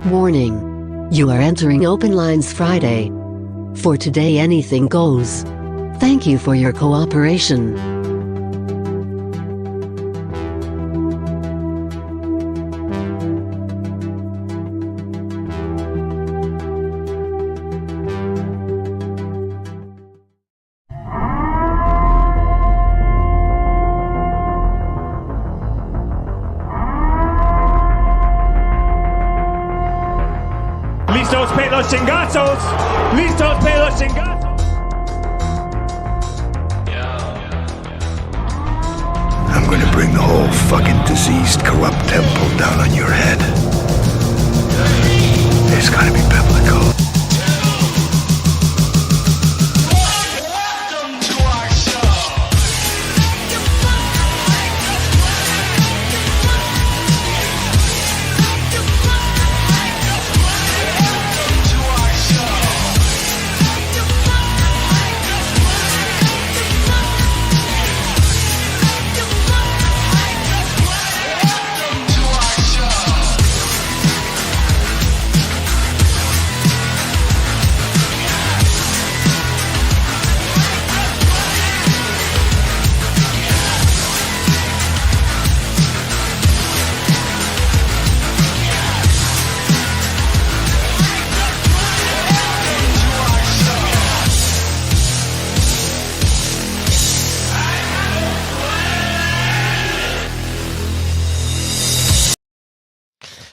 Warning. You are entering Open Lines Friday. For today anything goes. Thank you for your cooperation. Listos, pelos, chingazos. Listos, pelos, chingazos. I'm gonna bring the whole fucking diseased, corrupt temple down on your head. It's gotta be biblical.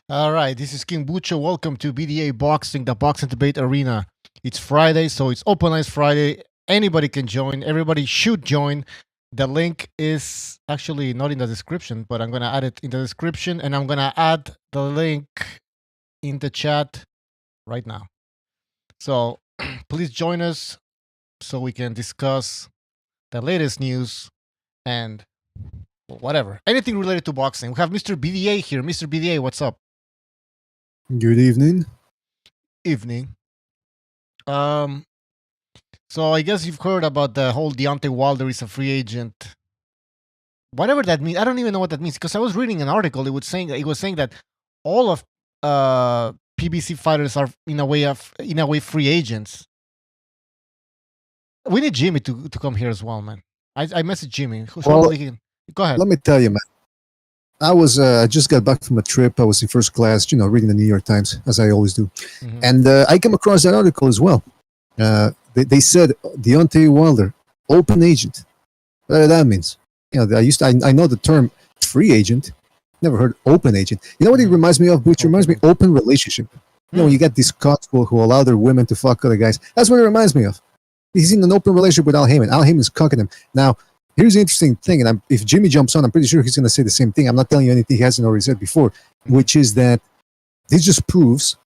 All right, this is King Bucho. Welcome to BDA Boxing, the Boxing Debate Arena. It's Friday, so it's Open Lines Friday. Anybody can join. Everybody should join. The link is actually not in the description, but I'm going to add it in the description, and I'm going to add the link in the chat right now. So please join us so we can discuss the latest news and whatever. Anything related to boxing. We have Mr. BDA here. Mr. BDA, what's up? Good evening. Evening. So I guess you've heard about the whole Deontay Wilder is a free agent. Whatever that means, I don't even know what that means because I was reading an article. It was saying that all of PBC fighters are in a way free agents. We need Jimmy to come here as well, man. I messaged Jimmy. Well, go ahead. Let me tell you, man. I just got back from a trip. I was in first class, reading the New York Times, as I always do. Mm-hmm. And I came across that article as well. They said Deontay Wilder, open agent. Whatever that means. I know the term free agent. Never heard open agent. You know what it reminds me of, Butch? It reminds me open relationship. When you get these cops who allow their women to fuck other guys. That's what it reminds me of. He's in an open relationship with Al Haymon. Al Heyman's cucking him. Now, here's the interesting thing, and if Jimmy jumps on, I'm pretty sure he's going to say the same thing. I'm not telling you anything he hasn't already said before, which is that this just proves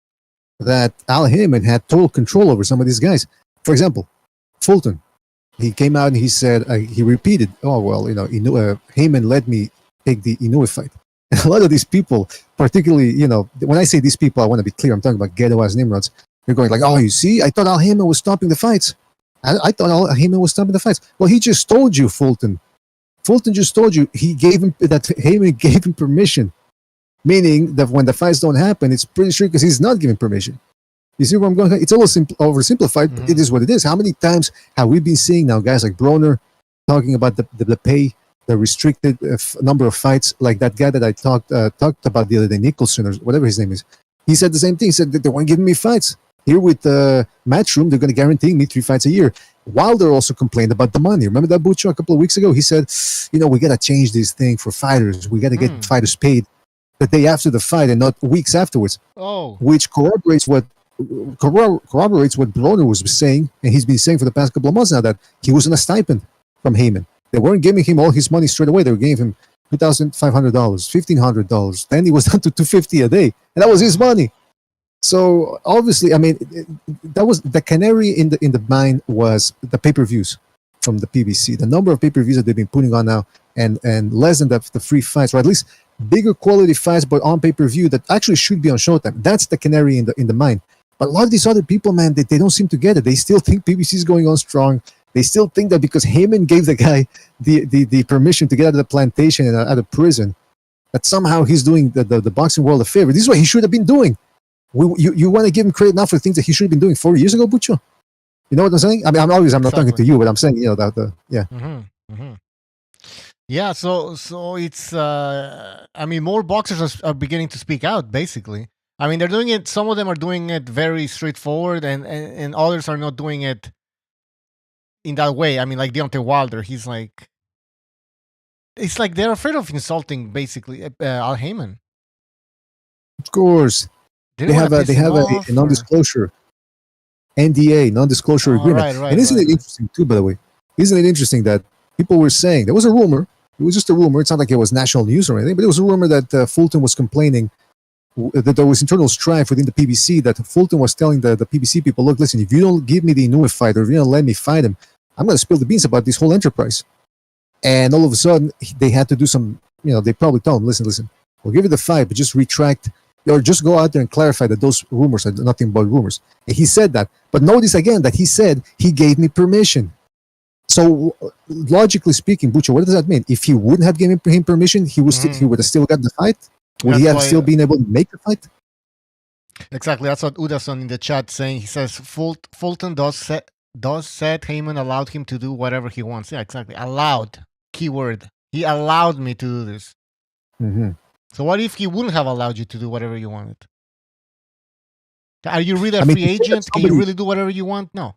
that Al Haymon had total control over some of these guys. For example, Fulton. He came out and he said, he repeated, Haymon let me take the Inoue fight. And a lot of these people, particularly, when I say these people, I want to be clear. I'm talking about ghetto-ass Nimrods. They're going like, oh, you see? I thought Al Haymon was stopping the fights. I thought Haymon was stopping the fights. Well, he just told you, Fulton. Fulton just told you that Haymon gave him permission, meaning that when the fights don't happen, it's pretty sure because he's not giving permission. You see where I'm going? It's a little oversimplified. Mm-hmm. It is what it is. How many times have we been seeing now guys like Broner talking about the pay, the restricted number of fights, like that guy that I talked about the other day, Nicholson or whatever his name is. He said the same thing. He said that they weren't giving me fights. Here with Matchroom, they're going to guarantee me 3 fights a year. Wilder also complained about the money. Remember that, Butcher, a couple of weeks ago? He said, we got to change this thing for fighters. We got to get fighters paid the day after the fight and not weeks afterwards. Oh, which corroborates what Broner was saying, and he's been saying for the past couple of months now, that he was on a stipend from Haymon. They weren't giving him all his money straight away. They were giving him $2,500, $1,500. Then he was down to $250 a day, and that was his money. So obviously, that was the canary in the mine was the pay-per-views from the PBC. The number of pay-per-views that they've been putting on now, and less than the free fights, or at least bigger quality fights, but on pay-per-view that actually should be on Showtime. That's the canary in the mine. But a lot of these other people, man, they don't seem to get it. They still think PBC is going on strong. They still think that because Haymon gave the guy the permission to get out of the plantation and out of prison, that somehow he's doing the boxing world a favor. This is what he should have been doing. You want to give him credit now for things that he should have been doing 4 years ago, Bucho? You know what I'm saying? I mean, I'm not talking to you, but I'm saying, yeah. Yeah, so it's I mean, more boxers are beginning to speak out, basically. I mean, they're doing it, some of them are doing it very straightforward, and others are not doing it in that way. I mean, like Deontay Wilder, he's like, it's like they're afraid of insulting, basically, Al Haymon. Of course. They have a non-disclosure NDA, non-disclosure agreement. Right, and isn't it interesting too, by the way? Isn't it interesting that people were saying, there was a rumor, it was just a rumor, it's not like it was national news or anything, but it was a rumor that Fulton was complaining that there was internal strife within the PBC, that Fulton was telling the PBC people, look, listen, if you don't give me the Inoue fight, or if you don't let me fight him, I'm going to spill the beans about this whole enterprise. And all of a sudden, they had to do some, they probably told him, listen, we'll give you the fight, but just retract, or just go out there and clarify that those rumors are nothing but rumors. And he said that. But notice again that he said he gave me permission. So logically speaking, Bucho, what does that mean? If he wouldn't have given him permission, he would have still got the fight? Would he have still been able to make the fight? Exactly. That's what Udason in the chat saying. He says Fulton does said Haymon allowed him to do whatever he wants. Yeah, exactly. Allowed. Keyword. He allowed me to do this. Mm-hmm. So what if he wouldn't have allowed you to do whatever you wanted? Are you really a free agent? Can you really do whatever you want? No.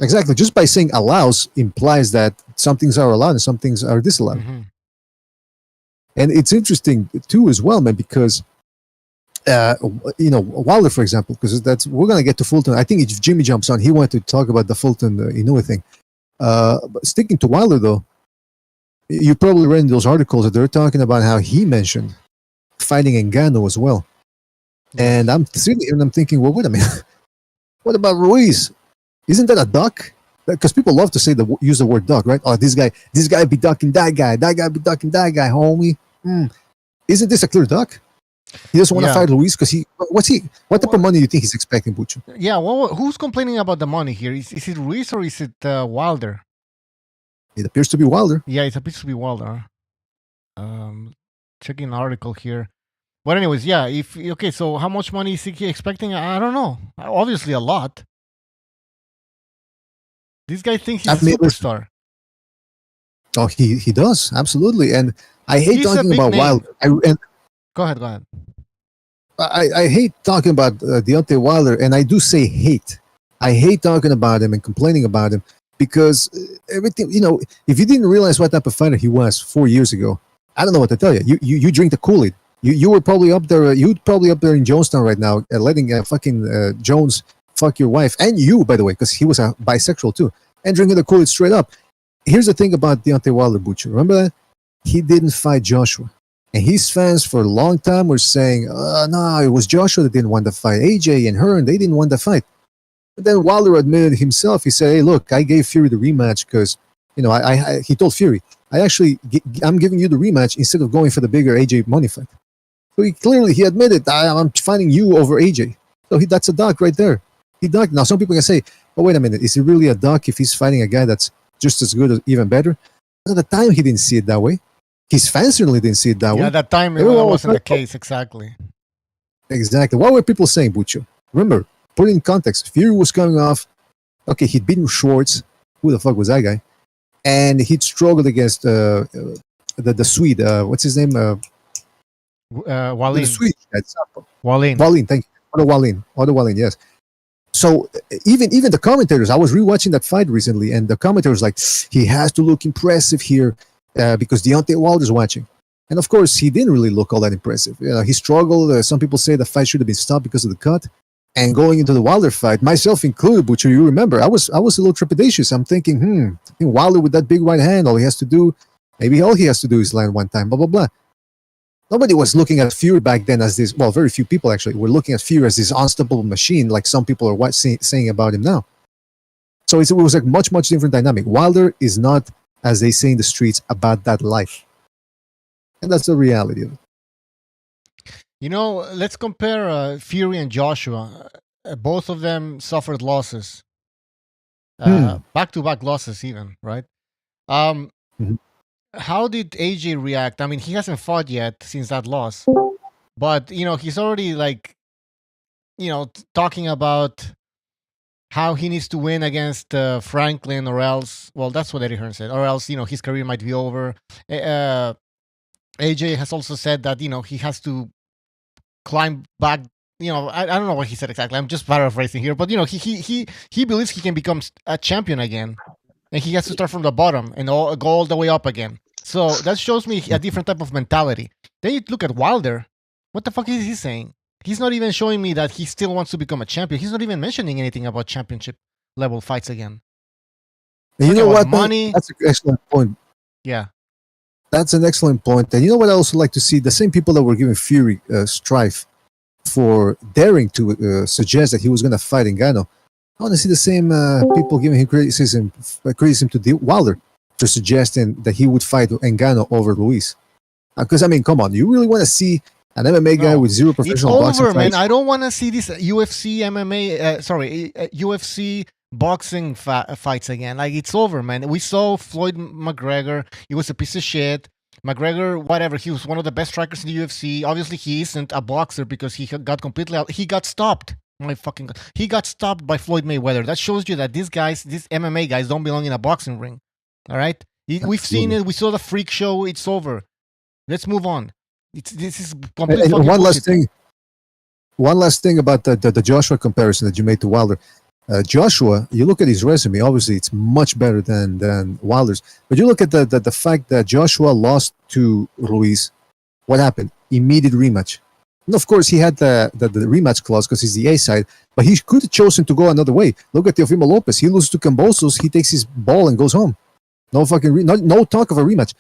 Exactly. Just by saying allows implies that some things are allowed and some things are disallowed. Mm-hmm. And it's interesting too as well, man, because Wilder, for example, because we're gonna get to Fulton. I think if Jimmy jumps on, he wanted to talk about the Fulton Inoue thing. But sticking to Wilder though, you probably read in those articles that they're talking about how he mentioned fighting Ngannou as well. And I'm sitting here and I'm thinking, well, wait a minute. What about Ruiz? Isn't that a duck? Because people love to use the word duck, right? Oh, this guy be ducking that guy be ducking that guy, homie. Isn't this a clear duck? He doesn't want to fight Ruiz because what type of money do you think he's expecting, Bucho? Yeah, well, who's complaining about the money here? Is it Ruiz or is it Wilder? It appears to be Wilder. Yeah, it appears to be Wilder. Checking an article here. But anyways, yeah, so how much money is he expecting? I don't know. Obviously a lot. This guy thinks he's a superstar. Oh, he does, absolutely. And I hate talking about Wilder. Go ahead. I hate talking about Deontay Wilder, and I do say hate. I hate talking about him and complaining about him because everything, if you didn't realize what type of fighter he was 4 years ago, I don't know what to tell you. You drink the Kool-Aid. You were probably up there. You'd probably up there in Jonestown right now, letting fucking Jones fuck your wife, and you, by the way, because he was a bisexual too, and drinking the Kool-Aid straight up. Here's the thing about Deontay Wilder, Bucho. Remember that? He didn't fight Joshua. And his fans for a long time were saying, no, it was Joshua that didn't want the fight. AJ and Hearn, they didn't want the fight. But then Wilder admitted himself. He said, hey, look, I gave Fury the rematch because, he told Fury, I'm giving you the rematch instead of going for the bigger AJ money fight. So he admitted, I'm fighting you over AJ. So that's a duck right there. He ducked. Now, some people can say, oh, wait a minute, is he really a duck if he's fighting a guy that's just as good or even better? At the time, he didn't see it that way. His fans certainly didn't see it that way. Yeah, at that time, it wasn't the case, exactly. Exactly. What were people saying, Bucho? Remember, put it in context. Fury was coming off. Okay, he'd beaten Schwartz. Who the fuck was that guy? And he'd struggled against the Swede. What's his name? Wallin. The Swede. Wallin. Thank you. Otto Wallin, yes. So even the commentators, I was rewatching that fight recently, and the commentators like, he has to look impressive here because Deontay Wilder's watching. And of course, he didn't really look all that impressive. He struggled. Some people say the fight should have been stopped because of the cut. And going into the Wilder fight, myself included, Butcher, you remember, I was a little trepidatious. I'm thinking, I think Wilder with that big right hand, all he has to do is land one time, blah, blah, blah. Nobody was looking at Fury back then as this, well, very few people actually were looking at Fury as this unstoppable machine like some people are saying about him now. So it was a much, much different dynamic. Wilder is not, as they say in the streets, about that life. And that's the reality of it. Let's compare Fury and Joshua. Both of them suffered losses. Back-to-back losses even, right? How did AJ react? I mean, he hasn't fought yet since that loss. But he's already talking about how he needs to win against Franklin, or else, well, that's what Eddie Hearn said, or else his career might be over. AJ has also said that he has to climb back. I don't know what he said exactly. I'm just paraphrasing here, but he believes he can become a champion again, and he has to start from the bottom and go all the way up again. So that shows me a different type of mentality. Then you look at Wilder. What the fuck is he saying? He's not even showing me that he still wants to become a champion. He's not even mentioning anything about championship level fights again. And you know what? Money. That's an excellent point. Yeah. That's an excellent point. And you know what I also like to see? The same people that were giving Fury strife for daring to suggest that he was going to fight Ngannou. I want to see the same people giving him criticism to Wilder for suggesting that he would fight Ngannou over Luis. Because, come on. You really want to see an MMA guy with zero professional boxing fights? It's over, man. I don't want to see this UFC UFC boxing fights again. It's over, man. We saw Floyd McGregor. He was a piece of shit. McGregor, whatever. He was one of the best strikers in the UFC. Obviously, he isn't a boxer because he got completely out. He got stopped. My fucking God. He got stopped by Floyd Mayweather. That shows you that these MMA guys don't belong in a boxing ring. All right? We've seen it. We saw the freak show. It's over. Let's move on. This is completely and one last thing. One last thing about the Joshua comparison that you made to Wilder. Joshua, you look at his resume. Obviously, it's much better than Wilder's. But you look at the fact that Joshua lost to Ruiz. What happened? Immediate rematch. And of course, he had the rematch clause because he's the A side. But he could have chosen to go another way. Look at Teofimo Lopez. He loses to Cambosos. He takes his ball and goes home. No fucking no talk of a rematch.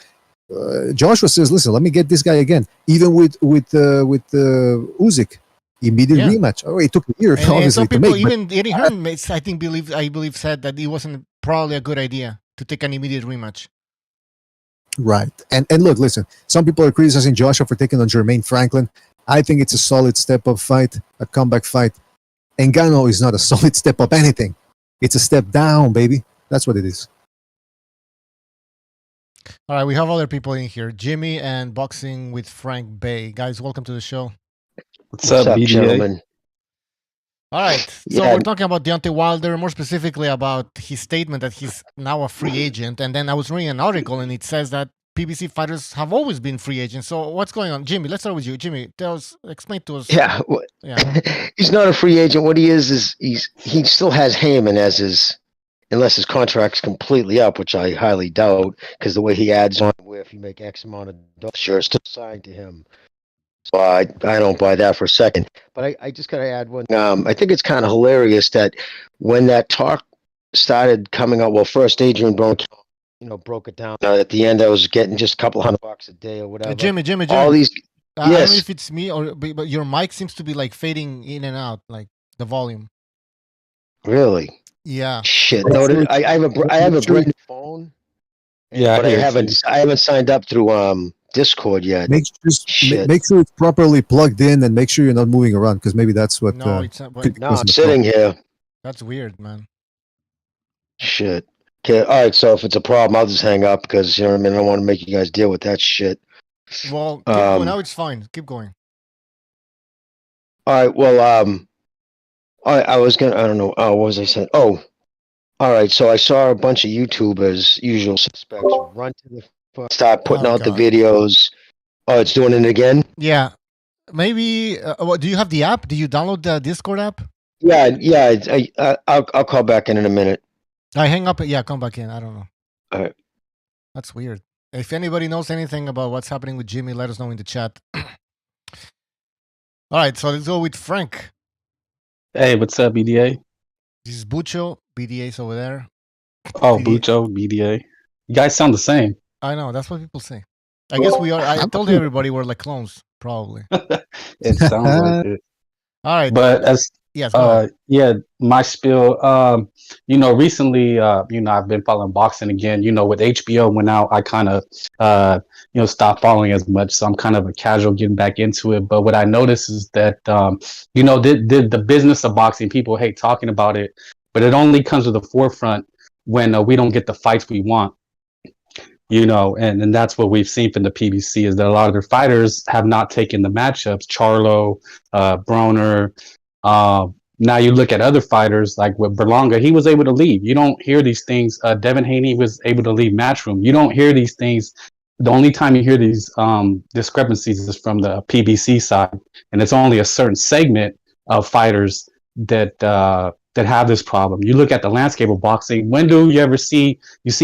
Joshua says, "Listen, let me get this guy again." Even with Usyk, immediate rematch. Oh, it took a year, obviously, some people, to make. even Eddie Hearn, I believe, said that it wasn't probably a good idea to take an immediate rematch. Right, and look, listen. Some people are criticizing Joshua for taking on Jermaine Franklin. I think it's a solid step-up fight, a comeback fight. Ngannou is not a solid step-up anything. It's a step down, baby. That's what it is. All right, we have other people in here. Jimmy and Boxing with Frank Bay. Guys, welcome to the show. What's up, BDA? Gentlemen? All right, so we're talking about Deontay Wilder, more specifically about his statement that he's now a free agent. And then I was reading an article, and it says that PBC fighters have always been free agents. So what's going on? Jimmy, let's start with you. Jimmy, explain to us. Yeah. He's not a free agent. What he is he still has Haymon as his, unless his contract's completely up, which I highly doubt, because the way he adds on, where if you make X amount of dollars, sure, it's still signed to him. So I don't buy that for a second. But I just got to add one. I think it's kind of hilarious that when that talk started coming out, well, first Adrian broke it down. At the end, I was getting just a couple $100 a day or whatever. Jimmy. All these. I don't know if it's me but your mic seems to be fading in and out, like the volume. Really? Yeah. Shit. No, I have a brand new phone. Yeah, but I haven't signed up through Discord yet. Make sure it's properly plugged in, and make sure you're not moving around, because maybe that's what. No, it's not. No, I'm sitting here. That's weird, man. Shit. Okay. All right. So if it's a problem, I'll just hang up, because I don't want to make you guys deal with that shit. Well, keep going. Now it's fine. Keep going. All right. Well, I was gonna. I don't know. What was I saying? Oh. All right, so I saw a bunch of YouTubers, usual suspects, run to the front, start putting out the videos. Oh, it's doing it again? Yeah. Maybe, do you have the app? Do you download the Discord app? Yeah. I'll call back in a minute. I hang up. Yeah, come back in. I don't know. All right. That's weird. If anybody knows anything about what's happening with Jimmy, let us know in the chat. All right, so let's go with Frank. Hey, what's up, BDA? This is Bucho. BDA's over there. Oh, Bucho, BDA. You guys sound the same. I know. That's what people say. I guess we are. I told everybody we're like clones, probably. It sounds like it. All right. But as my spiel, recently, I've been following boxing again. With HBO went out, I kind of, stopped following as much. So I'm kind of a casual getting back into it. But what I noticed is that, the business of boxing, people hate talking about it, but it only comes to the forefront when we don't get the fights we want. and that's what we've seen from the PBC, is that a lot of their fighters have not taken the matchups. Charlo, Broner. Now you look at other fighters like with Berlanga, he was able to leave. You don't hear these things. Devin Haney was able to leave Matchroom. You don't hear these things. The only time you hear these discrepancies is from the PBC side, and it's only a certain segment of fighters that have this problem. You look at the landscape of boxing. When do you ever see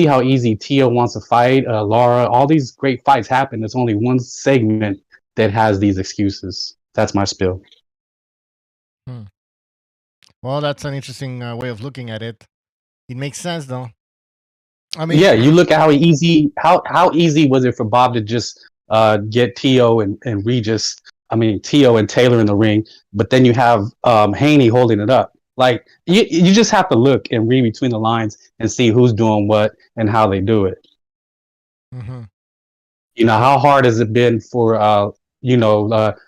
how easy Tio wants to fight, Lara? All these great fights happen. There's only one segment that has these excuses. That's my spiel. Well, that's an interesting way of looking at it. It makes sense, though. I mean, yeah, you look at how easy was it for Bob to just get Tio and Regis, Tio and Taylor in the ring, but then you have Haney holding it up. Like you just have to look and read between the lines and see who's doing what and how they do it. Mm-hmm. How hard has it been for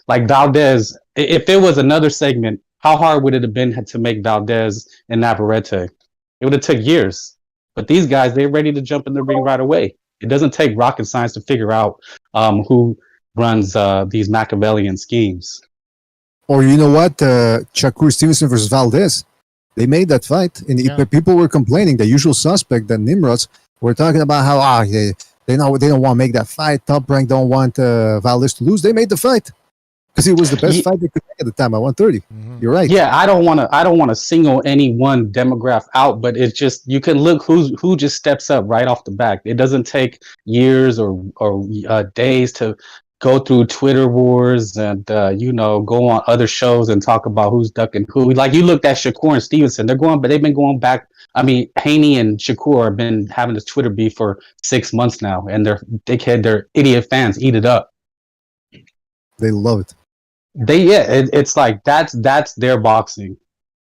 like Valdez? If there was another segment, how hard would it have been to make Valdez and Navarrete? It would have took years. But these guys, they're ready to jump in the ring right away. It doesn't take rocket science to figure out who runs these Machiavellian schemes. Or you know what? Shakur Stevenson versus Valdez. They made that fight. And people were complaining, the usual suspect, the Nimrods, were talking about how they don't want to make that fight. Top Rank don't want Valdez to lose. They made the fight. Because it was the best fight they could make at the time at 130. Mm-hmm. You're right. Yeah, I don't want to single any one demographic out, but it's just you can look who just steps up right off the back. It doesn't take years or days to go through Twitter wars and go on other shows and talk about who's ducking who. Like you looked at Shakur and Stevenson, they've been going back. Haney and Shakur have been having this Twitter beef for 6 months now, and their idiot fans eat it up. They love it. It's like that's their boxing.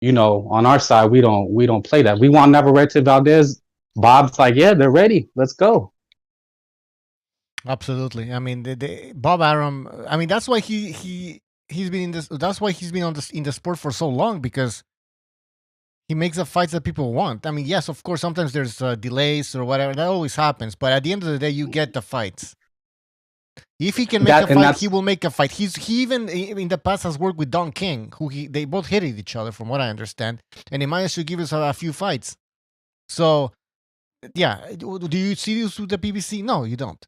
On our side, we don't play that. We want Navarrete Valdez. Bob's like, yeah, they're ready. Let's go. Absolutely. Bob Arum. That's why he's been in this. That's why he's been in the sport for so long, because he makes the fights that people want. Yes, of course, sometimes there's delays or whatever. That always happens. But at the end of the day, you get the fights. If he can make a fight, he will make a fight. He even in the past has worked with Don King, they both hated each other, from what I understand, and he managed to give us a few fights. So, yeah, do you see this with the PBC? No, you don't.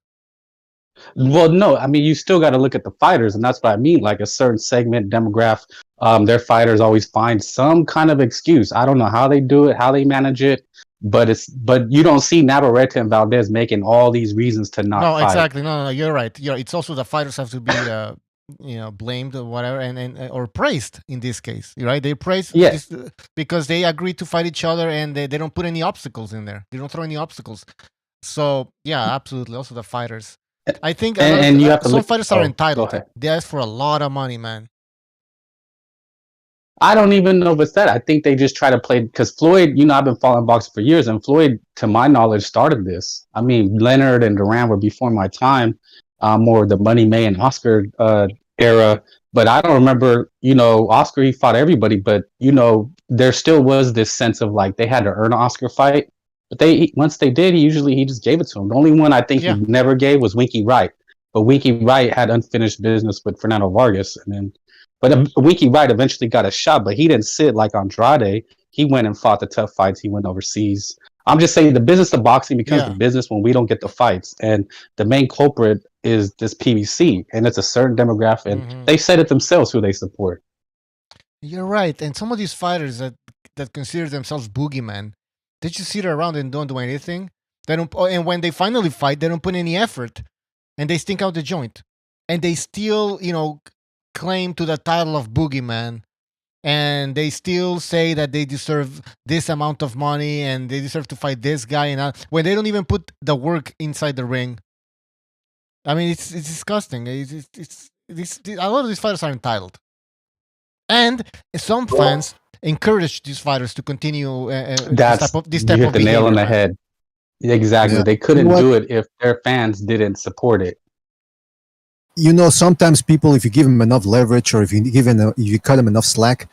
Well, no, you still got to look at the fighters, and that's what I mean. Like a certain segment demographic, their fighters always find some kind of excuse. I don't know how they do it, how they manage it. But you don't see Navarrete and Valdez making all these reasons to not fight. No, exactly. No, you're right. It's also the fighters have to be blamed or whatever, and or praised in this case. Right? They praise because they agree to fight each other, and they don't put any obstacles in there. They don't throw any obstacles. So yeah, absolutely. Also the fighters. I think some fighters are entitled. They ask for a lot of money, man. I don't even know if it's that. I think they just try to play, because Floyd, I've been following boxing for years, and Floyd, to my knowledge, started this. Leonard and Duran were before my time, more the Money May and Oscar era. But I don't remember, Oscar, he fought everybody, but, there still was this sense of like they had to earn an Oscar fight. But once they did, he just gave it to him. The only one I think he never gave was Winky Wright. But Winky Wright had unfinished business with Fernando Vargas, and then. But Winky Wright eventually got a shot, but he didn't sit like Andrade. He went and fought the tough fights. He went overseas. I'm just saying the business of boxing becomes the business when we don't get the fights. And the main culprit is this PBC, and it's a certain demographic. And they said it themselves who they support. You're right. And some of these fighters that consider themselves boogeyman, they just sit around and don't do anything. And when they finally fight, they don't put any effort, and they stink out the joint. And they still, claim to the title of boogeyman, and they still say that they deserve this amount of money and they deserve to fight this guy, and when they don't even put the work inside the ring. It's disgusting. It's a lot of these fighters are entitled, and some fans encourage these fighters to continue this type of you hit the nail on the head. Exactly. They couldn't do it if their fans didn't support it. Sometimes people, if you give them enough leverage, or if you cut them enough slack,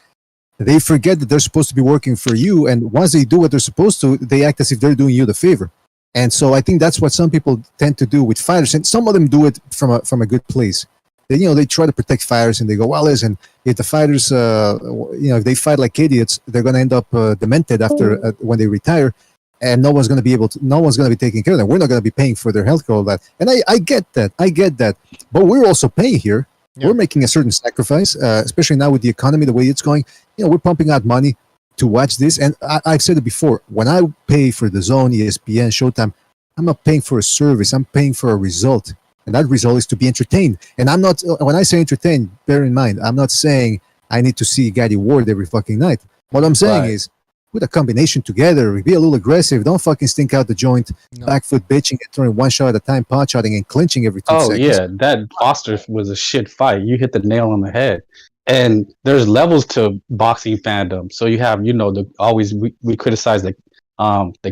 they forget that they're supposed to be working for you. And once they do what they're supposed to, they act as if they're doing you the favor. And so I think that's what some people tend to do with fighters, and some of them do it from a good place. They, they try to protect fighters, and they go, well, listen, if the fighters, if they fight like idiots, they're going to end up demented after when they retire, and no one's going to be taking care of them. We're not going to be paying for their health care, all that. And I get that, but we're also paying here. Yeah. We're making a certain sacrifice, especially now with the economy the way it's going. We're pumping out money to watch this, and I've said it before. When I pay for DAZN, ESPN, Showtime, I'm not paying for a service. I'm paying for a result, and that result is to be entertained. And I'm not. When I say entertained, bear in mind, I'm not saying I need to see Gatti Ward every fucking night. What I'm saying is, put a combination together, be a little aggressive. Don't fucking stink out the joint, back foot bitching and throwing one shot at a time, pot shotting and clinching every 2 seconds. Oh yeah, that Foster was a shit fight. You hit the nail on the head. And there's levels to boxing fandom. So you have, we criticize the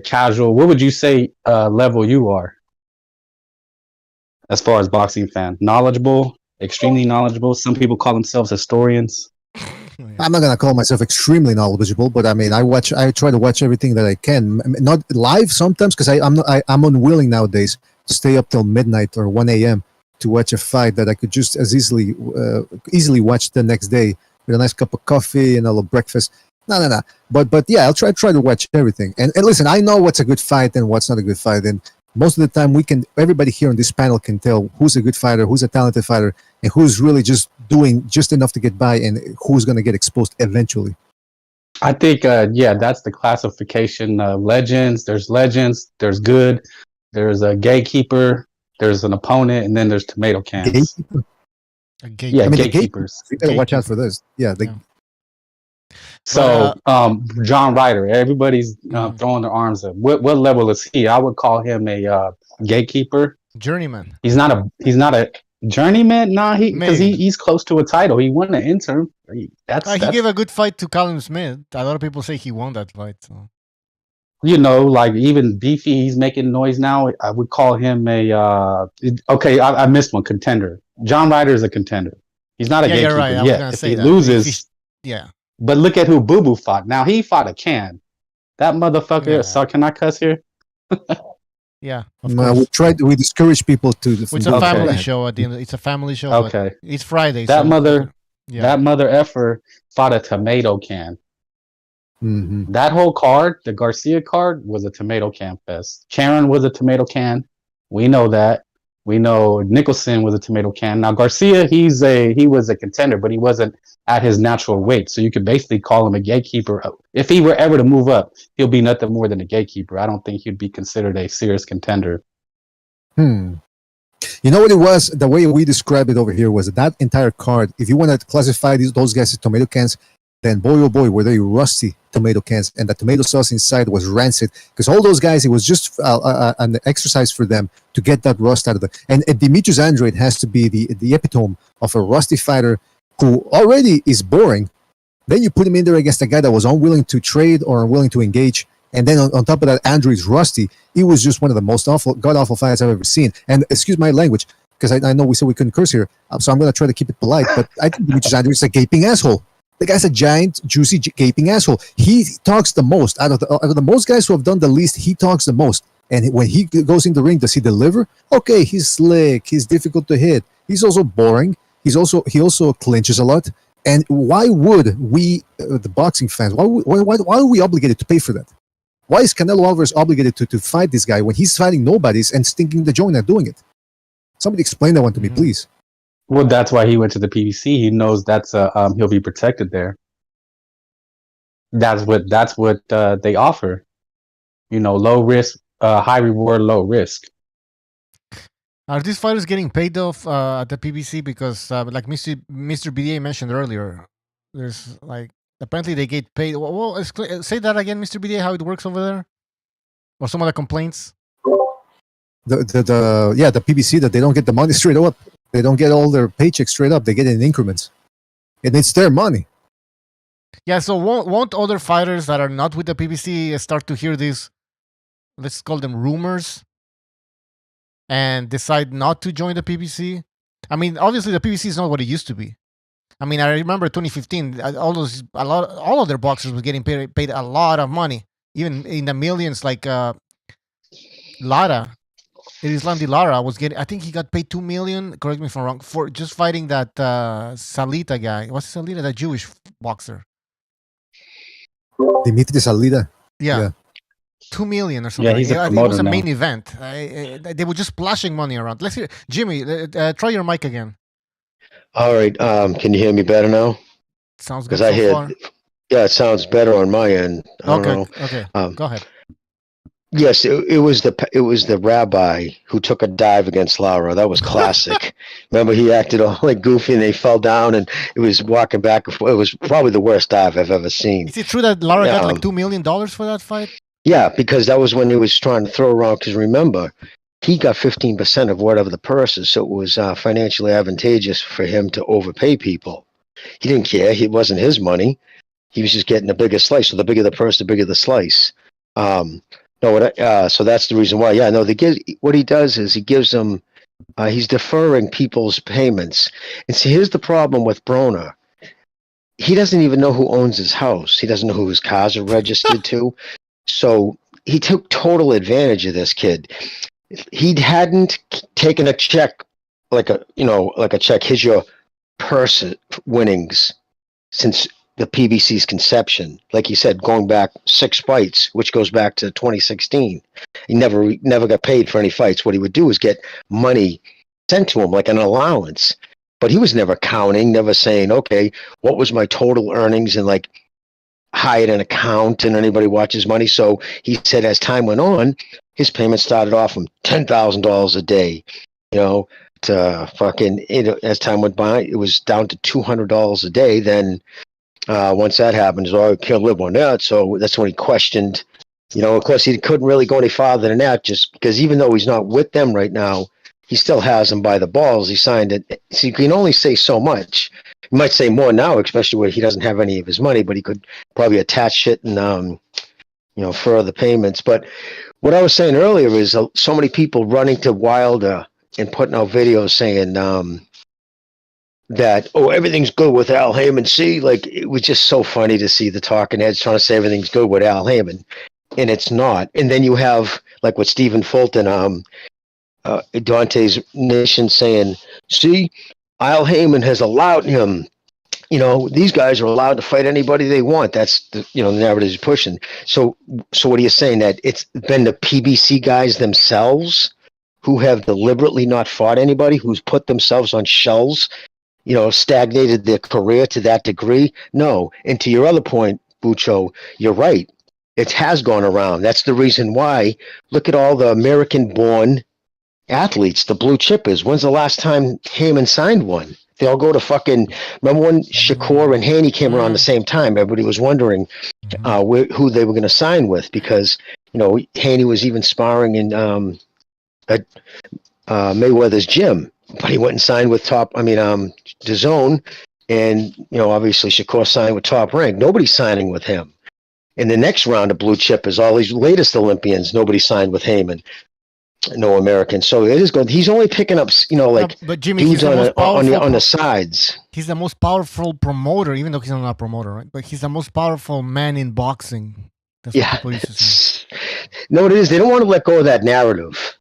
casual. What would you say level you are as far as boxing fan? Knowledgeable, extremely knowledgeable. Some people call themselves historians. I'm not gonna call myself extremely knowledgeable, but I mean, I try to watch everything that I can. Not live sometimes because I'm unwilling nowadays to stay up till midnight or 1 a.m. to watch a fight that I could just as easily watch the next day with a nice cup of coffee and a little breakfast. No. But yeah, I'll try to watch everything. And listen, I know what's a good fight and what's not a good fight. And most of the time, everybody here on this panel can tell who's a good fighter, who's a talented fighter, and who's really just doing just enough to get by, and who's going to get exposed eventually. I think, that's the classification of legends. There's good, there's a gatekeeper, there's an opponent, and then there's tomato cans. Gatekeeper? Gatekeepers. You gotta watch out for this. Yeah. So, John Ryder, everybody's throwing their arms up. What level is he? I would call him a gatekeeper. Journeyman. He's not a journeyman. Nah, he's close to a title. He won the interim. He gave a good fight to Callum Smith. A lot of people say he won that fight. So. Like even Beefy, he's making noise now. I would call him I missed one, contender. John Ryder is a contender. He's not a gatekeeper. You're right. Yeah, if he loses, But look at who Boo Boo fought. Now he fought a can. That motherfucker. Yeah. So can I cuss here? Yeah. We discourage people to. It's a family show at the end. It's a family show. Okay. It's Friday. That mother effer fought a tomato can. Mm-hmm. That whole card, the Garcia card, was a tomato can fest. Karen was a tomato can. We know that. We know Nicholson was a tomato can. Now Garcia, he was a contender, but he wasn't at his natural weight. So you could basically call him a gatekeeper. If he were ever to move up, he'll be nothing more than a gatekeeper. I don't think he'd be considered a serious contender. You know what it was? The way we described it over here was that entire card. If you want to classify those guys as tomato cans, then boy, oh boy, were they rusty tomato cans. And the tomato sauce inside was rancid. Because all those guys, it was just an exercise for them to get that rust out of them. And Demetrius Andrade has to be the epitome of a rusty fighter who already is boring. Then you put him in there against a guy that was unwilling to trade or unwilling to engage. And then on top of that, Andrade's rusty. It was just one of the most god-awful fights I've ever seen. And excuse my language, because I know we said we couldn't curse here. So I'm going to try to keep it polite. But I think Demetrius Andrade is a gaping asshole. The guy's a giant, juicy, gaping asshole. He talks the most. Out of the most guys who have done the least, he talks the most. And when he goes in the ring, does he deliver? Okay, he's slick. He's difficult to hit. He's also boring. He also clinches a lot. And why would we, the boxing fans, why are we obligated to pay for that? Why is Canelo Alvarez obligated to fight this guy when he's fighting nobodies and stinking the joint at doing it? Somebody explain that one to me, please. Well, that's why he went to the PBC. He knows that's he'll be protected there. That's what they offer. Low risk, high reward, low risk. Are these fighters getting paid off at the PBC? Because like Mr. BDA mentioned earlier, there's apparently they get paid. Well, say that again, Mr. BDA, how it works over there, or some of the complaints. The PBC, that they don't get the money straight up. They don't get all their paychecks straight up. They get it in increments, and it's their money. Yeah. So won't other fighters that are not with the PBC start to hear these, let's call them rumors, and decide not to join the PBC? I mean, obviously the PBC is not what it used to be. I mean, I remember 2015, all of their boxers were getting paid a lot of money, even in the millions. Like Lara, Erislandy Lara was getting. I think he got paid $2 million. Correct me if I'm wrong. For just fighting that Salita guy. What's Salita? That Jewish boxer. Dimitri Salida. Yeah. 2 million or something. Yeah, he's a I think it promoter was a now. main event. They were just splashing money around. Let's hear. Jimmy, try your mic again. All right. Can you hear me better now? Sounds good Because so far. yeah, it sounds better on my end. I don't know. Okay. Go ahead. Yes, it was the rabbi who took a dive against Lara. That was classic. Remember, he acted all like goofy, and they fell down, and it was walking back and forth. It was probably the worst dive I've ever seen. Is it true that Lara got like $2 million for that fight? Yeah, because that was when he was trying to throw around. Because remember, he got 15% of whatever the purse is, so it was financially advantageous for him to overpay people. He didn't care. It wasn't his money. He was just getting a bigger slice. So the bigger the purse, the bigger the slice. So that's the reason why. Yeah, no. What he does is he gives them. He's deferring people's payments. And see, here's the problem with Broner. He doesn't even know who owns his house. He doesn't know who his cars are registered to. So he took total advantage of this kid. If he hadn't taken a check, like a check. Here's your purse winnings since the PBC's conception, like you said, going back 6 fights, which goes back to 2016. He never got paid for any fights. What he would do is get money sent to him like an allowance, but he was never counting, never saying, okay, what was my total earnings, and like hired an accountant and anybody watches money. So he said as time went on, his payment started off from $10,000 a day, to fucking, as time went by, it was down to $200 a day. Then once that happened, I can't live on that. So that's when he questioned, of course he couldn't really go any farther than that, just because even though he's not with them right now, he still has them by the balls. He signed it. So you can only say so much. He might say more now, especially where he doesn't have any of his money, but he could probably attach it and, further payments. But what I was saying earlier is so many people running to Wilder and putting out videos saying, that, everything's good with Al Haymon. See, like, it was just so funny to see the talking heads trying to say everything's good with Al Haymon, and it's not. And then you have, like, with Stephen Fulton, Dante's Nation saying, see, Al Haymon has allowed him, these guys are allowed to fight anybody they want. That's the narrative he's pushing. So what are you saying, that it's been the PBC guys themselves who have deliberately not fought anybody, who's put themselves on shelves, stagnated their career to that degree? No. And to your other point, Bucho, you're right. It has gone around. That's the reason why. Look at all the American-born athletes, the blue chippers. When's the last time Haymon signed one? They all go to fucking. Remember when Shakur and Haney came around the same time? Everybody was wondering who they were going to sign with, because Haney was even sparring in at Mayweather's gym. But he went and signed with DAZN, and obviously Shakur signed with Top Rank. Nobody's signing with him. In the next round of blue chip is all these latest Olympians. Nobody signed with Haymon. No American. So it is good. He's only picking up, but Jimmy, dudes on the sides. He's the most powerful promoter, even though he's not a promoter, right? But he's the most powerful man in boxing. That's what people used to say. No, it is. They don't want to let go of that narrative.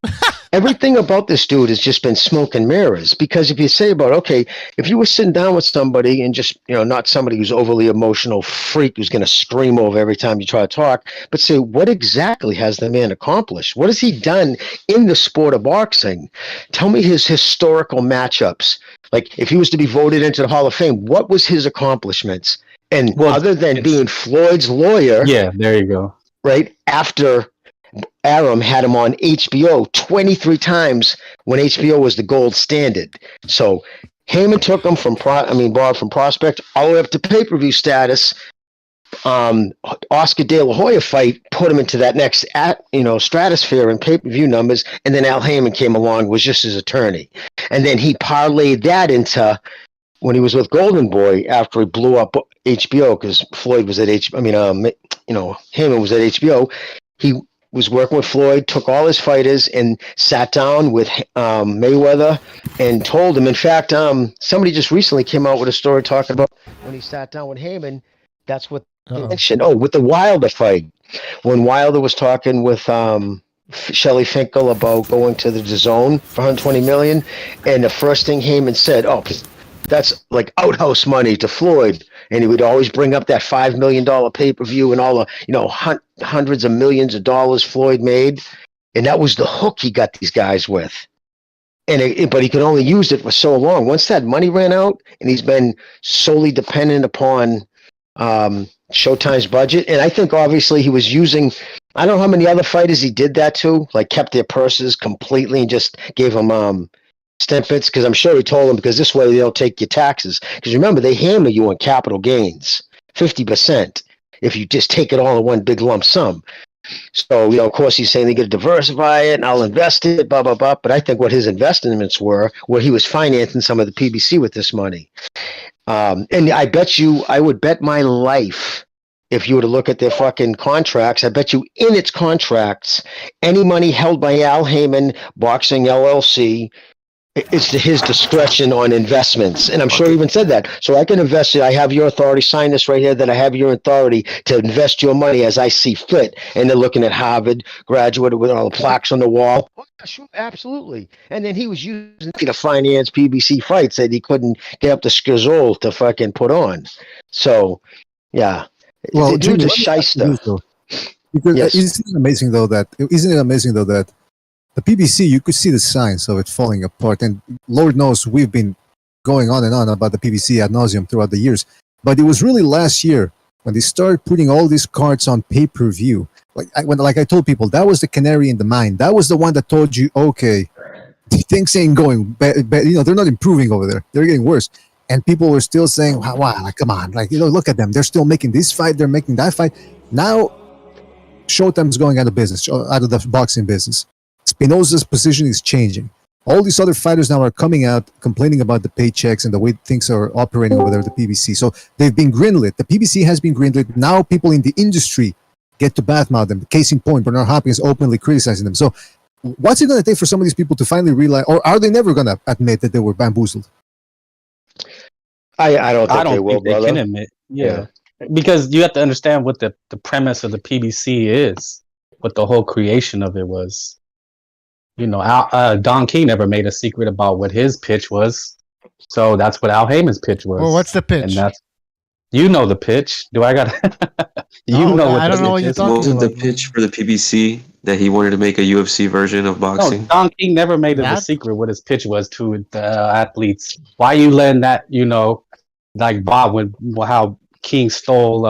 Everything about this dude has just been smoke and mirrors, because if you say about, okay, if you were sitting down with somebody and just, not somebody who's overly emotional freak who's going to scream over every time you try to talk, but say, what exactly has the man accomplished? What has he done in the sport of boxing? Tell me his historical matchups. Like, if he was to be voted into the Hall of Fame, what was his accomplishments? And other than being Floyd's lawyer. Yeah, there you go. Right after Arum had him on HBO 23 times when HBO was the gold standard. So Haymon took him from borrowed from prospect all the way up to pay-per-view status. Oscar De La Hoya fight put him into that next stratosphere in pay-per-view numbers, and then Al Haymon came along, was just his attorney, and then he parlayed that into when he was with Golden Boy after he blew up HBO, because Floyd was at Haymon was at HBO. He was working with Floyd, took all his fighters, and sat down with Mayweather and told him. In fact, somebody just recently came out with a story talking about when he sat down with Haymon. That's what they mentioned. With the Wilder fight, when Wilder was talking with Shelley Finkel about going to the DAZN for 120 million, and the first thing Haymon said, "Oh, that's like outhouse money to Floyd," and he would always bring up that $5 million pay-per-view and all the hundreds of millions of dollars Floyd made, and that was the hook he got these guys with. But he could only use it for so long. Once that money ran out, and he's been solely dependent upon Showtime's budget, and I think obviously he was using. I don't know how many other fighters he did that to, like kept their purses completely and just gave them snippets, because I'm sure he told them, because this way they'll take your taxes. Because remember, they hammer you on capital gains, 50%, if you just take it all in one big lump sum. So, of course, he's saying they got to diversify it, and I'll invest it, blah, blah, blah. But I think what his investments were, where he was financing some of the PBC with this money. And I would bet my life, if you were to look at their fucking contracts, I bet you in its contracts, any money held by Al Haymon Boxing LLC, it's to his discretion on investments. And I'm sure he even said that. So I can invest it. I have your authority. Sign this right here that I have your authority to invest your money as I see fit. And they're looking at Harvard graduate with all the plaques on the wall. Sure, absolutely. And then he was using it to finance PBC fights that he couldn't get up to Skizol to fucking put on. So, yeah. Well, the dude's a shyster. Because Yes. isn't it amazing though that the PBC, you could see the signs of it falling apart, and Lord knows we've been going on and on about the PBC ad nauseum throughout the years. But it was really last year when they started putting all these cards on pay-per-view. Like I told people, that was the canary in the mine. That was the one that told you, okay, things ain't going, they're not improving over there. They're getting worse. And people were still saying, wow, like, come on, like, look at them. They're still making this fight. They're making that fight. Now, Showtime's going out of business, out of the boxing business. Spinoza's position is changing. All these other fighters now are coming out complaining about the paychecks and the way things are operating over there at the PBC. So they've been greenlit. The PBC has been greenlit. Now people in the industry get to badmouth them. Case in point, Bernard Hopkins openly criticizing them. So what's it going to take for some of these people to finally realize, or are they never going to admit that they were bamboozled? I don't think they will, think they brother. can admit. Yeah. Because you have to understand what the premise of the PBC is, what the whole creation of it was. Don King never made a secret about what his pitch was. So that's what Al Haymon's pitch was. Well, what's the pitch? And that's, the pitch. Do I got I don't know what you're talking What was about. the pitch for the PBC that he wanted to make a UFC version of boxing? No, Don King never made it a secret what his pitch was to the athletes. Why you letting that, like Bob, how King stole,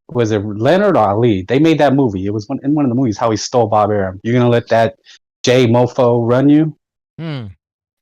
was it Leonard or Ali? They made that movie. It was in one of the movies, how he stole Bob Arum. You're going to let that J mofo run you? Yeah.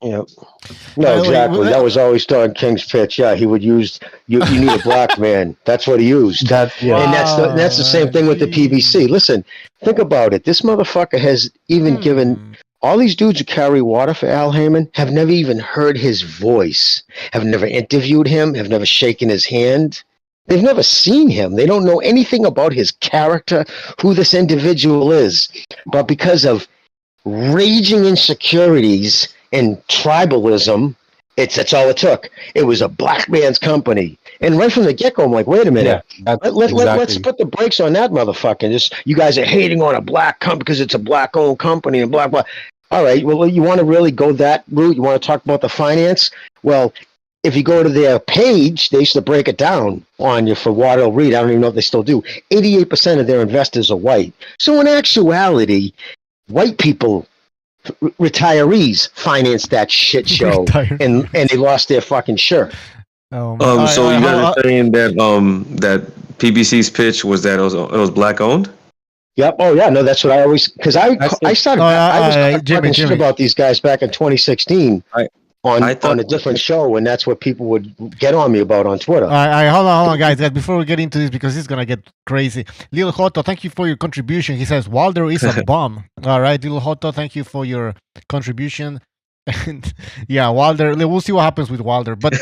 No, exactly. That was always Don King's pitch. Yeah, he would use you need a black man. That's what he used. And that's the same thing with the PBC. Listen, think about it. This motherfucker has even given all these dudes who carry water for Al Haymon have never even heard his voice, have never interviewed him, have never shaken his hand. They've never seen him. They don't know anything about his character, who this individual is. But because of raging insecurities and tribalism, that's all it took. It was a black man's company. And right from the get-go, I'm like, wait a minute. Yeah, let's put the brakes on that motherfucker. You guys are hating on a black company because it's a black-owned company and blah, blah. All right, well, you want to really go that route? You want to talk about the finance? Well, if you go to their page, they used to break it down on you for Waddell Reed. I don't even know if they still do. 88% of their investors are white. So in actuality, white people, retirees, financed that shit show, and they lost their fucking shirt. So you guys are saying that that PBC's pitch was that it was black owned? Yep. Oh yeah. No, that's what I always, because I started. I was talking shit about these guys back in 2016 on a different show, and that's what people would get on me about on Twitter. All right, hold on, guys. Before we get into this, because it's gonna get crazy. Lil Hoto, thank you for your contribution. He says Wilder is a bum. All right, Lil Hoto, thank you for your contribution. And yeah, Wilder. We'll see what happens with Wilder. But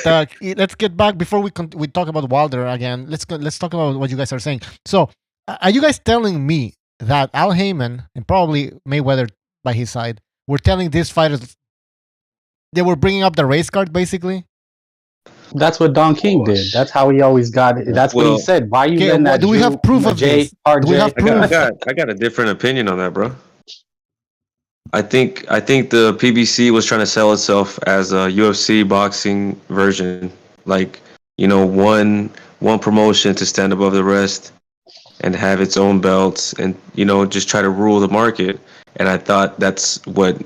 let's get back before we talk about Wilder again. Let's talk about what you guys are saying. So, are you guys telling me that Al Haymon and probably Mayweather by his side were telling these fighters they were bringing up the race card, basically? That's what Don King did. That's how he always got it. That's what he said. Why you letting that? Do we have proof of this? I got a different opinion on that, bro. I think the PBC was trying to sell itself as a UFC boxing version, like one promotion to stand above the rest and have its own belts, and just try to rule the market. And I thought that's what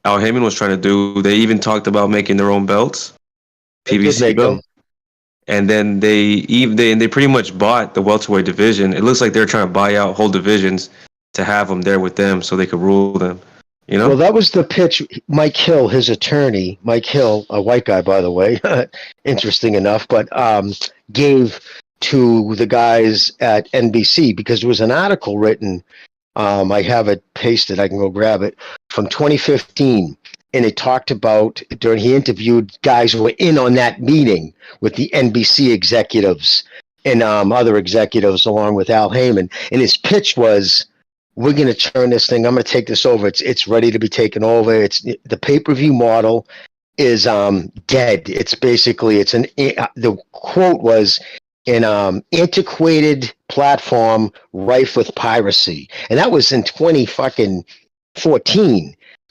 Al Haymon was trying to do. They even talked about making their own belts, PBC belt, and then they pretty much bought the welterweight division. It looks like they're trying to buy out whole divisions to have them there with them so they could rule them. Well, that was the pitch. Mike Hill, his attorney, Mike Hill, a white guy, by the way, interesting enough, but gave to the guys at NBC, because there was an article written, I have it pasted, I can go grab it, from 2015, and it talked about, he interviewed guys who were in on that meeting with the NBC executives and other executives along with Al Haymon, and his pitch was, we're going to turn this thing. I'm going to take this over. It's ready to be taken over. The pay-per-view model is dead. It's basically the quote was an antiquated platform rife with piracy, and that was in 2014.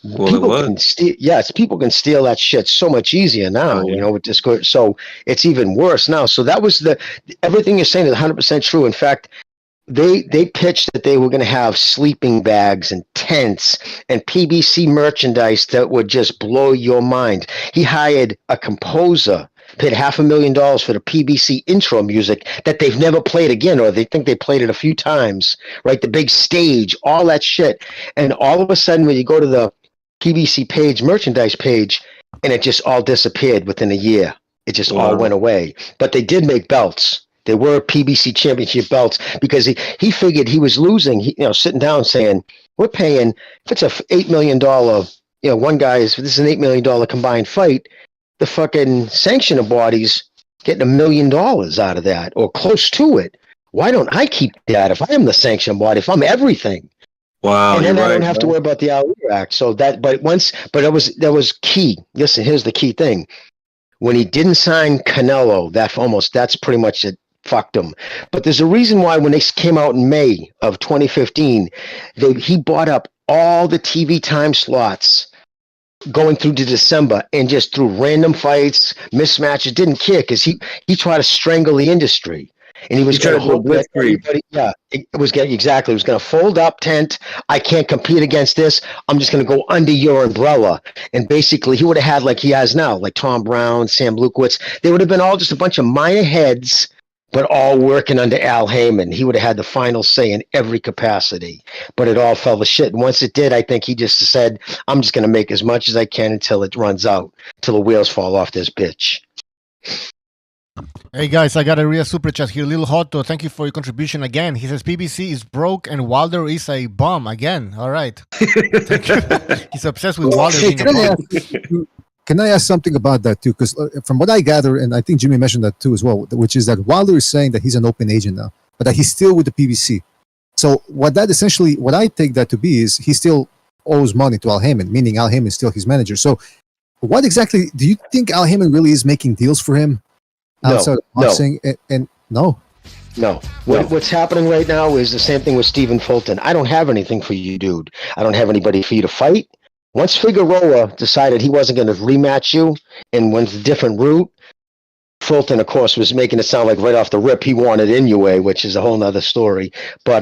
Well, people can steal. Yes, people can steal that shit so much easier now. With this. So it's even worse now. So that was everything you're saying is 100% true. In fact, They pitched that they were going to have sleeping bags and tents and PBC merchandise that would just blow your mind. He hired a composer, paid $500,000 for the PBC intro music that they've never played again, or they think they played it a few times, right? The big stage, all that shit. And all of a sudden, when you go to the PBC page, merchandise page, and it just all disappeared within a year. It just all went away. But they did make belts. They were PBC championship belts, because he figured he was losing. Sitting down saying, we're paying, if it's a $8 million, one guy this is an $8 million combined fight, the fucking sanctioner body's getting $1 million out of that, or close to it. Why don't I keep that if I am the sanctioner body, if I'm everything? Wow. And then I don't have to worry about the Al Act. So that was key. Listen, here's the key thing. When he didn't sign Canelo, that's pretty much it. Fucked him. But there's a reason why when they came out in May of 2015, he bought up all the TV time slots going through to December, and just through random fights, mismatches, didn't care, because he tried to strangle the industry. And he was going to hope that everybody, it was going to fold up tent. I can't compete against this. I'm just going to go under your umbrella. And basically, he would have had, like he has now, like Tom Brown, Sam Lukowitz. They would have been all just a bunch of minor heads, but all working under Al Haymon. He would have had the final say in every capacity, but it all fell to shit. And once it did, I think he just said, I'm just going to make as much as I can until it runs out, till the wheels fall off this bitch. Hey guys, I got to read a super chat here. Lil Hotto, thank you for your contribution again. He says PBC is broke and Wilder is a bum again. All right. Thank you. He's obsessed with Wilder being a bum. Can I ask something about that too? Because from what I gather, and I think Jimmy mentioned that too as well, which is that Wilder is saying that he's an open agent now, but that he's still with the PBC. So what I take that to be is he still owes money to Al Haymon, meaning Al Haymon is still his manager. So what exactly do you think Al Haymon really is making deals for him outside of boxing? And no. What's happening right now is the same thing with Stephen Fulton. I don't have anything for you, dude. I don't have anybody for you to fight. Once Figueroa decided he wasn't going to rematch you and went a different route, Fulton, of course, was making it sound like right off the rip he wanted Inoue, which is a whole nother story. But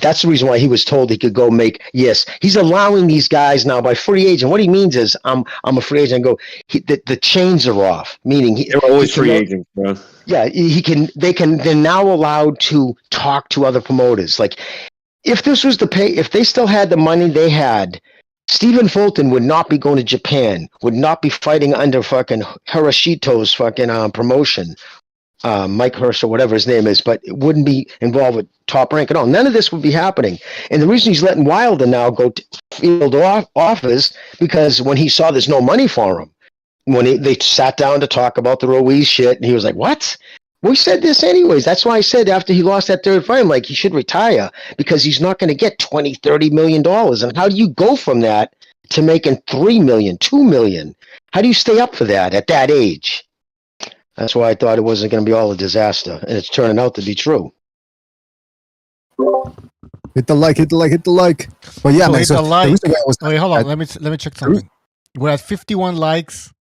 that's the reason why he was told he could go make. Yes, he's allowing these guys now by free agent. What he means is, I'm a free agent. The chains are off, meaning they're always free agents, bro. Yeah, they're now allowed to talk to other promoters. Like, if this was if they still had the money they had, Stephen Fulton would not be going to Japan, would not be fighting under fucking Hiroshito's fucking promotion, Mike Hirsch or whatever his name is, but it wouldn't be involved with Top Rank at all. None of this would be happening. And the reason he's letting Wilder now go to field offers, because when he saw there's no money for him, when they sat down to talk about the Ruiz shit, and he was like, what? We said this anyways. That's why I said after he lost that third fight, I'm like, he should retire, because he's not going to get $20-30 million. And how do you go from that to making $3 million, $2 million? How do you stay up for that at that age? That's why I thought it wasn't going to be all a disaster, and it's turning out to be true. Hit the like. But yeah, So man. hit So the like. the reason why I was Wait, hold on. Let me check something. We're at 51 likes.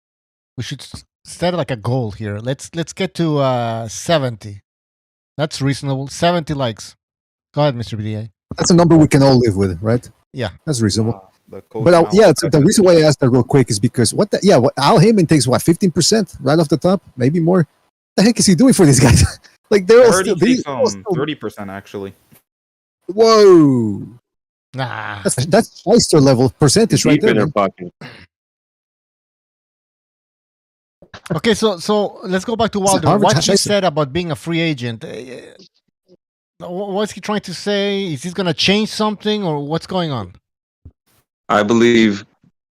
We should set like a goal here. Let's get to 70. That's reasonable. 70 likes. Go ahead, Mr. BDA. that's a number we can all live with, right? Yeah. That's reasonable. The coach But now- the reason why I asked that real quick is because what Al Heyman takes 15% right off the top, maybe more. What the heck is he doing for these guys? Like they're I all heard he still, takes all still 30% actually. whoa. Nah. That's Shyster level percentage right Deep in there. their pocket. Okay, so let's go back to Wilder. Harvard What he Shyster. said about being a free agent. What's he trying to say? Is he going to change something, or what's going on? I believe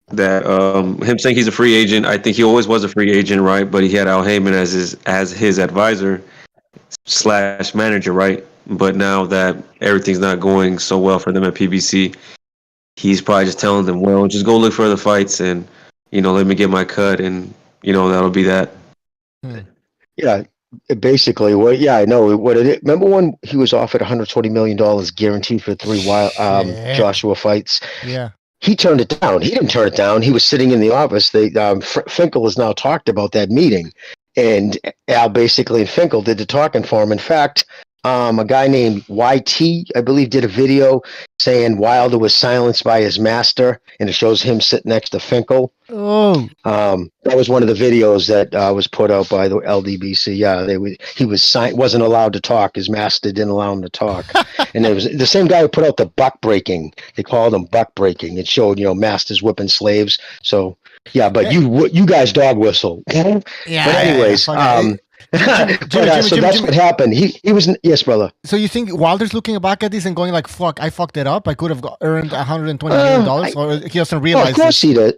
that him saying he's a free agent, I think he always was a free agent, right? But he had Al Heyman as his advisor / manager, right? But now that everything's not going so well for them at PBC, he's probably just telling them, well, just go look for the fights and, let me get my cut and, that'll be that. Yeah, basically. Well, yeah, I know what it is. Remember when he was offered $120 million guaranteed for 3 Yeah. Joshua fights? Yeah. He turned it down. He didn't turn it down. He was sitting in the office. Finkel has now talked about that meeting, and Al basically and Finkel did the talking for him. In fact, a guy named YT, I believe, did a video saying Wilder was silenced by his master, and it shows him sitting next to Finkel. Oh. That was one of the videos that was put out by the LDBC. Yeah, he wasn't allowed to talk. His master didn't allow him to talk. And it was the same guy who put out the buck breaking. They called him buck breaking. It showed masters whipping slaves. So yeah, but you guys dog whistle. Yeah. But anyways, so that's what happened. He was yes, brother. So you think Wilder's looking back at this and going like, "Fuck, I fucked it up. I could have earned $120 million," or he doesn't realize? Of course he did.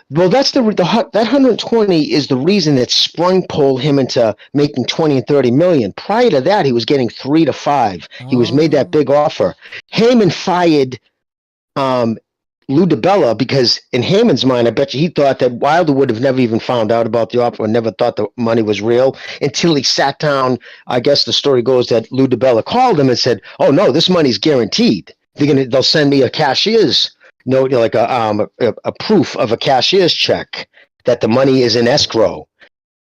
Well, that's that 120 is the reason that sprung pulled him into making 20 and 30 million. Prior to that, he was getting 3 to 5. He was made that big offer. Heyman fired Lou DiBella because in Heyman's mind, I bet you he thought that Wilder would have never even found out about the offer and never thought the money was real until he sat down. I guess the story goes that Lou DiBella called him and said, "Oh no, this money's guaranteed. They'll send me a cashier's note, like a proof of a cashier's check that the money is in escrow.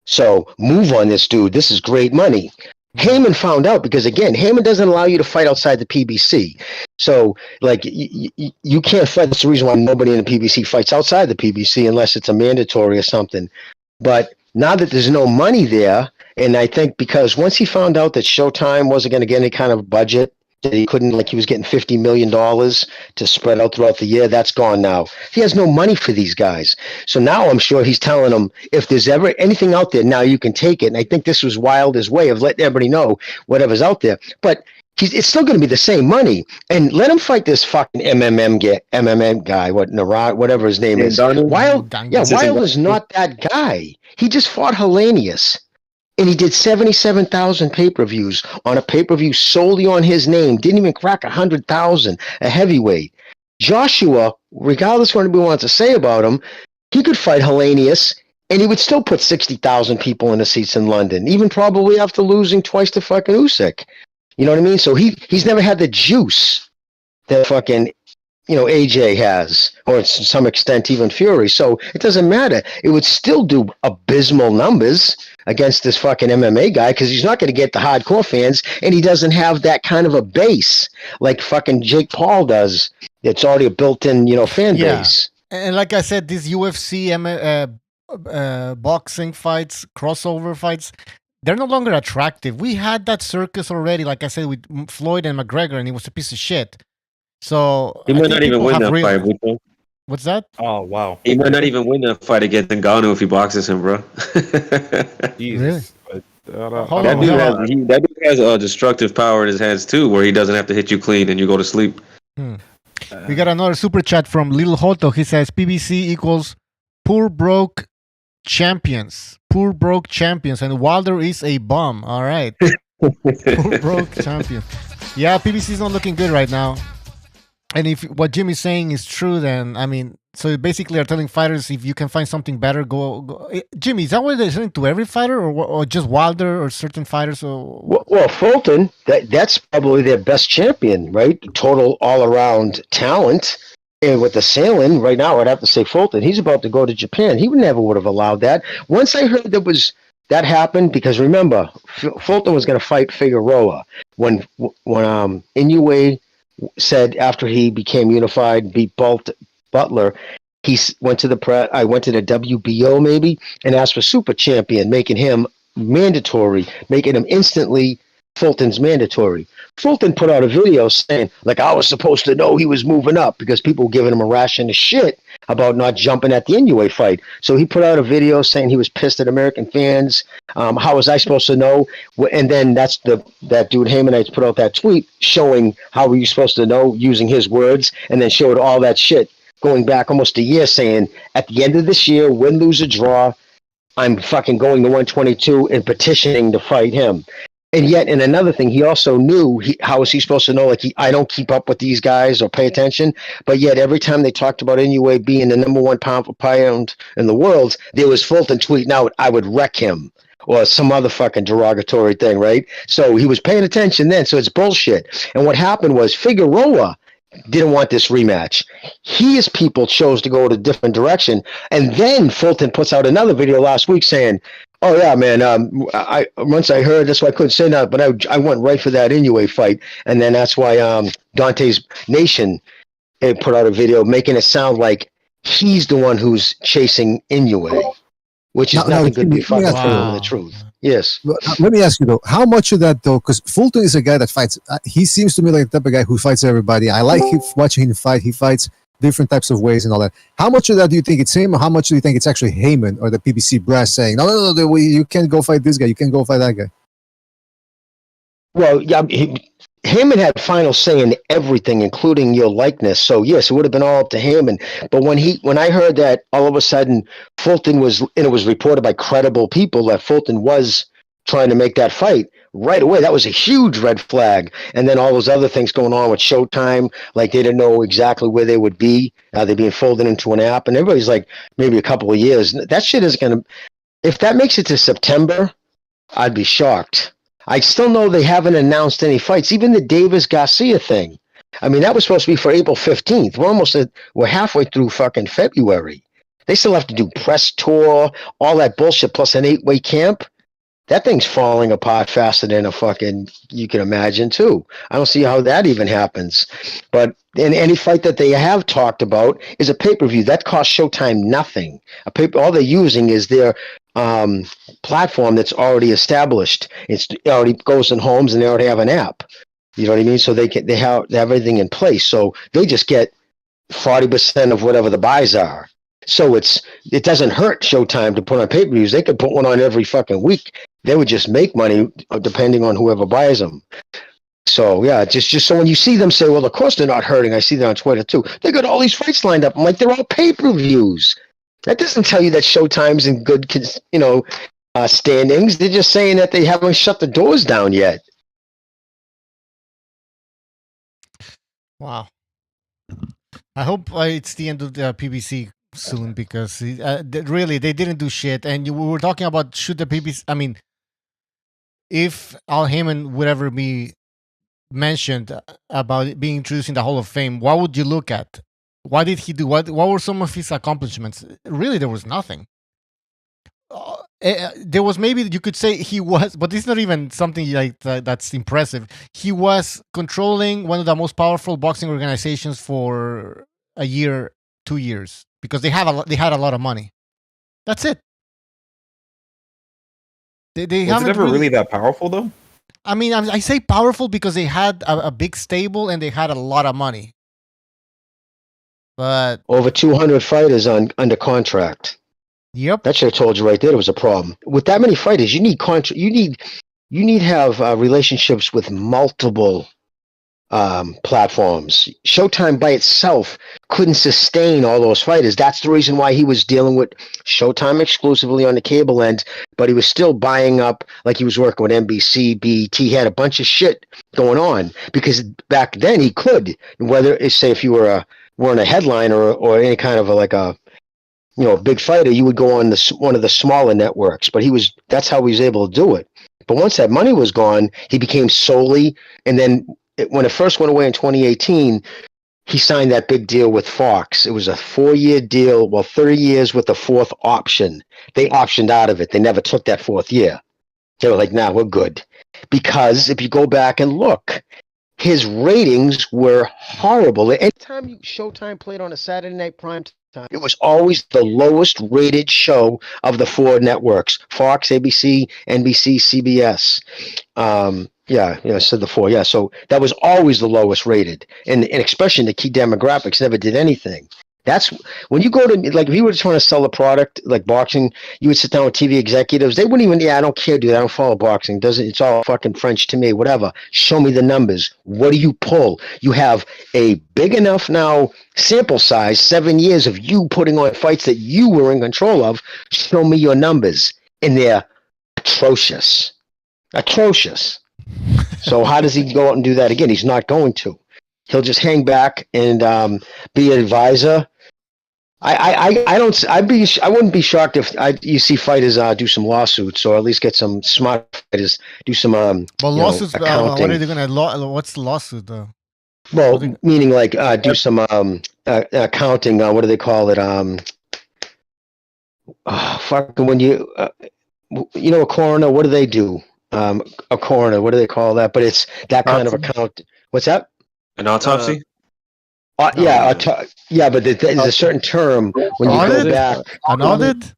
So move on this, dude. This is great money." Haymon found out because, again, Haymon doesn't allow you to fight outside the PBC. So, like, you can't fight. That's the reason why nobody in the PBC fights outside the PBC unless it's a mandatory or something. But now that there's no money there, and I think because once he found out that Showtime wasn't going to get any kind of budget, that he couldn't, like he was getting $50 million to spread out throughout the year, that's gone now. He has no money for these guys. So now I'm sure he's telling them, if there's ever anything out there, now you can take it. And I think this was Wilder's way of letting everybody know whatever's out there. But it's still going to be the same money. And let him fight this fucking MMA guy, whatever his name is. Wilder's not that guy. He just fought Hellenius. And he did 77,000 pay-per-views on a pay-per-view solely on his name. Didn't even crack 100,000, a heavyweight. Joshua, regardless of what anybody wants to say about him, he could fight Hellenius, and he would still put 60,000 people in the seats in London, even probably after losing twice to fucking Usyk. You know what I mean? So he's never had the juice that fucking AJ has, or to some extent even Fury. So it doesn't matter. It would still do abysmal numbers against this fucking MMA guy because he's not going to get the hardcore fans, and he doesn't have that kind of a base like fucking Jake Paul does. It's already a built-in, fan base. And like I said, these UFC boxing fights, crossover fights, they're no longer attractive. We had that circus already, like I said, with Floyd and McGregor, and he was a piece of shit. So he might not even win that fight. What's that? Oh wow! He might not even win that fight against Ngannou if he boxes him, bro. Jesus. Really? That dude has a destructive power in his hands too, where he doesn't have to hit you clean and you go to sleep. We got another super chat from Little Hoto. He says PBC equals poor broke champions. Poor broke champions, and Wilder is a bum. All right. Poor broke champion. Yeah, PBC is not looking good right now. And if what Jimmy's saying is true, then I mean So basically, are telling fighters if you can find something better, go. Jimmy, is that what they're saying to every fighter, or just Wilder or certain fighters? Or Well, Fulton, that's probably their best champion, right? Total all around talent. And with the sailing right now, I'd have to say Fulton. He's about to go to Japan. He never would have allowed that. Once I heard that happened, because remember, Fulton was going to fight Figueroa when Inoue said after he became unified, beat Butler, he went to I went to the WBO maybe and asked for super champion, making him mandatory, making him instantly Fulton's mandatory. Fulton put out a video saying, like, I was supposed to know he was moving up because people were giving him a ration of shit about not jumping at the Inoue fight. So he put out a video saying he was pissed at American fans. How was I supposed to know? And then that dude Haymon put out that tweet showing how were you supposed to know using his words, and then showed all that shit going back almost a year saying, at the end of this year, win, lose, or draw, I'm fucking going to 122 and petitioning to fight him. And yet, in another thing, he also knew how was he supposed to know? Like, I don't keep up with these guys or pay attention. But yet, every time they talked about Inoue being the number one pound for pound in the world, there was Fulton tweeting out, I would wreck him, or some other fucking derogatory thing, right? So he was paying attention then. So it's bullshit. And what happened was Figueroa didn't want this rematch. His people chose to go a different direction. And then Fulton puts out another video last week saying, oh, yeah, man, once I heard, that's why I couldn't say that, but I went right for that Inoue fight. And then that's why Dante's Nation put out a video making it sound like he's the one who's chasing Inoue, which is nothing good to be fucking telling the truth. Yes. Let me ask you, though, how much of that, though, because Fulton is a guy that fights. He seems to me like the type of guy who fights everybody. I like watching him fight. He fights different types of ways and all that. How much of that do you think it's him, or how much do you think it's actually Haymon or the PBC brass saying, no, you can't go fight this guy, you can't go fight that guy? Well, yeah, Haymon had final say in everything, including your likeness. So yes, it would have been all up to Haymon. But when I heard that all of a sudden Fulton was, and it was reported by credible people that Fulton was trying to make that fight, right away, that was a huge red flag. And then all those other things going on with Showtime, like they didn't know exactly where they would be. They're being folded into an app, and everybody's like, maybe a couple of years. That shit is going to, if that makes it to September, I'd be shocked. I still know they haven't announced any fights, even the Davis Garcia thing. I mean, that was supposed to be for April 15th. We're halfway through fucking February. They still have to do press tour, all that bullshit, plus an 8-way camp. That thing's falling apart faster than a fucking, you can imagine, too. I don't see how that even happens. But in any fight that they have talked about is a pay-per-view. That costs Showtime nothing. All they're using is their platform that's already established. It already goes in homes, and they already have an app. You know what I mean? So they have everything in place. So they just get 40% of whatever the buys are. So it doesn't hurt Showtime to put on pay-per-views. They could put one on every fucking week. They would just make money depending on whoever buys them. So yeah, just so when you see them say, well, of course they're not hurting. I see that on Twitter too. They got all these fights lined up. I'm like, they're all pay-per-views. That doesn't tell you that Showtime's in good, standings. They're just saying that they haven't shut the doors down yet. Wow. I hope it's the end of the PBC soon, because really they didn't do shit. And we were talking about should the PBC. I mean, if Al Haymon would ever be mentioned about being introduced in the Hall of Fame, what would you look at? What did he do? What were some of his accomplishments? Really, there was nothing. There was, maybe you could say he was, but it's not even something like that's impressive. He was controlling one of the most powerful boxing organizations for a year, 2 years, because they had a lot of money. That's it. They was it ever really that powerful though? I mean, I say powerful because they had a big stable and they had a lot of money. But over 200 fighters under contract. Yep, that should have told you right there. It was a problem with that many fighters. You need You need to have relationships with multiple platforms. Showtime by itself couldn't sustain all those fighters. That's the reason why he was dealing with Showtime exclusively on the cable end, but he was still buying up, like he was working with NBC, BET, he had a bunch of shit going on, because back then he could, whether, say, if you were weren't a headliner or any kind of a big fighter, you would go on one of the smaller networks. But that's how he was able to do it. But once that money was gone, he became solely. And then when it first went away in 2018, he signed that big deal with Fox. It was a 4-year deal, 30 years with a fourth option. They optioned out of it. They never took that 4th year. They were like, nah, we're good. Because if you go back and look, his ratings were horrible. Anytime Showtime played on a Saturday night prime time, it was always the lowest rated show of the 4 networks: Fox, ABC, NBC, CBS. I said the 4. Yeah, so that was always the lowest rated. And especially in the key demographics, never did anything. That's when you go to, like, if you were trying to sell a product like boxing, you would sit down with TV executives. They wouldn't even, I don't care, dude. I don't follow boxing. It's all fucking French to me, whatever. Show me the numbers. What do you pull? You have a big enough now sample size, 7 years of you putting on fights that you were in control of. Show me your numbers. And they're atrocious. Atrocious. So how does he go out and do that again? He's not going to. He'll just hang back and be an advisor. I wouldn't be shocked if you see fighters do some lawsuits, or at least get some smart fighters do some lawsuits. accounting. What are they gonna what's the lawsuit though? Well, meaning like do some accounting. What do they call it? Fucking when you a coroner. What do they do? A coroner. What do they call that? But it's that kind of account. What's that? An autopsy? But there's a certain term when you go back. An audit?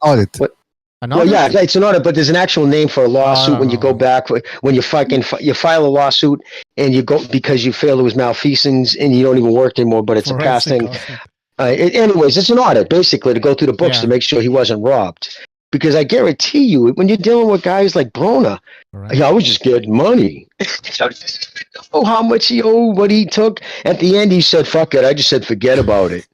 Audit. Well, yeah, it's an audit, but there's an actual name for a lawsuit when you go back, when you file a lawsuit and you go because you feel there was malfeasance and you don't even work anymore, but it's a past thing. Anyways, it's an audit basically to go through the books to make sure he wasn't robbed. Because I guarantee you, when you're dealing with guys like Broner, I was just getting money. Oh, how much he owed, what he took. At the end, he said, fuck it. I just said, forget about it.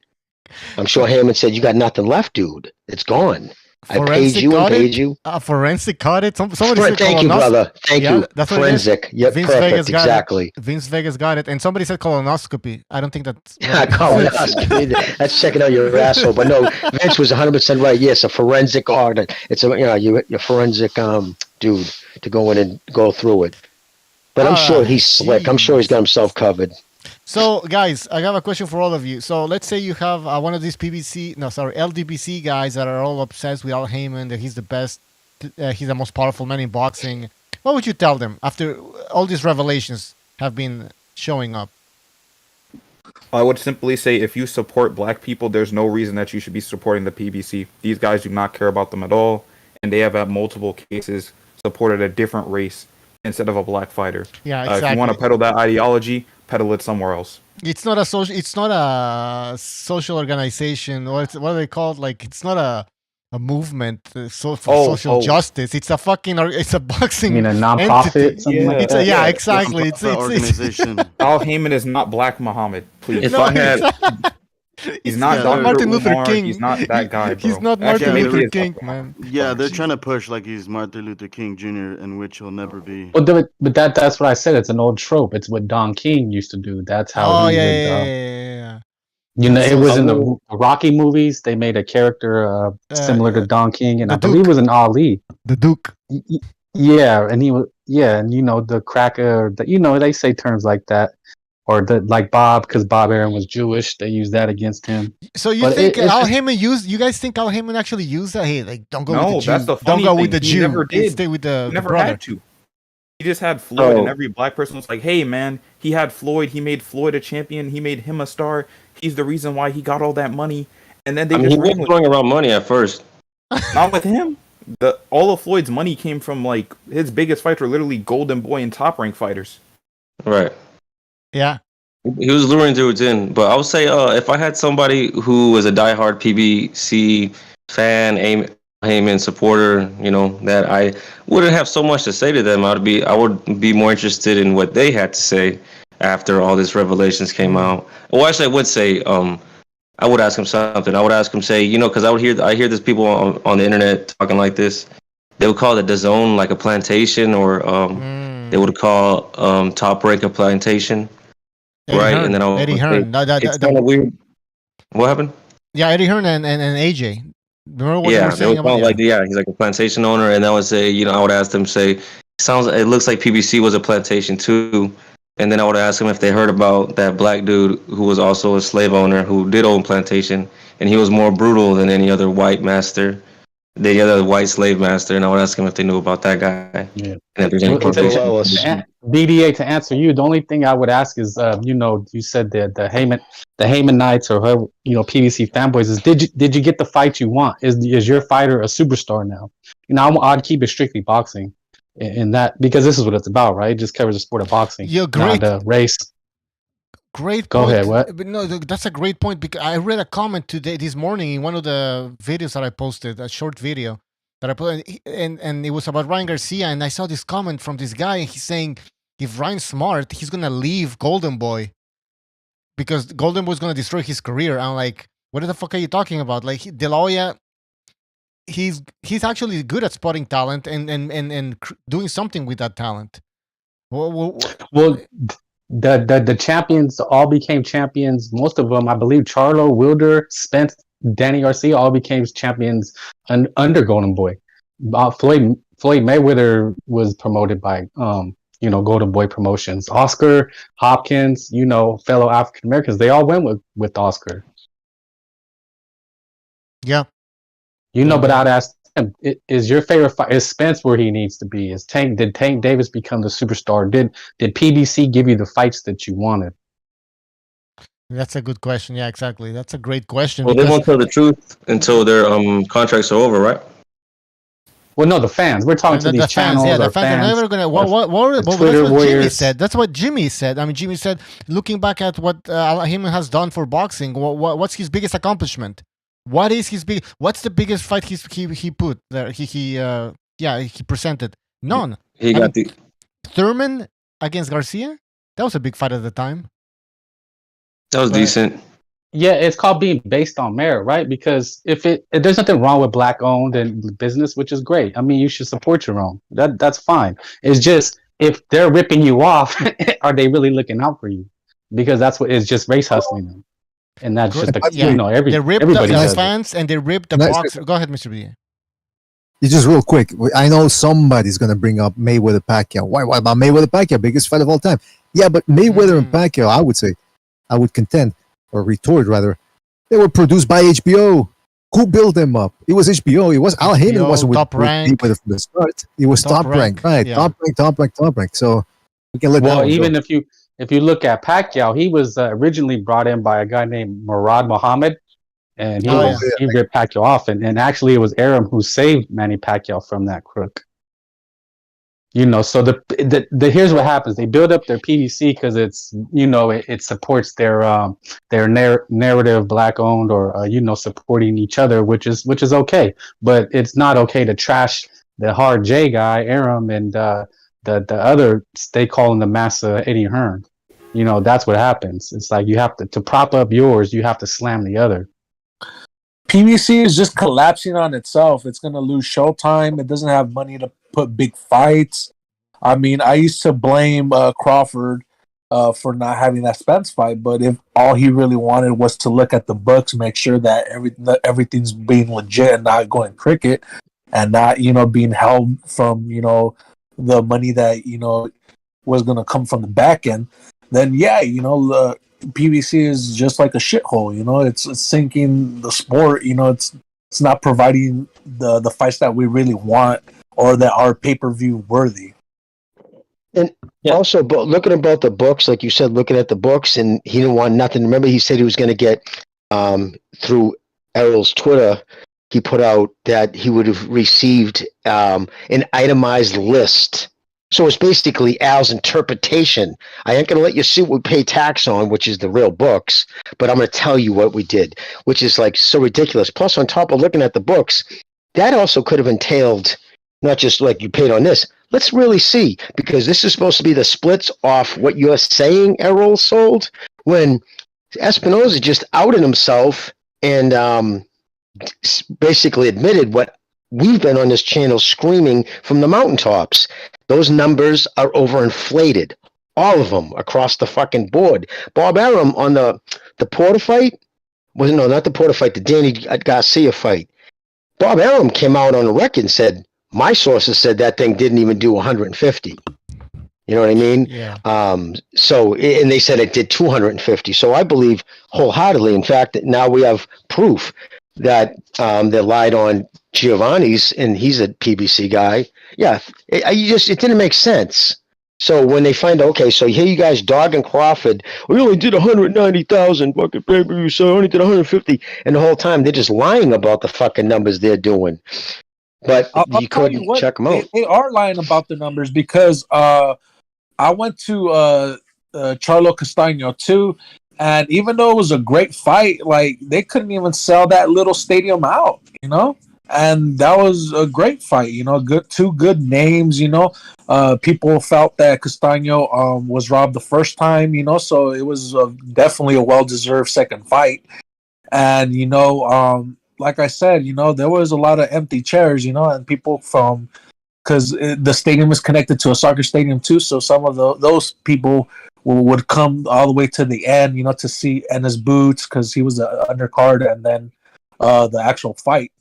I'm sure Haymon said, you got nothing left, dude. It's gone. I paid you and paid you. Forensic audit? Somebody said thank you, brother. Thank you. That's Forensic. Yep, Vince perfect. Vegas got Exactly. it. Vince Vegas got it. And somebody said colonoscopy. I don't think that's... Colonoscopy. That's checking out your asshole. But no, Vince was 100% right. Yes, a forensic audit. It's your forensic dude to go in and go through it. But I'm sure he's slick. I'm sure he's got himself covered. So, guys, I have a question for all of you. So, let's say you have one of these LDBC guys that are all obsessed with Al Haymon, that he's the best, he's the most powerful man in boxing. What would you tell them after all these revelations have been showing up? I would simply say if you support black people, there's no reason that you should be supporting the PBC. These guys do not care about them at all, and they have at multiple cases supported a different race instead of a black fighter. Yeah, exactly. If you want to peddle that ideology, peddle it somewhere else. It's not a social. It's not a social organization, or what are they called? Like, it's not a movement for social justice. It's a fucking. It's a boxing. You mean a nonprofit? Exactly. It's organization. Al Haymon is not Black Muhammad. Please. If I had, he's not Martin Luther King. He's not that guy, bro. He's not Martin Luther King, man. Yeah, they're trying to push like he's Martin Luther King Jr., in which he'll never be. But that's what I said. It's an old trope. It's what Don King used to do. That's how yeah. You know, it was in the Rocky movies. They made a character similar to Don King, and I believe it was an Ali. The Duke. Yeah, and he was and the cracker. They say terms like that. Or like Bob, because Bob Aaron was Jewish, they used that against him. So you think Al Haymon used? You guys think Al Haymon actually used that? Hey, like don't go with the Jew. That's the funny don't go thing. with the He Jew. never did. Stay with the never brother. had to. He just had Floyd, and every black person was like, "Hey, man, he had Floyd. He made Floyd a champion. He made him a star. He's the reason why he got all that money." And then he was throwing around money at first. Not with him. All of Floyd's money came from like his biggest fights were literally Golden Boy and Top Rank fighters. Right. Yeah. He was luring dudes in, but I would say if I had somebody who was a diehard PBC fan, Haymon supporter, that I wouldn't have so much to say to them. I would be more interested in what they had to say after all these revelations came out. Well, actually, I would say I would ask him something. I would ask him, say, because I hear these people on the internet talking like this. They would call the DAZN like a plantation, or they would call Top Rank a plantation. right? Hearn, And then I was Eddie like, Hearn. it's kind of weird. What happened? Yeah, Eddie Hearn and AJ. Remember what you Yeah, were they saying would about? call like, yeah, he's like a plantation owner, and I would say, I would ask them, say, it looks like PBC was a plantation too, and then I would ask them if they heard about that black dude who was also a slave owner who did own plantation, and he was more brutal than any other white master, the other white slave master, and I would ask them if they knew about that guy. Yeah. And if there's any BDA, to answer you, the only thing I would ask is, you said that the Haymonites or whoever, PBC fanboys is, did you get the fight you want? Is your fighter a superstar now? I'd keep it strictly boxing, in that, because this is what it's about, right? It just covers the sport of boxing, not the race. Great point. Go ahead. What? But no, that's a great point, because I read a comment this morning in one of the videos that I posted, a short video that I put, and it was about Ryan Garcia, and I saw this comment from this guy, and he's saying if Ryan's smart, he's gonna leave Golden Boy because Golden Boy is gonna destroy his career. I'm like, what the fuck are you talking about? Like, De La Hoya, he's actually good at spotting talent and doing something with that talent. Well, the champions all became champions. Most of them, I believe, Charlo, Wilder, Spence, Danny Garcia, all became champions under Golden Boy. Floyd Mayweather was promoted by Golden Boy Promotions. Oscar, Hopkins, fellow African Americans, they all went with Oscar. Yeah. But I'd ask him, is your favorite fight, is Spence where he needs to be? Did Tank Davis become the superstar? Did PBC give you the fights that you wanted? That's a good question. Yeah, exactly. That's a great question. Well, they won't tell the truth until their contracts are over, right? Well, no, the fans. We're talking to these channels. Yeah, the fans are never gonna. What Twitter that's what warriors. Jimmy said. That's what Jimmy said. I mean, Jimmy said, looking back at what Haymon has done for boxing, what's his biggest accomplishment? What's the biggest fight he put there? He presented none. He got the Thurman against Garcia. That was a big fight at the time. That was decent. Yeah, it's called being based on merit, right? Because if there's nothing wrong with black owned and business, which is great. I mean, you should support your own. That's fine. It's just, if they're ripping you off, are they really looking out for you? Because that's what it's just race hustling them. And that's just everybody the fans and they ripped the box. Go ahead, Mr. B. It's just real quick. I know somebody's going to bring up Mayweather Pacquiao. Why about Mayweather Pacquiao? Biggest fight of all time. Yeah, but Mayweather and Pacquiao, I would contend, or retort rather, they were produced by HBO. Who built them up? It was HBO. It was Al Haymon wasn't with Mayweather from the start. It was top rank, right? Yeah. Top rank. So we can let that one even go. if you look at Pacquiao, he was originally brought in by a guy named Murad Muhammad, and he ripped Pacquiao off, and actually it was Arum who saved Manny Pacquiao from that crook. So the here's what happens. They build up their PVC because it's it supports their narrative, black owned, or supporting each other, which is okay. But it's not okay to trash the hard J guy, Arum, and the other, they call him the Massa Eddie Hearn. That's what happens. It's like you have to prop up yours, you have to slam the other. PBC is just collapsing on itself. It's going to lose showtime. It doesn't have money to put big fights. I mean, I used to blame Crawford for not having that Spence fight, but if all he really wanted was to look at the books, make sure that everything's being legit and not going cricket, and not being held from the money that was going to come from the back end, then PBC is just like a shithole. It's sinking the sport. It's not providing the fights that we really want or that are pay-per-view worthy. And also, but looking about the books, like you said, looking at the books, and he didn't want nothing. Remember, he said he was going to get through Errol's Twitter. He put out that he would have received an itemized list. So it's basically Al's interpretation. I ain't going to let you see what we pay tax on, which is the real books, but I'm going to tell you what we did, which is like so ridiculous. Plus, on top of looking at the books, that also could have entailed not just like you paid on this. Let's really see, because this is supposed to be the splits off what you're saying Errol sold, when Espinosa just outed himself and basically admitted what we've been on this channel screaming from the mountaintops. Those numbers are overinflated. All of them across the fucking board. Bob Arum on the Porter fight, not the Porter fight, the Danny Garcia fight. Bob Arum came out on the record and said, my sources said that thing didn't even do 150. You know what I mean? Yeah. So, and they said it did 250. So I believe wholeheartedly, in fact, that now we have proof that they lied on Giovanni's, and he's a PBC guy. Yeah, it didn't make sense. So when they find out, okay, so here you guys dogging Crawford, we only did 190,000 fucking pay-per-view, so I only did 150, and the whole time they're just lying about the fucking numbers they're doing. But you couldn't check them out. They are lying about the numbers because I went to Charlo Castaño too, and even though it was a great fight, like they couldn't even sell that little stadium out, you know. And that was a great fight, you know. Two good names, you know. People felt that Castaño was robbed the first time, you know. So it was definitely a well-deserved second fight. And you know, like I said, you know, there was a lot of empty chairs, you know, and people from because the stadium is connected to a soccer stadium too. So some of those people would come all the way to the end, you know, to see Ennis Boots because he was the undercard, and then the actual fight.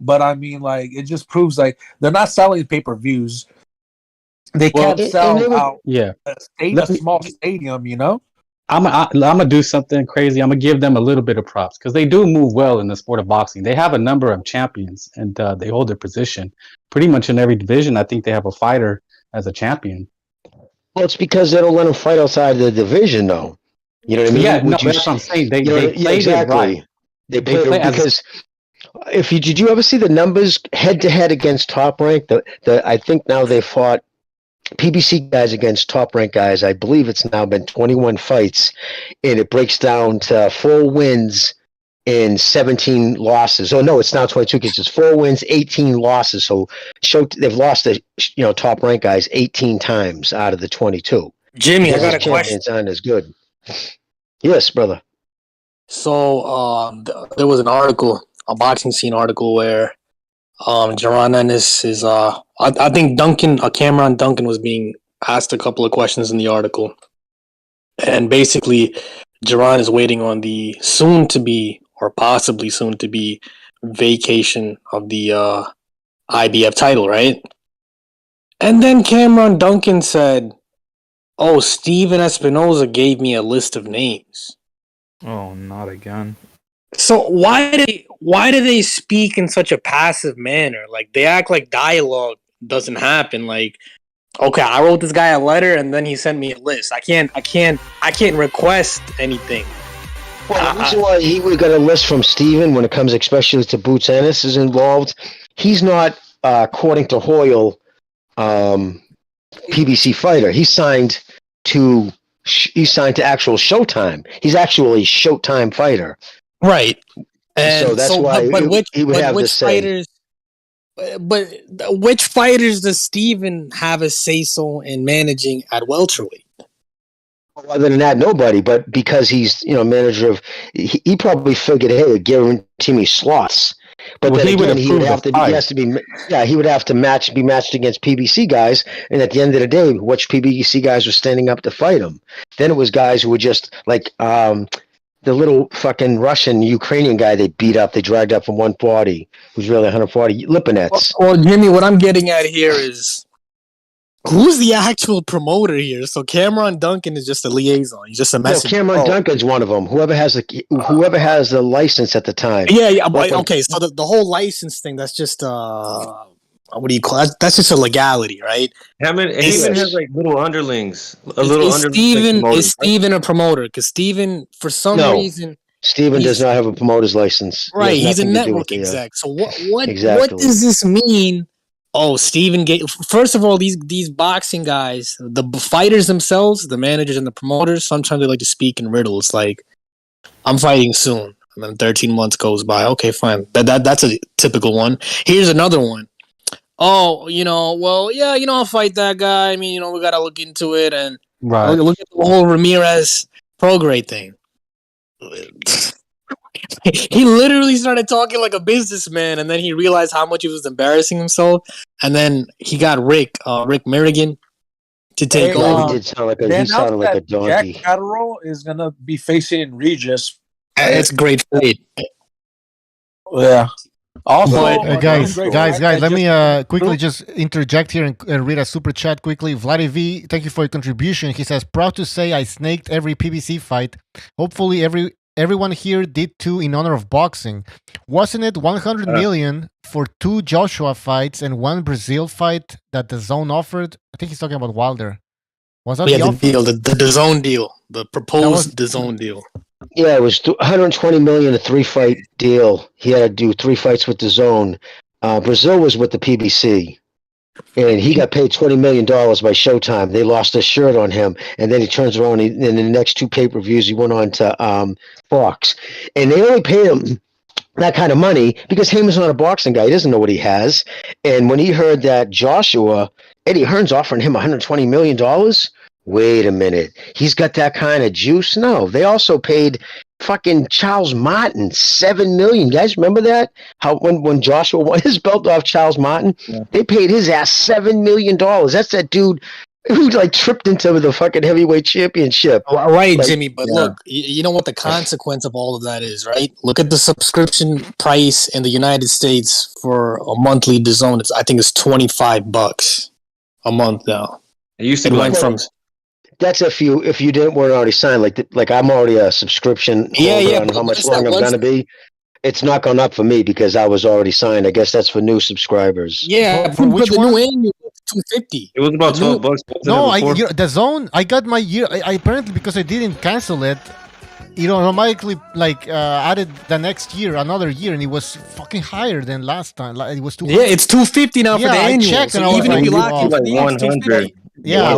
But I mean, like, it just proves like they're not selling pay-per-views. They can't sell out a small stadium, you know. I'm gonna do something crazy. I'm gonna give them a little bit of props because they do move well in the sport of boxing. They have a number of champions, and they hold their position pretty much in every division. I think they have a fighter as a champion. Well, it's because they don't let them fight outside the division, though. You know what I mean? Yeah, that's what I'm saying. They play exactly. It right. They play because. Did you ever see the numbers head to head against Top Rank? I think now they fought PBC guys against Top Rank guys. I believe it's now been 21 fights, and it breaks down to 4 wins and 17 losses. Oh no, it's now 22 because it's 4 wins, 18 losses. So they've lost the Top Rank guys 18 times out of the 22. Jimmy, I got a question. Aren't as good. Yes, brother. So there was an article. A boxing scene article where Jaron Ennis is I think Cameron Duncan was being asked a couple of questions in the article, and basically Jaron is waiting on the soon to be or possibly soon to be vacation of the IBF title, right? And then Cameron Duncan said, "Oh, Steven Espinoza gave me a list of names." Oh, not again. So why do they speak in such a passive manner? Like they act like dialogue doesn't happen. Like, okay, I wrote this guy a letter and then he sent me a list. I can't request anything. Well, the reason why he would get a list from Steven when it comes especially to Boots Ennis is involved, he's not according to Hoyle PBC fighter. He's signed to actual Showtime. He's actually a Showtime fighter. Right, and so that's why he would have to say. But which fighters does Steven have a say-so in managing at welterweight? Well, other than that, nobody. But because he's manager of, he probably figured, hey, guarantee me slots. But then again, he would have to be matched against PBC guys, and at the end of the day, which PBC guys were standing up to fight him? Then it was guys who were just like. The little fucking Russian Ukrainian guy they beat up, they dragged up from 140, who's really 140, Lipinets. Well, Jimmy, what I'm getting at here is who's the actual promoter here? So Cameron Duncan is just a liaison. He's just a messenger. Cameron Duncan's one of them. Whoever has the license at the time. Yeah. Okay, so the whole license thing, that's just what do you call it? That's just a legality, right? Haymon has like little underlings. Is Steven a promoter? Because Steven, for some reason, Steven does not have a promoter's license. Right, he's a network exec. So what does this mean? Oh, Steven gave. First of all, these boxing guys, the fighters themselves, the managers and the promoters, sometimes they like to speak in riddles. Like, I'm fighting soon, and then 13 months goes by. Okay, fine. That's a typical one. Here's another one. Oh, I'll fight that guy. I mean, we got to look into it and look at the whole Ramirez Prograde thing. He literally started talking like a businessman, and then he realized how much he was embarrassing himself. And then he got Rick Merrigan to take Hey, Yeah, over. he did sound like They he sounded announced like a that donkey. Jack Catterall is gonna be facing Regis. It's a great fight. Yeah. Also, But- guys, great guys, fight guys, that let me just- quickly just interject here and read a super chat quickly. Vladdy V, thank you for your contribution. He says, proud to say I snaked every PBC fight. Hopefully everyone here did too in honor of boxing. Wasn't it 100 million for 2 Joshua fights and 1 Brazil fight that the DAZN offered? I think he's talking about Wilder. Was that Yeah, Oh, the the offer? deal, the DAZN deal, the proposed was- DAZN deal. Yeah, it was 120 million, a 3-fight deal. He had to do 3 fights with the zone. Brazil was with the PBC, and he got paid $20 million by Showtime. They lost a shirt on him, and then he turns around and in the next 2 pay-per-views, he went on to Fox, and they only paid him that kind of money because Haymon's not a boxing guy. He doesn't know what he has. And when he heard that Eddie Hearn's offering him $120 million, wait a minute, he's got that kind of juice? No, they also paid fucking Charles Martin $7 million. You guys remember that? How when Joshua won his belt off Charles Martin, they paid his ass $7 million. That's that dude who like tripped into the fucking heavyweight championship. Right, Like, Jimmy. But look, you know what the consequence of all of that is, right? Look at the subscription price in the United States for a monthly DAZN. I think it's $25 a month now. It used to It be went like from That's if you weren't already signed. Like I'm already a subscription holder on but how much once that- long I'm once- gonna be. It's not gone up for me because I was already signed. I guess that's for new subscribers. Yeah, For which the one? new annual $250. it was about The new- $12. No, before. the zone. I got my year. I apparently because I didn't cancel it, automatically added the next year, another year, and it was fucking higher than last time. Like, it was too. Yeah, it's $250 now for Yeah, the I annual. checked So and I was even if like, you lock in for like the year, it's 100. $250. Yeah,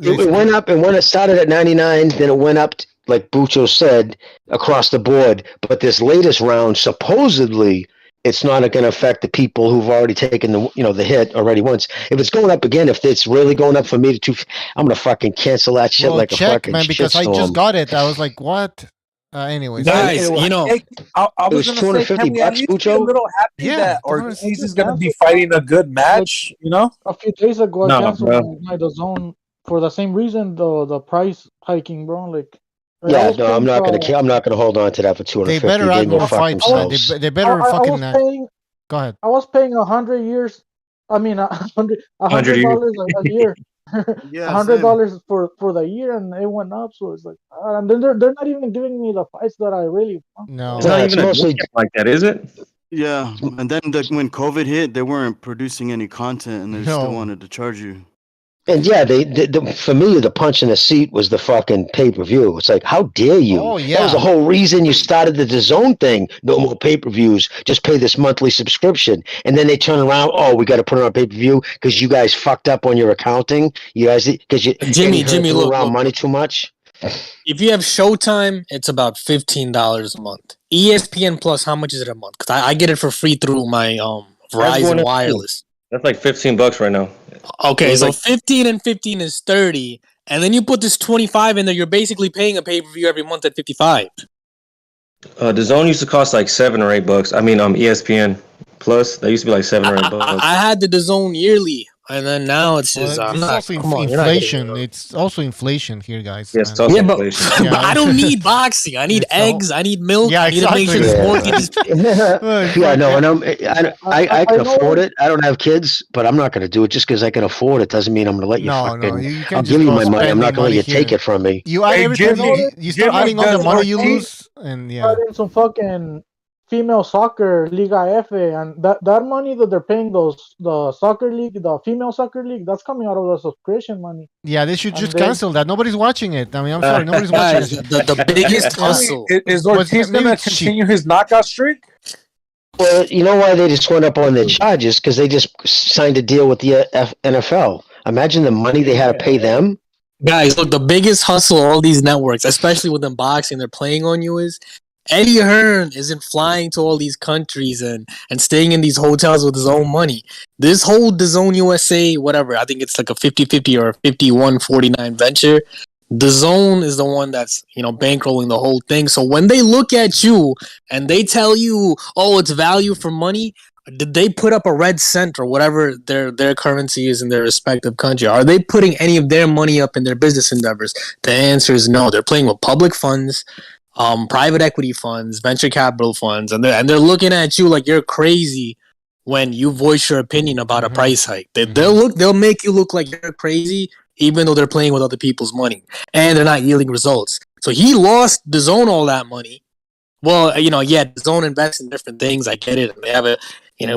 It went up, and when it started at 99, then it went up, like Bucho said, across the board. But this latest round, supposedly, it's not going to affect the people who've already taken the hit already once. If it's going up again, if it's really going up for me to I'm going to fucking cancel that shit well, like a check, fucking man, because I shitstorm. just got it. I was like, what? Anyways, Guys, you know, Hey, I It was was gonna say, $250 can we at least be a Bucho? little happy Yeah, that $250 Ortiz is gonna be fighting a good match? You know, A few days ago, I No, canceled bro. my DAZN for the same reason, the price hiking, bro. Like, I Yeah, was no, I'm paying, not going to. I'm not going to hold on to that for they 250. better They add can go more fuck fights, man. themselves. They better I fucking. was paying. Go ahead. I was paying 100 years. I mean, $100 a year. Yeah, $100 for the year, and it went up. So it's like, and then they're not even giving me the fights that I really want. No, It's not it's even mostly- like that, is it? Yeah, and then when COVID hit, they weren't producing any content, and they No. still wanted to charge you. And yeah, for me, the punch in the seat was the fucking pay-per-view. It's like, how dare you? Oh, That yeah. was the whole reason you started the DAZN thing. No more pay-per-views. Just pay this monthly subscription. And then they turn around, oh, we got to put it on pay-per-view because you guys fucked up on your accounting. You guys, because you Jimmy, threw look, around look. money too much. If you have Showtime, it's about $15 a month. ESPN Plus, how much is it a month? Because I get it for free through my going Verizon up Wireless. That's like $15 right now. Okay, It was so like- 15 and 15 is 30, and then you put this 25 in there. You're basically paying a pay per view every month at 55. The zone used to cost like $7 or $8. I mean, ESPN Plus, that used to be like $7 or $8. I had the DAZN yearly, and then now it's just Well, I'm it's not. also Come on, you're not inflation. getting it. It's also inflation here, guys. Yes, man. it's also Yeah, but, inflation. but I don't need boxing. I need It's all- eggs. I need milk. Yeah, I need to make sure exactly. the sport is. Yeah, no, and I can know- afford it. I don't have kids, but I'm not going to do it just because I can afford it. Doesn't mean I'm going to let you No, fucking. no, you can't I'll just give you go my money. I'm not spending going to let you money take here. it from me. You add Hey, everything. Jimmy, You start Jimmy, adding on the does money you Ortiz- lose, and yeah. In some fucking female soccer Liga F, and that money that they're paying the soccer league, the female soccer league, that's coming out of the subscription money. Yeah, they should And just they- cancel that. Nobody's watching it. I mean, I'm sorry, nobody's watching Guys, it. the biggest hustle. Is Well, Ortiz maybe gonna it's cheap. continue his knockout streak? Well, you know why they just went up on their charges? Because they just signed a deal with the NFL. Imagine the money they had to pay them. Guys, look, the biggest hustle all these networks, especially with them boxing, they're playing on you is Eddie Hearn isn't flying to all these countries and staying in these hotels with his own money. This whole DAZN USA, whatever, I think it's like a 50-50 or a 51-49 venture. DAZN is the one that's, bankrolling the whole thing. So when they look at you and they tell you, oh, it's value for money, did they put up a red cent or whatever their currency is in their respective country? Are they putting any of their money up in their business endeavors? The answer is no. They're playing with public funds, private equity funds, venture capital funds, and they're looking at you like you're crazy when you voice your opinion about a price hike. They'll make you look like you're crazy, even though they're playing with other people's money and they're not yielding results. So he lost DAZN all that money. Well, DAZN invests in different things. I get it. And they have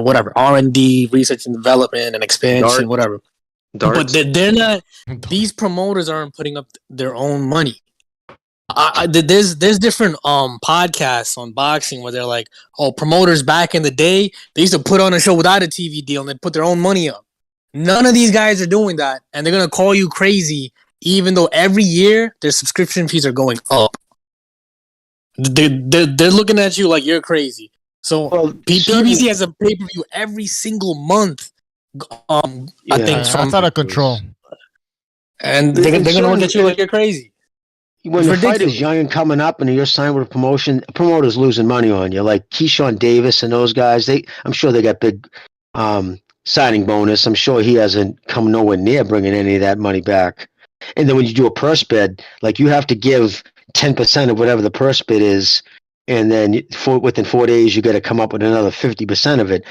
whatever, R&D, research and development and expansion, whatever. But they're not, these promoters aren't putting up their own money. There's different podcasts on boxing where they're like, oh, promoters back in the day, they used to put on a show without a TV deal and they put their own money up. None of these guys are doing that, and they're gonna call you crazy, even though every year their subscription fees are going up. They're looking at you like you're crazy. So PBC has a pay-per-view every single month. I think that's out of control. And they're gonna look at you like you're crazy. When the fight is young and coming up and you're signed with a promotion, a promoter's losing money on you. Like Keyshawn Davis and those guys, I'm sure they got big signing bonus. I'm sure he hasn't come nowhere near bringing any of that money back. And then when you do a purse bid, like you have to give 10% of whatever the purse bid is, and then within 4 days you got to come up with another 50% of it.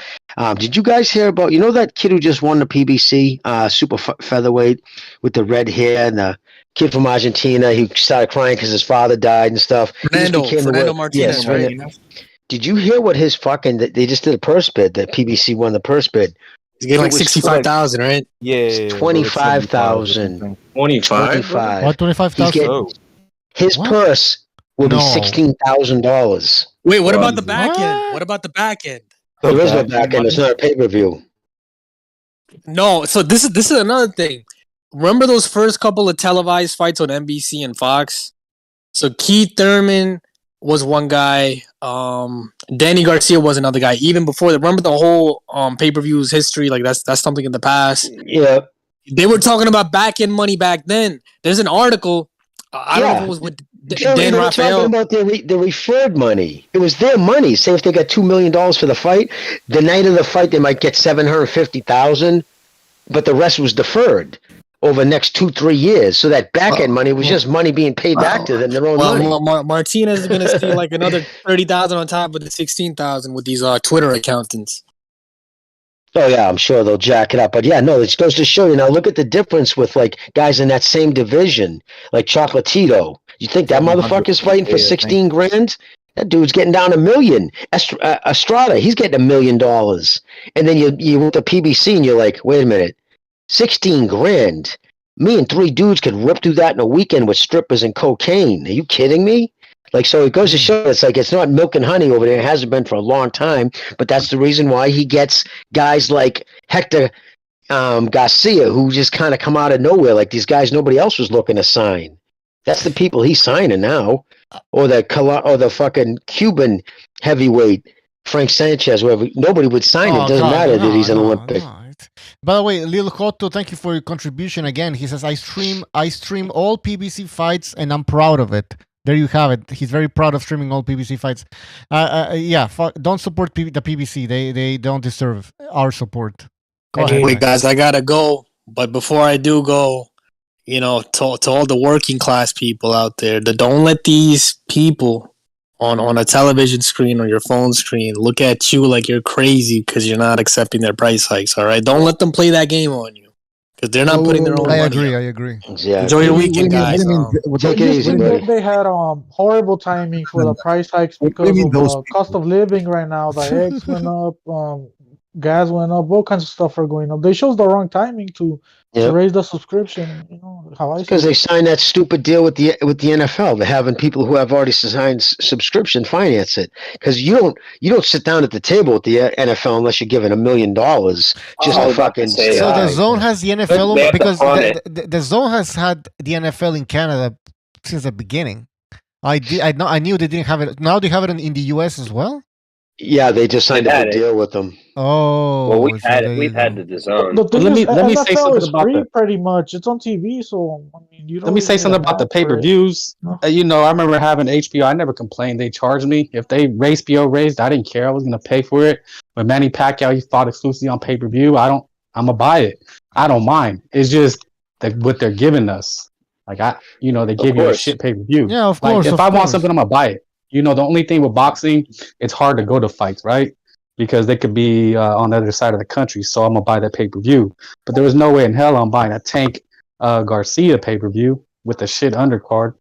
Did you guys hear about that kid who just won the PBC super featherweight with the red hair and the kid from Argentina? He started crying because his father died and stuff. Fernando Martinez. Yes, right. Did you hear what his they just did a purse bid? That PBC won the purse bid. He's getting like 65,000, right? Yeah, 25,000. 25. What, 25,000? His purse will be $16,000. Wait, what about the back end? What about the back end? There is no back end. It's not a pay-per-view. No, so this is another thing. Remember those first couple of televised fights on NBC and Fox? So Keith Thurman was one guy. Danny Garcia was another guy. Even before that, remember the whole pay-per-views history? Like that's something in the past. Yeah, they were talking about back end money back then. There's an article. I don't know if it was with Dan Raphael. Talking about the referred money. It was their money. Say if they got $2 million for the fight, the night of the fight they might get $750,000, but the rest was deferred over the next 2-3 years. So that back end money was just money being paid back to them, their own money. Martinez is going to steal like another $30,000 on top of the $16,000 with these Twitter accountants. Oh yeah, I'm sure they'll jack it up. But yeah, no, it goes to show you. Now look at the difference with like guys in that same division, like Chocolatito. You think that motherfucker's fighting for 16 grand? That dude's getting down $1 million. Estrada, he's getting $1 million. And then you went to PBC and you're like, wait a minute, 16 grand. Me and 3 dudes could rip through that in a weekend with strippers and cocaine. Are you kidding me? Like, so it goes to show it's like it's not milk and honey over there. It hasn't been for a long time, but that's the reason why he gets guys like Hector Garcia, who just kind of come out of nowhere. Like these guys nobody else was looking to sign. That's the people he's signing now. Or the fucking Cuban heavyweight, Frank Sanchez, wherever. Nobody would sign him. It doesn't matter that he's an Olympic. By the way, Lil Cotto, thank you for your contribution again. He says, I stream all PBC fights and I'm proud of it. There you have it. He's very proud of streaming all PBC fights. Don't support the PBC. They don't deserve our support. Go ahead, wait, guys, I gotta go. But before I do go, to all the working class people out there, don't let these people on a television screen or your phone screen look at you like you're crazy because you're not accepting their price hikes. All right, don't let them play that game on you. Because they're not putting their own money. I agree. Yeah. Enjoy your weekend, guys. Take it easy, buddy. They had horrible timing for the price hikes because of the cost of living right now. The eggs went up, gas went up, all kinds of stuff are going up. They chose the wrong timing to raise the subscription. Because they signed that stupid deal with the NFL. They're having people who have already signed subscription finance it. Because you don't sit down at the table with the NFL unless you're given $1 million just to fucking. So the zone has the NFL because the zone has had the NFL in Canada since the beginning. I knew they didn't have it. Now they have it in the US as well. Yeah, they just signed a had big it. deal with them. Oh, Well, we've so had there it. you We've go. had the DAZN. The thing let is, me say NFL something is about free the. pretty much. It's on TV, so I mean, you don't. Let me say really need something an about the app for it. pay-per-views. No. You know, I remember having HBO. I never complained. They charged me. If they HBO raised, I didn't care. I was gonna pay for it. When Manny Pacquiao he fought exclusively on pay-per-view, I'm gonna buy it. I don't mind. It's just that what they're giving us. Like they give you a course. shit pay-per-view. Yeah, of Like course. if of I want course. something, I'm gonna buy it. You know, the only thing with boxing, it's hard to go to fights, right? Because they could be on the other side of the country. So I'm gonna buy that pay-per-view. But there was no way in hell I'm buying a Tank Garcia pay-per-view with a shit undercard.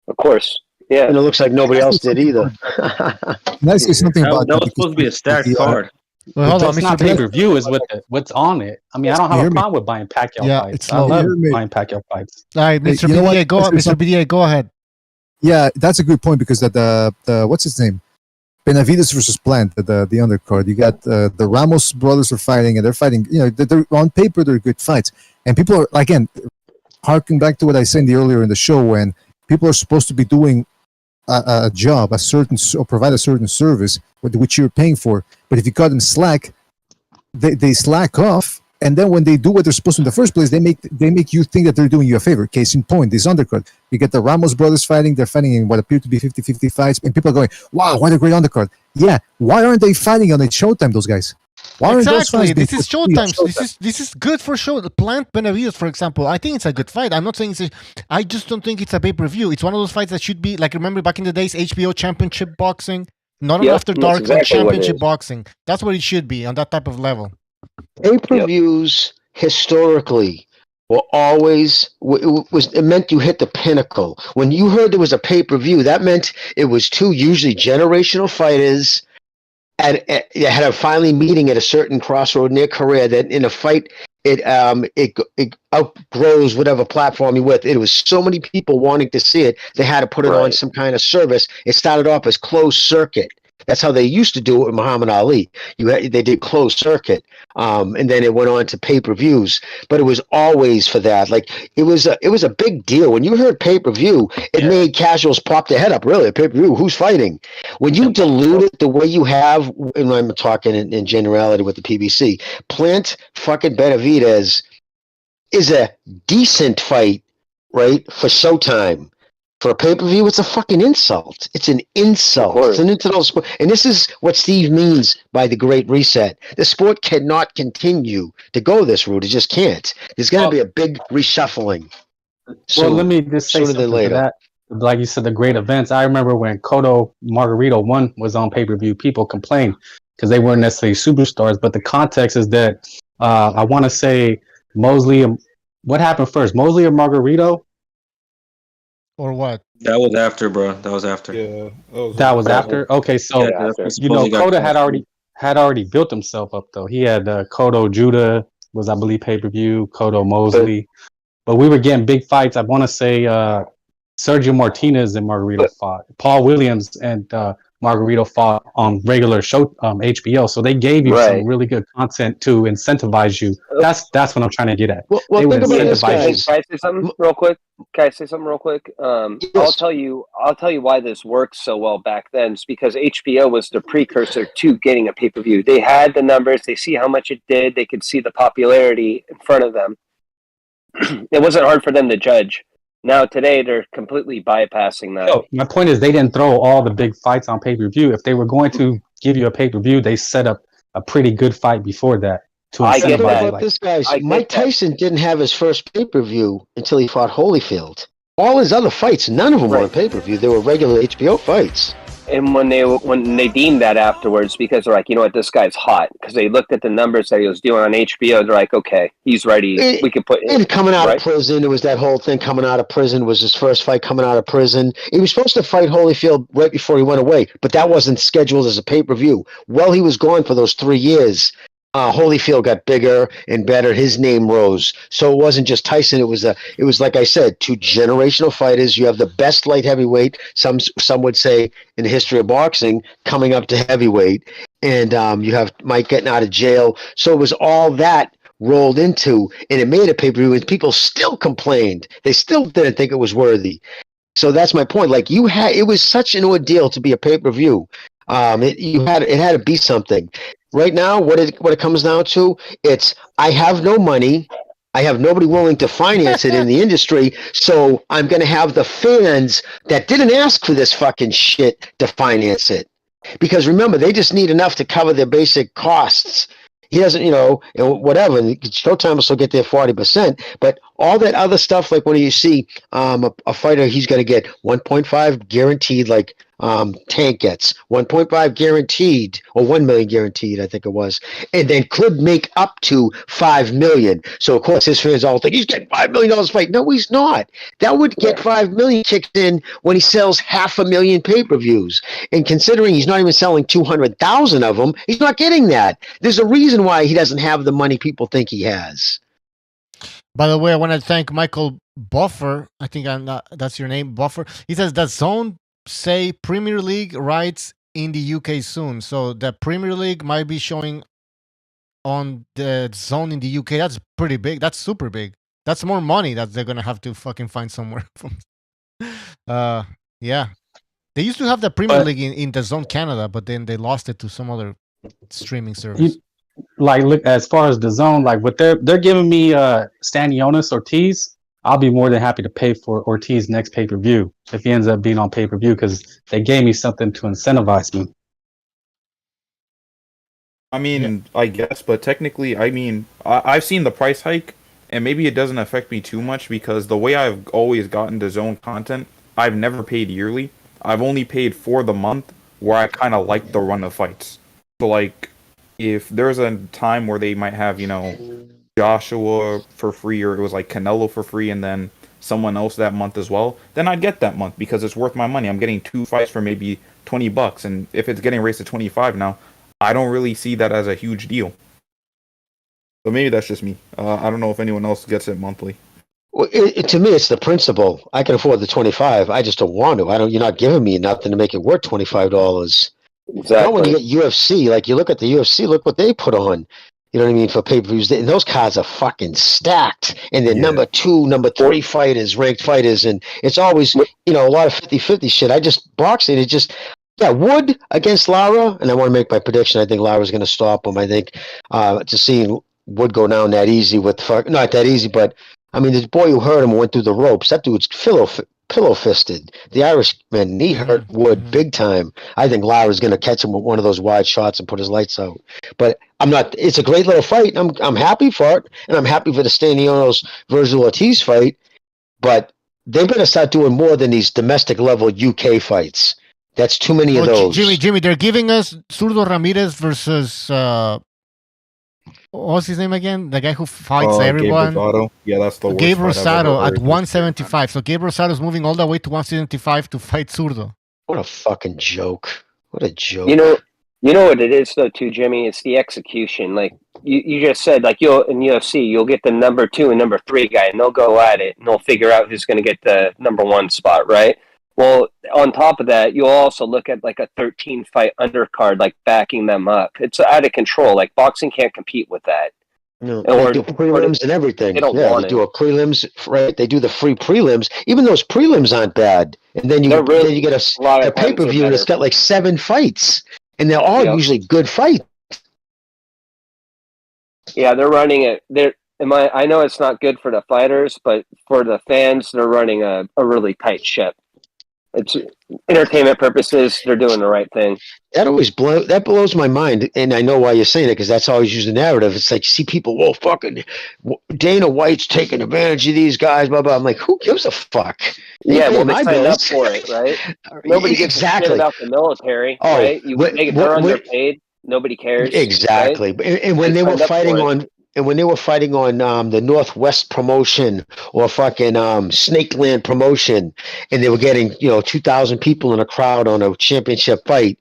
Of course. Yeah. And it looks like nobody else did either. Can I say something about That was supposed to be a stacked card. Well, hold on, It's not Mr. pay-per-view. Is what's on it. I mean, I don't have a problem with buying Pacquiao Yeah, fights. it's I low. love Hear me. buying Pacquiao fights. All right, Hey, Mr. you know what? BDA, go ahead. Let's say Mr. BDA, go ahead. Yeah, that's a good point because the what's his name? Benavidez versus Plant, the undercard. You got the Ramos brothers are fighting, and they're fighting. You know, they're on paper they're good fights, and people are again harking back to what I said earlier in the show when people are supposed to be doing a job, or provide a certain service which you're paying for. But if you cut them slack, they slack off, and then when they do what they're supposed to in the first place, they make you think that they're doing you a favor. Case in point, this undercard. You get the Ramos brothers fighting. They're fighting in what appear to be 50-50 fights, and people are going, "Wow, what a great undercard!" Yeah, why aren't they fighting on a Showtime? Those guys. Why aren't those Exactly. fights being This is put on Showtime. This is good for show. Plant Benavidez, for example. I think it's a good fight. I'm not saying I just don't think it's a pay-per-view. It's one of those fights that should be like, remember back in the days, HBO Championship Boxing, not Yep, After that's Dark, but exactly what it Championship is. Boxing. That's what it should be on that type of level. Pay-per-views historically were always it meant you hit the pinnacle. When you heard there was a pay-per-view, that meant it was two usually generational fighters and had a finally meeting at a certain crossroad in their career that in a fight it outgrows whatever platform you're with. It was so many people wanting to see it, they had to put it on some kind of service. It started off as closed circuit. That's how they used to do it with Muhammad Ali. They did closed circuit, and then it went on to pay-per-views. But it was always for that. Like it was a big deal when you heard pay-per-view. It made casuals pop their head up. Really, a pay-per-view? Who's fighting? When you dilute it the way you have, and I'm talking in generality with the PBC, Plant fucking Benavidez is a decent fight, right, for Showtime. For a pay-per-view, it's a fucking insult. It's an insult. It's an insult. Sport. And this is what Steve means by the Great Reset. The sport cannot continue to go this route. It just can't. There's going to be a big reshuffling. Well, let me just say something to that. Like you said, the great events. I remember when Cotto Margarito 1 was on pay-per-view, people complained because they weren't necessarily superstars. But the context is that I want to say Mosley. What happened first, Mosley or Margarito? Or what? That was after, bro. That was after. Yeah. That was after. Okay, so Cotto had already built himself up though. He had Cotto Judah was, I believe, pay-per-view. Cotto Mosley, but we were getting big fights. I want to say Sergio Martinez and Margarito fought. Paul Williams and Margarito fought on regular show HBO. So they gave you some really good content to incentivize you. That's what I'm trying to get at. Well, they would think about this, guys. Can I say something real quick? I'll tell you why this worked so well back then. It's because HBO was the precursor to getting a pay-per-view. They had the numbers. They see how much it did. They could see the popularity in front of them. It wasn't hard for them to judge. Now today they're completely bypassing that. So my point is they didn't throw all the big fights on pay-per-view. If they were going to give you a pay-per-view, they set up a pretty good fight before that. I get that. This guy, Mike Tyson didn't have his first pay-per-view until he fought Holyfield. All his other fights, none of them were on pay-per-view. They were regular HBO fights. And when they deemed that afterwards, because they're like, you know what, this guy's hot, because they looked at the numbers that he was doing on HBO, they're like, okay, he's ready. We can put him. And coming out of prison, it was that whole thing. Coming out of prison was his first fight. Coming out of prison, he was supposed to fight Holyfield right before he went away, but that wasn't scheduled as a pay-per-view. Well, he was gone for those 3 years. Holyfield got bigger and better. His name rose. So it wasn't just Tyson. It was like I said, two generational fighters. You have the best light heavyweight. Some would say in the history of boxing coming up to heavyweight, and you have Mike getting out of jail. So it was all that rolled into, and it made a pay-per-view. And people still complained. They still didn't think it was worthy. So that's my point. Like it was such an ordeal to be a pay-per-view. It had to be something. Right now, what it comes down to, it's I have no money. I have nobody willing to finance it in the industry, so I'm going to have the fans that didn't ask for this fucking shit to finance it. Because remember, they just need enough to cover their basic costs. He doesn't, whatever. Showtime will still get their 40%, but all that other stuff, like when you see a fighter, he's going to get 1.5 guaranteed, like Tank gets 1.5 guaranteed, or 1 million guaranteed, I think it was, and then could make up to 5 million. So of course his fans all think he's getting $5 million fight. No, he's not. That would get 5 million kicked in when he sells 500,000 pay-per-views. And considering he's not even selling 200,000 of them, he's not getting that. There's a reason why he doesn't have the money people think he has. By the way, I want to thank Michael Buffer. I think that's your name, Buffer. He says that DAZN say Premier League rights in the UK soon, so the Premier League might be showing on the DAZN in the UK. That's pretty big. That's super big. That's more money that they're gonna have to fucking find somewhere from. Yeah, they used to have the Premier League in the DAZN Canada, but then they lost it to some other streaming service. Look, as far as DAZN, like what they're giving me Stanionis Ortiz, I'll be more than happy to pay for Ortiz next pay-per-view if he ends up being on pay-per-view, because they gave me something to incentivize me. I mean, I guess, but technically, I mean, I've seen the price hike, and maybe it doesn't affect me too much because the way I've always gotten DAZN content, I've never paid yearly. I've only paid for the month where I kind of like the run of fights. So, like, if there's a time where they might have, Joshua for free, or it was like Canelo for free, and then someone else that month as well, then I'd get that month because it's worth my money. I'm getting 2 fights for maybe $20, and if it's getting raised to 25 now, I don't really see that as a huge deal. So maybe that's just me. I don't know if anyone else gets it monthly. Well, to me, it's the principle. I can afford the 25. I just don't want to. You're not giving me nothing to make it worth $25. Exactly. Not when you get UFC. Like, you look at the UFC, look what they put on. You know what I mean? For pay-per-views. And those cards are fucking stacked. And they're number 2, number 3 fighters, ranked fighters. And it's always, a lot of 50-50 shit. Boxing is just, Wood against Lara. And I want to make my prediction. I think Lara's going to stop him. I think just seeing Wood go down that easy with, not that easy, but, I mean, the boy who hurt him went through the ropes. That dude's pillow-fisted. The Irishman, he hurt Wood big time. I think Lara's going to catch him with one of those wide shots and put his lights out. But I'm not. It's a great little fight. I'm happy for it, and I'm happy for the Stanionis Virgil Ortiz fight. But they better start doing more than these domestic level UK fights. That's too many of those. Jimmy, they're giving us Zurdo Ramirez versus what's his name again? The guy who fights everyone. Gabe Rosado. Yeah, that's the worst. Gabe Rosado at 175. So Gabe Rosado's moving all the way to 175 to fight Zurdo. What a fucking joke! What a joke! You know what it is though, too, Jimmy. It's the execution. Like you just said, like in UFC, you'll get the number 2 and number 3 guy, and they'll go at it, and they'll figure out who's going to get the number 1 spot, right? Well, on top of that, you'll also look at like a 13-fight undercard, like backing them up. It's out of control. Like, boxing can't compete with that. No, they do prelims and everything. They do a prelims, right? They do the free prelims. Even those prelims aren't bad. And then you get a pay-per-view and it's got like 7 fights. And they're all usually good fights. Yeah, they're running it. I know it's not good for the fighters, but for the fans, they're running a really tight ship. It's entertainment purposes. They're doing the right thing. That blows my mind, and I know why you're saying it, because that's always used the narrative. It's like, you see people, fucking Dana White's taking advantage of these guys, blah blah. I'm like, who gives a fuck? They signed up for it, right? Nobody gives a shit about the military, right? They're underpaid. Nobody cares. Exactly. Right? And when they were fighting on. And when they were fighting on the Northwest promotion or fucking Snakeland promotion, and they were getting 2,000 people in a crowd on a championship fight,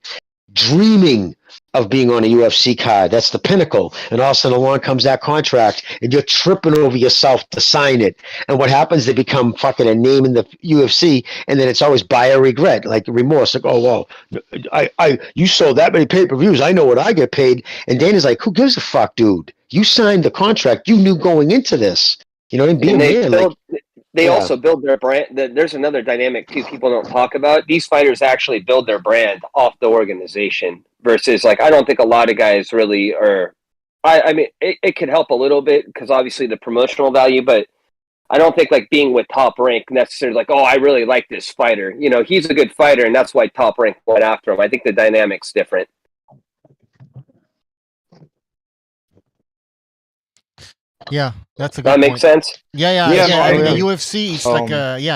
dreaming of being on a UFC card, that's the pinnacle. And all of a sudden along comes that contract, and you're tripping over yourself to sign it. And what happens? They become fucking a name in the UFC, and then it's always buyer regret, like remorse. Like, oh well, you sold that many pay-per-views. I know what I get paid. And Dana's like, who gives a fuck, dude? You signed the contract. You knew going into this. You know what I mean? they also build their brand. There's another dynamic too people don't talk about. These fighters actually build their brand off the organization versus like I don't think a lot of guys really are. I mean, it could help a little bit because obviously the promotional value, but I don't think like being with Top Rank necessarily like, oh, I really like this fighter. You know, he's a good fighter, and that's why Top Rank went after him. I think the dynamic's different. Yeah, that's a good That point. makes sense. Yeah. No, The yeah. UFC, it's like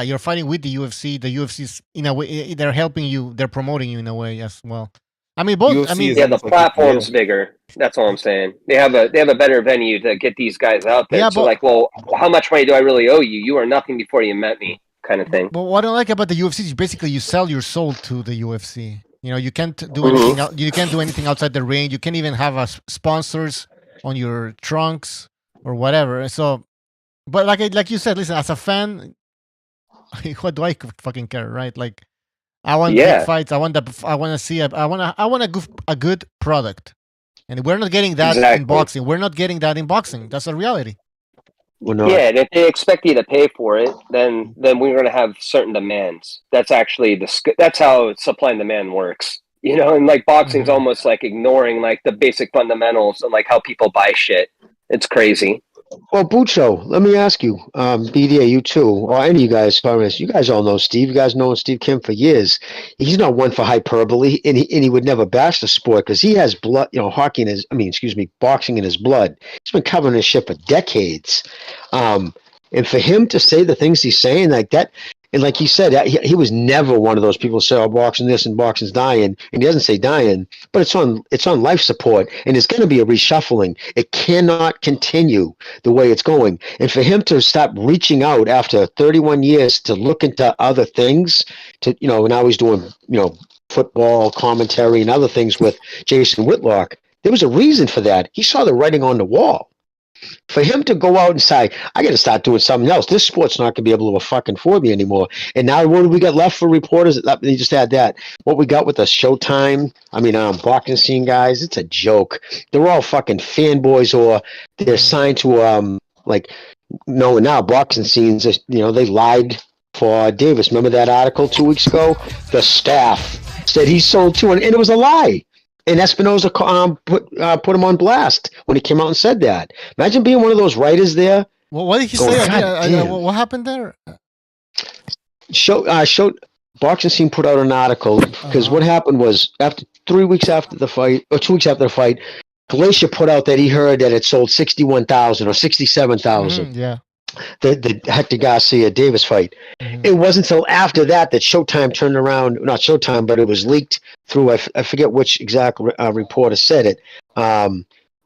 you're fighting with the UFC. The UFC's in a way they're helping you. They're promoting you in a way as well. I mean, both. I UFC mean, is Yeah, the almost like platform's HBO. bigger. That's all I'm saying. They have a better venue to get these guys out there. Yeah, so but- like, well, how much money do I really owe you? You are nothing before you met me, kind of thing. but what I like about the UFC is basically you sell your soul to the UFC. You know, you can't do anything. You can't do anything outside the ring. You can't even have sponsors on your trunks or whatever. So, but like you said, listen, as a fan, what do I fucking care, right? Like, I want big fights. I want to see. I want a good product, and we're not getting that in boxing. We're not getting that in boxing. That's a reality. Yeah, and if they expect you to pay for it, then we're going to have certain demands. That's actually that's how supply and demand works. You know, and like boxing's almost like ignoring like the basic fundamentals and like how people buy shit. It's crazy. Well, Bucho, let me ask you, BDA, you too, or any of you guys, you guys all know Steve. You guys know Steve Kim for years. He's not one for hyperbole, and he would never bash the sport because he has blood, boxing in his blood. He's been covering this shit for decades. And for him to say the things he's saying like that, and like he said, he was never one of those people who say, "Oh, boxing this and boxing's dying," and he doesn't say dying, but it's on life support, and it's going to be a reshuffling. It cannot continue the way it's going, and for him to stop reaching out after 31 years to look into other things, now he's doing football commentary and other things with Jason Whitlock. There was a reason for that. He saw the writing on the wall. For him to go out and say, I got to start doing something else. This sport's not going to be able to fucking afford me anymore. And now what do we got left for reporters? They just had that. What we got with the Showtime, boxing scene guys, it's a joke. They're all fucking fanboys or they're signed to, now boxing scenes, they lied for Davis. Remember that article 2 weeks ago? The staff said he sold 200, and it was a lie. And Espinoza put him on blast when he came out and said that. Imagine being one of those writers there. Well, what did he say? What happened there? Boxing Scene put out an article because what happened was after 3 weeks after the fight, or 2 weeks after the fight, Glacier put out that he heard that it sold 61,000 or 67,000. Yeah. The Hector Garcia Davis fight. It wasn't until after that Showtime turned around. Not Showtime, but it was leaked through. I forget which exact reporter said it.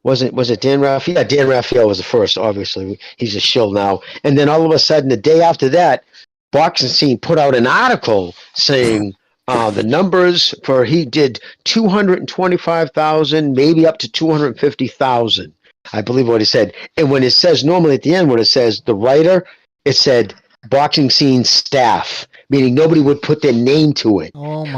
Was it Dan Raphael? Yeah, Dan Raphael was the first. Obviously, he's a shill now. And then all of a sudden, the day after that, Boxing Scene put out an article saying the numbers for he did 225,000, maybe up to 250,000. I believe what it said. And when it says normally at the end, when it says the writer, it said Boxing Scene staff, meaning nobody would put their name to it,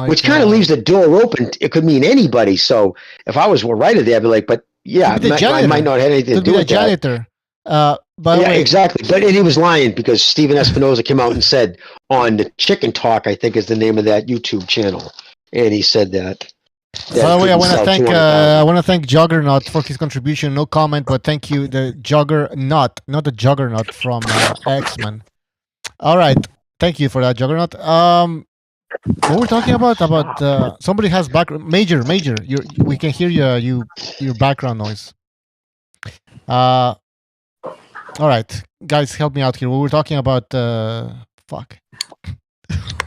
which kind of leaves the door open. It could mean anybody. So if I was a writer there, I'd be like, but yeah, I might not have anything to do with janitor. that. Yeah, exactly. But he was lying because Steven Espinoza came out and said on the Chicken Talk, I think is the name of that YouTube channel. And he said that. By the way, I want to thank Juggernaut for his contribution. No comment, but thank you, the Juggernaut, not the Juggernaut from X-Men. All right, thank you for that, Juggernaut. What we're talking about somebody has background major. We can hear your background noise. All right, guys, help me out here. We were talking about fuck.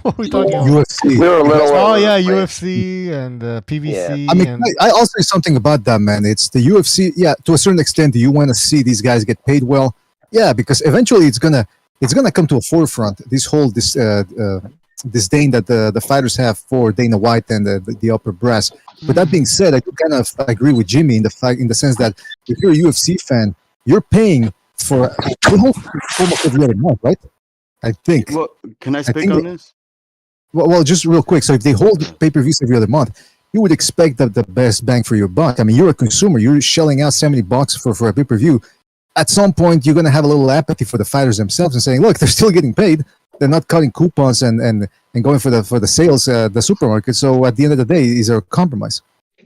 What were we talking about? UFC. We were a little. UFC and PVC. Yeah. I'll say something about that, man. It's the UFC. Yeah, to a certain extent, do you want to see these guys get paid well? Yeah, because eventually it's gonna come to a forefront. This whole disdain that the fighters have for Dana White and the upper brass. But that being said, I do kind of agree with Jimmy in the sense that if you're a UFC fan, you're paying for almost every other month, right? I think. Well, can I speak on this? Well, just real quick. So if they hold pay-per-views every other month, you would expect the best bang for your buck. I mean, you're a consumer. You're shelling out $70 for a pay-per-view. at some point you're going to have a little apathy for the fighters themselves and saying, look, they're still getting paid. They're not cutting coupons and going for the sales at the supermarket. So at the end of the day, is there a compromise?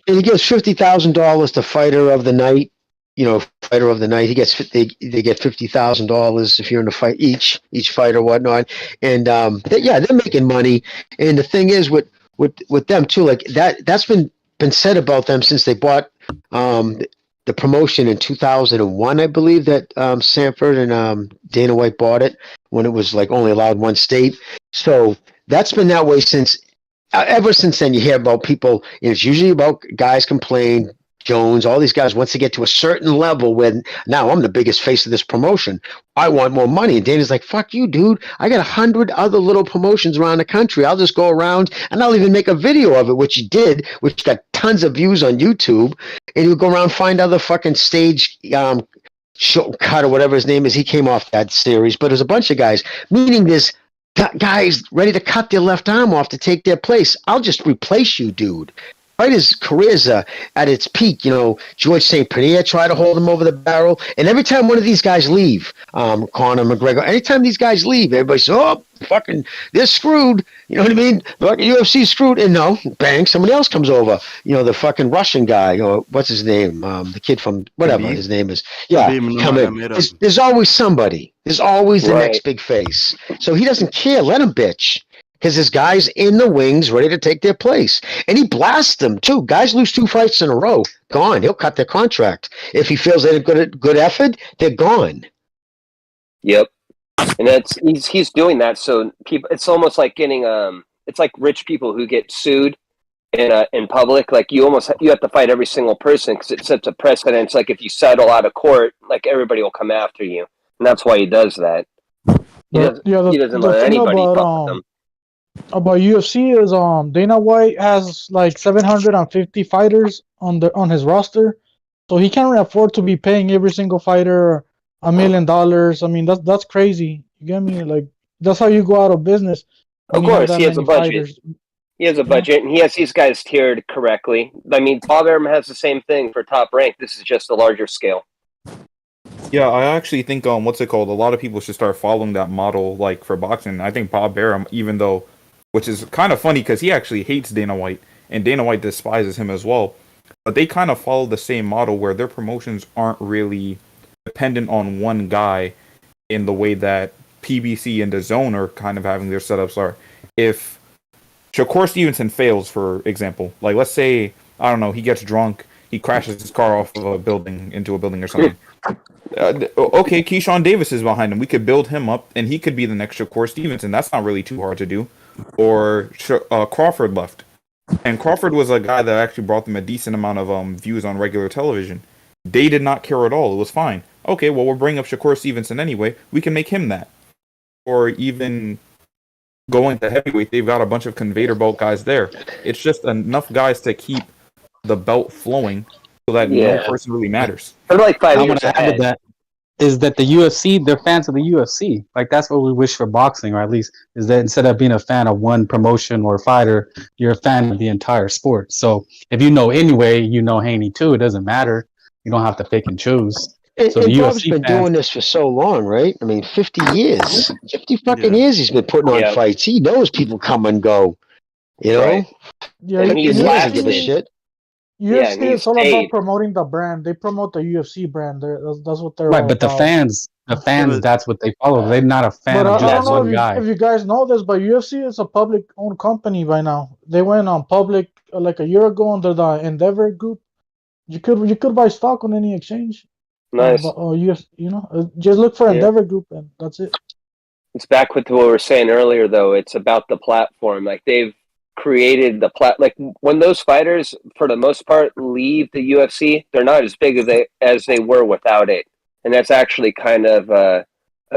And he gives $50,000 to fighter of the night. Fighter of the night. He gets they get $50,000 if you're in a fight each fight or whatnot. And they're making money. And the thing is with them too, like that's been said about them since they bought the promotion in 2001, I believe, that Sanford and Dana White bought it when it was like only allowed one state. So that's been that way since ever since then. You hear about people, and it's usually about guys complain. Jones, all these guys, once they get to a certain level when now I'm the biggest face of this promotion, I want more money. And Dana's like, fuck you, dude. I got 100 other little promotions around the country. I'll just go around and I'll even make a video of it, which he did, which got tons of views on YouTube. And he'll go around, find other fucking stage show cut or whatever his name is. He came off that series, but there's a bunch of guys, meaning there's guys ready to cut their left arm off to take their place. I'll just replace you, dude. Right, his career's at its peak. George St. Pierre tried to hold him over the barrel, and every time one of these guys leave, Conor McGregor, anytime these guys leave, everybody says, "Oh, fucking, they're screwed." You know what I mean? Fucking UFC's screwed, and no, bang, somebody else comes over. The fucking Russian guy, or what's his name? The kid from whatever his name is. Yeah, come in. There's always somebody. There's always the next big face. So he doesn't care. Let him bitch. Because there's guys in the wings ready to take their place. And he blasts them, too. Guys lose 2 fights in a row. Gone. He'll cut their contract. If he feels they did good effort, they're gone. Yep. And he's doing that. So people, it's almost like getting it's like rich people who get sued in public. Like you have to fight every single person because it sets a precedent. It's like if you settle out of court, like everybody will come after you. And that's why he does that. He doesn't let anybody fuck them. About UFC is Dana White has like 750 fighters on his roster, so he can't afford to be paying every single fighter $1 million. I mean that's crazy. You get me? Like that's how you go out of business. Of course, he has a budget. Fighters. He has a budget, and he has these guys tiered correctly. I mean, Bob Arum has the same thing for Top Rank. This is just a larger scale. Yeah, I actually think what's it called? A lot of people should start following that model, like for boxing. I think Bob Arum, even though. Which is kind of funny because he actually hates Dana White, and Dana White despises him as well. But they kind of follow the same model where their promotions aren't really dependent on one guy in the way that PBC and DAZN are kind of having their setups are. If Shakur Stevenson fails, for example, like let's say, I don't know, he gets drunk, he crashes his car off of a building into a building or something. Okay, Keyshawn Davis is behind him. We could build him up, and he could be the next Shakur Stevenson. That's not really too hard to do. Or Crawford left, and Crawford was a guy that actually brought them a decent amount of views on regular television. They did not care at all. It was fine. Okay, well, we'll bring up Shakur Stevenson anyway. We can make him that. Or even going to heavyweight, they've got a bunch of conveyor belt guys there. It's just enough guys to keep the belt flowing so that no person really matters. For like 5 years ahead. That is that the UFC, they're fans of the UFC. Like, that's what we wish for boxing, or at least is that instead of being a fan of one promotion or fighter, you're a fan of the entire sport. So if you know anyway, you know Haney too. It doesn't matter. You don't have to pick and choose. So and Bob's been doing this for so long, right? I mean, 50 years. 50 fucking years he's been putting on fights. He knows people come and go. You know? Right. Yeah, he doesn't give a shit. UFC is all about promoting the brand. They promote the UFC brand. That's what they're right. all But about. the fans, that's what they follow. They're not a fan of just one guy. If you guys know this, but UFC is a public-owned company by now. They went on public like a year ago under the Endeavor Group. You could buy stock on any exchange. Nice. Just look for Endeavor Group, and that's it. It's back with what we were saying earlier, though. It's about the platform. Like they've created the like when those fighters for the most part leave the UFC, they're not as big as they were without it, and that's actually kind of a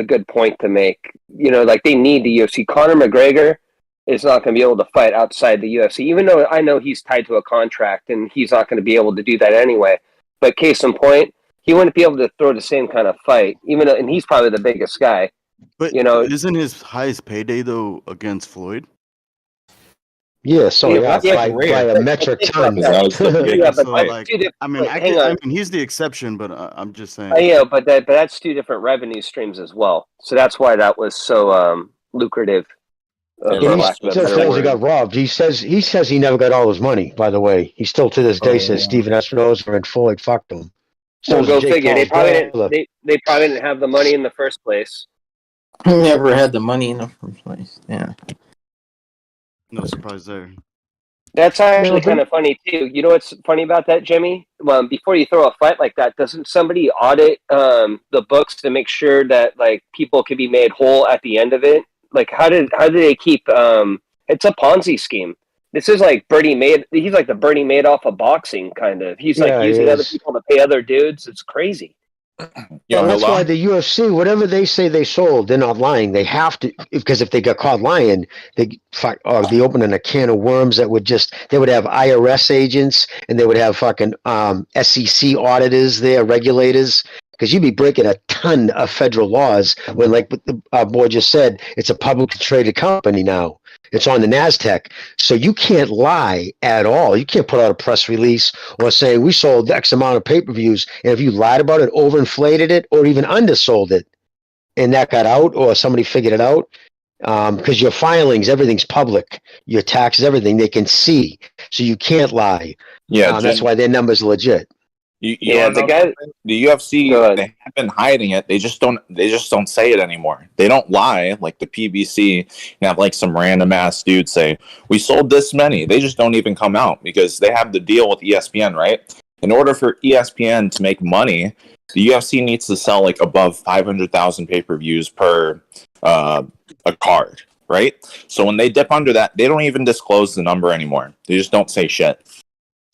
good point to make. Like they need the UFC. Conor McGregor is not going to be able to fight outside the UFC, even though I know he's tied to a contract and he's not going to be able to do that anyway. But case in point, he wouldn't be able to throw the same kind of fight, even though, and he's probably the biggest guy. But isn't his highest payday though against Floyd? Yeah, so Yeah, yeah, that's by a metric ton. Yeah, but So, that's like, two different. I mean, hang on. he's the exception, but I'm just saying. Yeah, but that's two different revenue streams as well. So that's why that was so lucrative. Yeah, he still says he got robbed. He says he never got all his money. By the way, he still to this day says Steven Espinosa and Floyd fucked him. So Well, go Jake figure. Paul's brother. They probably didn't have the money in the first place. Never had the money in the first place. Yeah. No surprise there. That's actually kind of funny too. You know what's funny about that, Jimmy? Before you throw a fight like that, doesn't somebody audit the books to make sure that like people can be made whole at the end of it? Like how do they keep? It's a Ponzi scheme. This is like he's like the Bernie Madoff of boxing, kind of. He's like using other people to pay other dudes. It's crazy. Yeah, that's why the UFC, whatever they say they sold, they're not lying. They have to, because if they got caught lying, they opening a can of worms that they would have IRS agents and they would have fucking SEC auditors there, regulators, because you'd be breaking a ton of federal laws when, like the boy just said, it's a publicly traded company now. It's on the NASDAQ. So you can't lie at all. You can't put out a press release or say, we sold X amount of pay-per-views. And if you lied about it, overinflated it, or even undersold it, and that got out or somebody figured it out, because your filings, everything's public. Your taxes, everything, they can see. So you can't lie. Yeah, that's why their number's legit. The UFC, they have been hiding it. They just don't say it anymore. They don't lie like the PBC. You have like some random ass dude say, we sold this many. They just don't even come out because they have the deal with ESPN, right? In order for ESPN to make money, the UFC needs to sell like above 500,000 pay-per-views per a card, right? So when they dip under that, they don't even disclose the number anymore. They just don't say shit.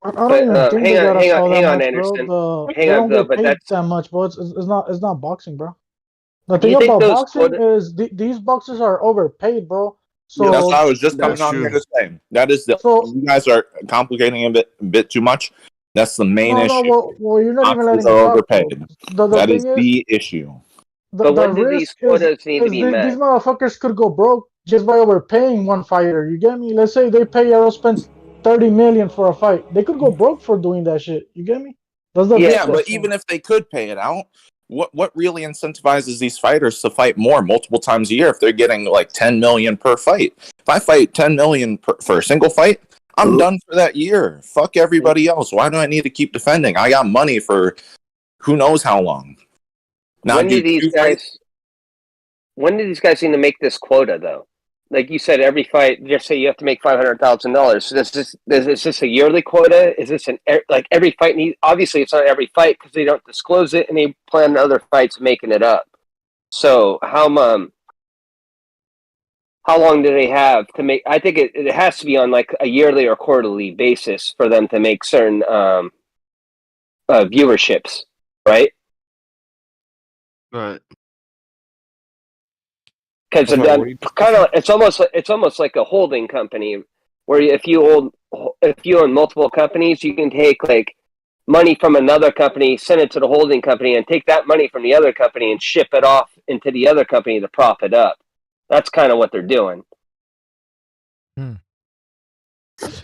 I don't even think they gotta sell that much, Anderson. bro. They don't get paid that much, bro. It's not boxing, bro. The thing about boxing is these boxers are overpaid, bro. So that's what I was just coming on here to say. That is you guys are complicating a bit too much. That's the main issue. Well, you're not even letting me talk, overpaid. That is the issue. But when do these quotas need to be met? These motherfuckers could go broke just by overpaying one fighter. You get me? Let's say they pay Errol Spence $30 million for a fight. They could go broke for doing that shit. You get me? Yeah, but even if they could pay it out, what really incentivizes these fighters to fight more multiple times a year if they're getting like $10 million per fight? If I fight $10 million for a single fight, I'm done for that year. Fuck everybody else. Why do I need to keep defending? I got money for who knows how long. Now, when do these guys need to make this quota though? Like you said, every fight, just say you have to make $500,000. So is this a yearly quota? Is this like every fight needs? Obviously, it's not every fight because they don't disclose it and they plan other fights making it up. So how long do they have to make? I think it has to be on like a yearly or quarterly basis for them to make certain viewerships, right? Right. Because it's almost like a holding company where if you own multiple companies, you can take like money from another company, send it to the holding company, and take that money from the other company and ship it off into the other company to prop it up. That's kind of what they're doing.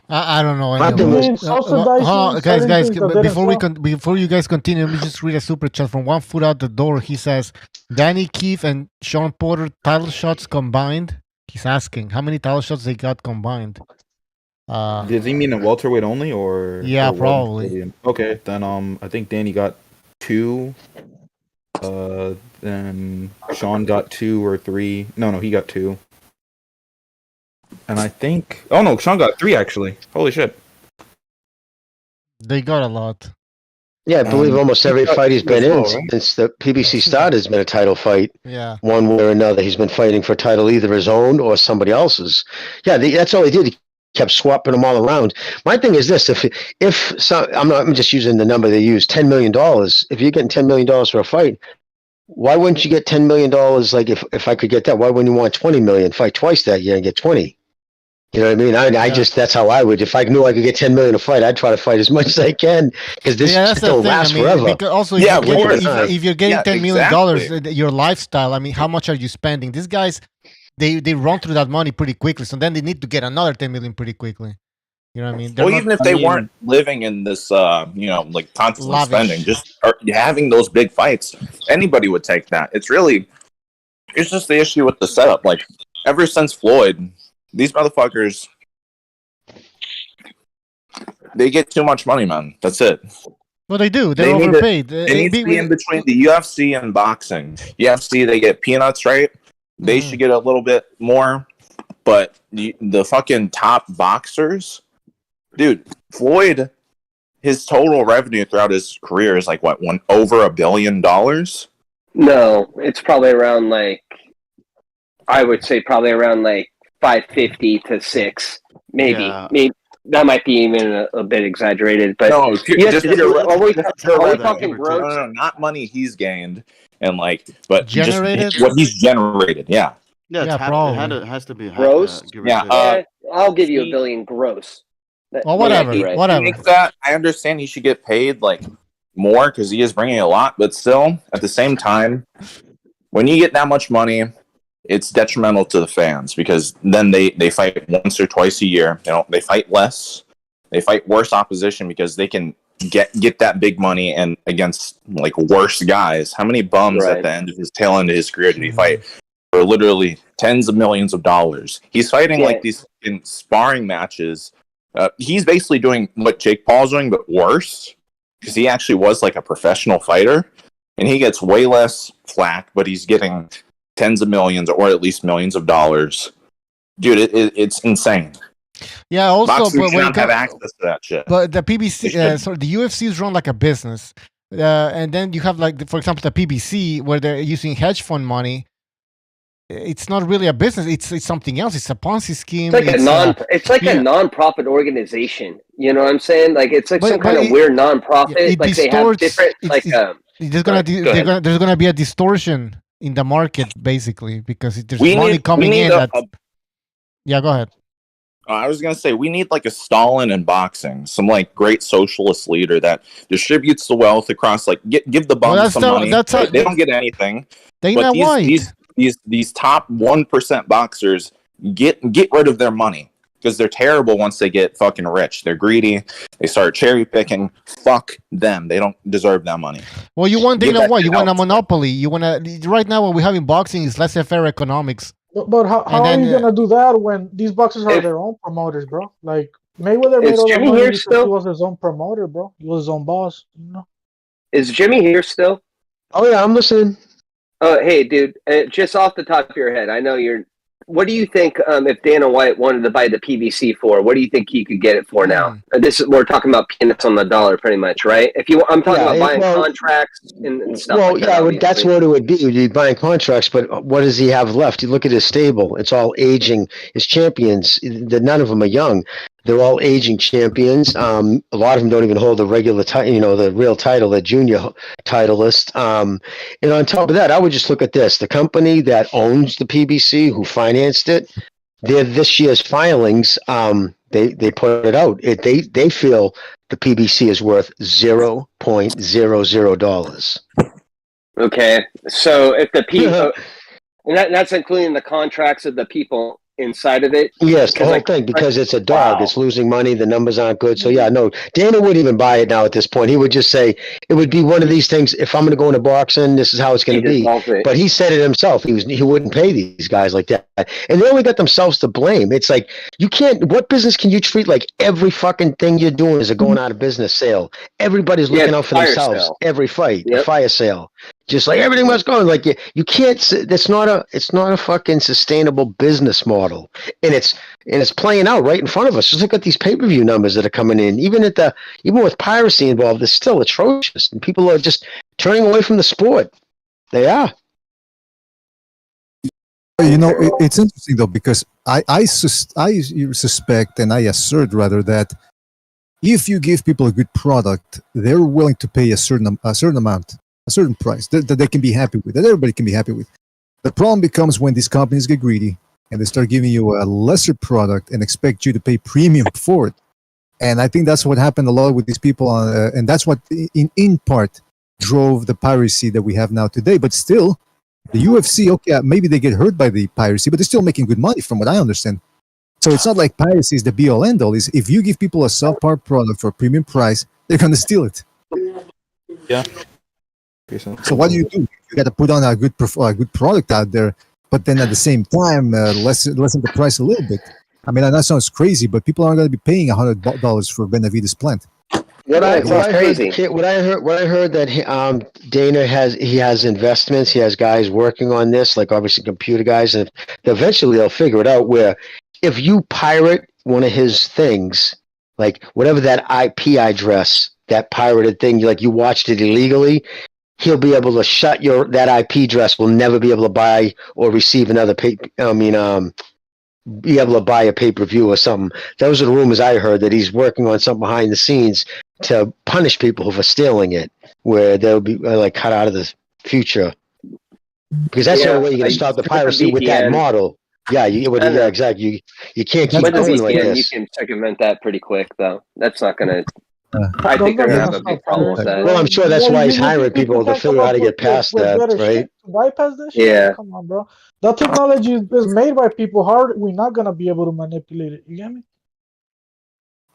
I don't know. Guys, Before you guys continue, let me just read a super chat from One Foot Out the Door. He says, Danny Keefe and Sean Porter title shots combined. He's asking how many title shots they got combined. Does he mean a welterweight only, or yeah, probably. Okay, then I think Danny got 2. Then Sean got 2 or 3. No, he got 2. And I think... Oh, no, Sean got 3, actually. Holy shit. They got a lot. Yeah, I believe almost every fight he's been in since the PBC started has been a title fight. Yeah. One way or another. He's been fighting for a title, either his own or somebody else's. Yeah, that's all he did. He kept swapping them all around. My thing is this. I'm just using the number they use, $10 million. If you're getting $10 million for a fight, why wouldn't you get $10 million? Like if I could get that, why wouldn't you want $20 million? Fight twice that year and get 20. You know what I mean? I just, that's how I would. If I knew I could get $10 million to fight, I'd try to fight as much as I can because this don't last forever. Also, if you're getting $10 million, your lifestyle, I mean, how much are you spending? These guys, they run through that money pretty quickly. So then they need to get another 10 million pretty quickly. You know what I mean? Well, even if they weren't living in this, like constantly lavish. spending, just having those big fights, anybody would take that. It's just the issue with the setup. Like, ever since Floyd, these motherfuckers, they get too much money, man. That's it. Well, they do. They're overpaid. It needs to be in between the UFC and boxing. UFC, they get peanuts, right? They should get a little bit more. But the fucking top boxers, dude, Floyd, his total revenue throughout his career is like, what, over $1 billion? No, it's probably around I would say probably around 550 to 6, maybe. Yeah. Maybe that might be even a bit exaggerated, but no, are we talking gross? No, not money he's gained and but generated, just what he's generated. Yeah, probably. It has to be gross. Yeah, I'll give you $1 billion gross. Well, whatever. Right. I understand he should get paid more because he is bringing a lot, but still, at the same time, when you get that much money, it's detrimental to the fans because then they fight once or twice a year. They fight less. They fight worse opposition because they can get that big money and against worse guys. How many bums at the end of his tail end of his career did he fight for literally tens of millions of dollars? He's fighting these in sparring matches. He's basically doing what Jake Paul's doing, but worse because he actually was a professional fighter, and he gets way less flack, but he's getting tens of millions or at least millions of dollars. Dude, it's insane. Yeah, also, boxing but don't have access to that shit. But the PBC, the UFC is run like a business, and then you have for example, the PBC where they're using hedge fund money. It's not really a business. It's something else. It's a Ponzi scheme. It's like a non-profit organization. You know what I'm saying? It's some kind of weird non-profit. They have different there's gonna be a distortion in the market basically because there's money coming in. Yeah, go ahead. I was gonna say we need a Stalin in boxing, some great socialist leader that distributes the wealth across. Give the bums some money. They don't get anything. Dana White. These top 1% boxers get rid of their money because they're terrible once they get fucking rich. They're greedy. They start cherry picking. Fuck them. They don't deserve that money. Well, you want Dana White. You want a monopoly. You want right now what we have in boxing is laissez-faire economics. But how are you gonna do that when these boxers are their own promoters, bro? Mayweather made all the money because he was his own promoter, bro. He was his own boss. Is Jimmy here still? Oh yeah, I'm listening. Hey, dude, just off the top of your head, I know you're. What do you think if Dana White wanted to buy the PBC for? What do you think he could get it for now? We're talking about peanuts on the dollar, pretty much, right? I'm talking about buying contracts and stuff. Well, like that, that's what it would be. You'd be buying contracts, but what does he have left? You look at his stable; it's all aging. His champions, none of them are young. They're all aging champions. A lot of them don't even hold the regular title, the real title, the junior titleist. And on top of that, I would just look at this. The company that owns the PBC, who financed it, this year's filings, they put it out. They feel the PBC is worth $0.00. Okay. So if the people, and that's including the contracts of the people inside of it. Yes, the whole thing, because it's a dog. Wow. It's losing money. The numbers aren't good. So, no, Dana wouldn't even buy it now at this point. He would just say it would be one of these things. If I'm going to go into boxing, this is how it's going to be. But he said it himself. He wouldn't pay these guys like that. And they only got themselves to blame. It's you can't. What business can you treat like every fucking thing you're doing is a going out of business sale? Everybody's looking out for themselves. Sale. Every fight, a fire sale. Just everything must go. You can't. It's not a fucking sustainable business model, and it's playing out right in front of us. Just look at these pay-per-view numbers that are coming in. Even with piracy involved, it's still atrocious, and people are just turning away from the sport. They are. It's interesting though because I suspect and I assert rather that if you give people a good product, they're willing to pay a certain amount. A certain price that they can be happy with, that everybody can be happy with. The problem becomes when these companies get greedy and they start giving you a lesser product and expect you to pay premium for it. And I think that's what happened a lot with these people, and that's what in part drove the piracy that we have now today. But still, The UFC, okay, maybe they get hurt by the piracy, but they're still making good money from what I understand. So it's not like piracy is the be-all end-all. Is if you give people a subpar product for a premium price, they're going to steal it. Yeah. So what do? You got to put on a good product out there, but then at the same time, lessen the price a little bit. I mean, that sounds crazy, but people aren't going to be paying $100 for Benavidez plant. What I heard that Dana has investments. He has guys working on this, like obviously computer guys, and eventually they'll figure it out. Where if you pirate one of his things, like whatever that IP address, that pirated thing, like you watched it illegally, he'll be able to shut that IP address. Will never be able to buy or receive another be able to buy a pay-per-view or something. Those are the rumors I heard, that he's working on something behind the scenes to punish people for stealing it, where they'll be like cut out of the future. Because that's the only way you're going to stop the piracy with that model. Yeah, exactly. You can't keep going like this. You can circumvent that pretty quick, though. That's not going to... I think they're going to have a big problem with that. Well, I'm sure that's why he's hiring people to figure out how to get past that, right? Bypass this shit? Yeah. Come on, bro. That technology is made by people. We're not going to be able to manipulate it. You get me?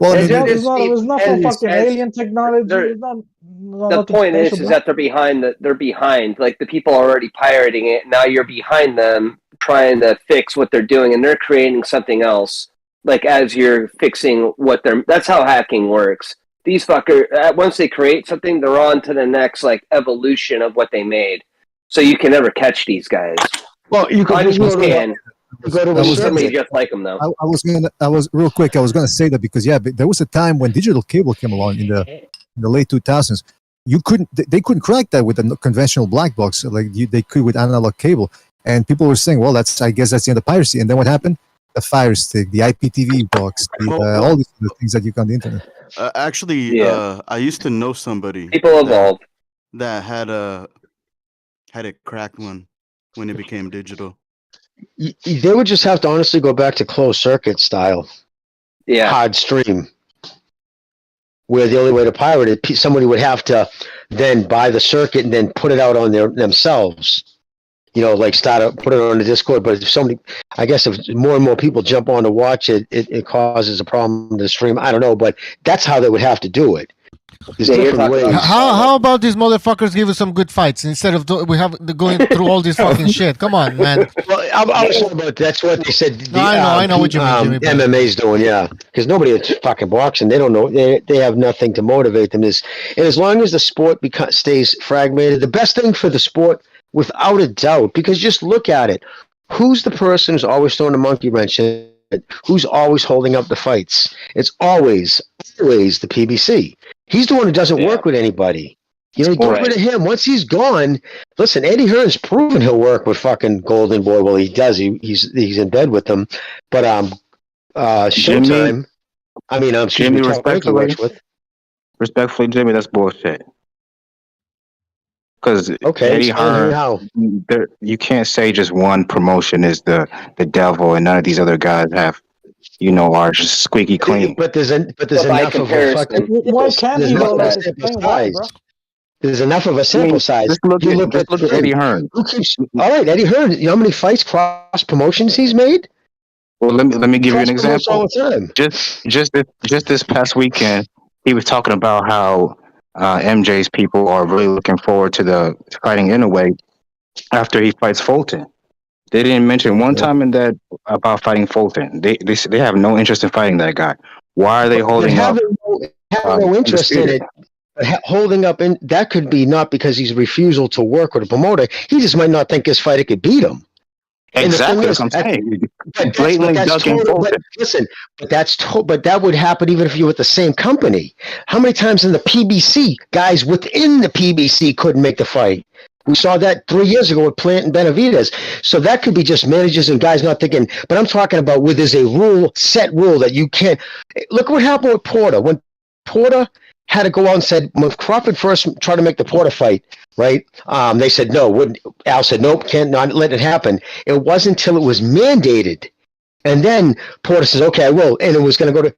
Well, it's not some fucking alien technology. The point is that they're behind. They're behind. Like, the people are already pirating it. Now you're behind them trying to fix what they're doing, and they're creating something else. Like, as you're fixing what they're... That's how hacking works. These fuckers, once they create something, they're on to the next like evolution of what they made. So you can never catch these guys. Well, you can just go to somebody just like them, though. I was gonna say that because there was a time when digital cable came along in the late 2000s. They couldn't crack that with a conventional black box like they could with analog cable, and people were saying, well, I guess that's the end of piracy. And then what happened? The Fire Stick, the IPTV box, all these things that you got on the internet. I used to know somebody. People evolve. That had a cracked one when it became digital. They would just have to honestly go back to closed circuit style. Yeah. Hard stream. Where the only way to pirate it, somebody would have to then buy the circuit and then put it out on themselves. Like put it on the Discord. But if more and more people jump on to watch it, it causes a problem to stream. I don't know, but that's how they would have to do it. There's different ways. How about these motherfuckers give us some good fights instead of going through all this fucking shit? Come on, man. Well, I was talking about that's what they said. I know what you mean, Jimmy. MMA's doing, because nobody is fucking boxing. They don't know. They have nothing to motivate them. And as long as the sport stays fragmented, the best thing for the sport, without a doubt, because just look at it. Who's the person who's always throwing a monkey wrench in it? Who's always holding up the fights? It's always the PBC. He's the one who doesn't work with anybody. Get rid of him. Once he's gone, listen, Eddie Hearn's proven he'll work with fucking Golden Boy. Well, he does. He's in bed with them. But Showtime. Jimmy, respectfully, Jimmy, that's bullshit. Because Eddie Hearn, you can't say just one promotion is the devil and none of these other guys are just squeaky clean. But there's enough of a fucking... Why can't he go like There's enough of a sample size. Just look at Eddie Hearn. All right, Eddie Hearn. You know how many fights, cross promotions he's made? Well, let me give you an example. Just this past weekend, he was talking about how MJ's people are really looking forward to fighting Inoue after he fights Fulton. They didn't mention one time in that about fighting Fulton. They have no interest in fighting that guy. Why are they holding up? Have no interest in it. But holding up, and that could be not because he's refusal to work with a promoter. He just might not think his fighter could beat him. Exactly, that's what I'm saying. Blatantly ducking Fulton. Listen, but that would happen even if you were with the same company. How many times in the PBC, guys within the PBC couldn't make the fight? We saw that 3 years ago with Plant and Benavidez. So that could be just managers and guys not thinking. But I'm talking about where there's a set rule that you can't. Look what happened with Porter. When Porter had to go out and said, when Crawford first tried to make the Porter fight, right? They said no. Al said, nope, can't not let it happen. It wasn't until it was mandated. And then Porter says, okay, I will. And it was going to go to,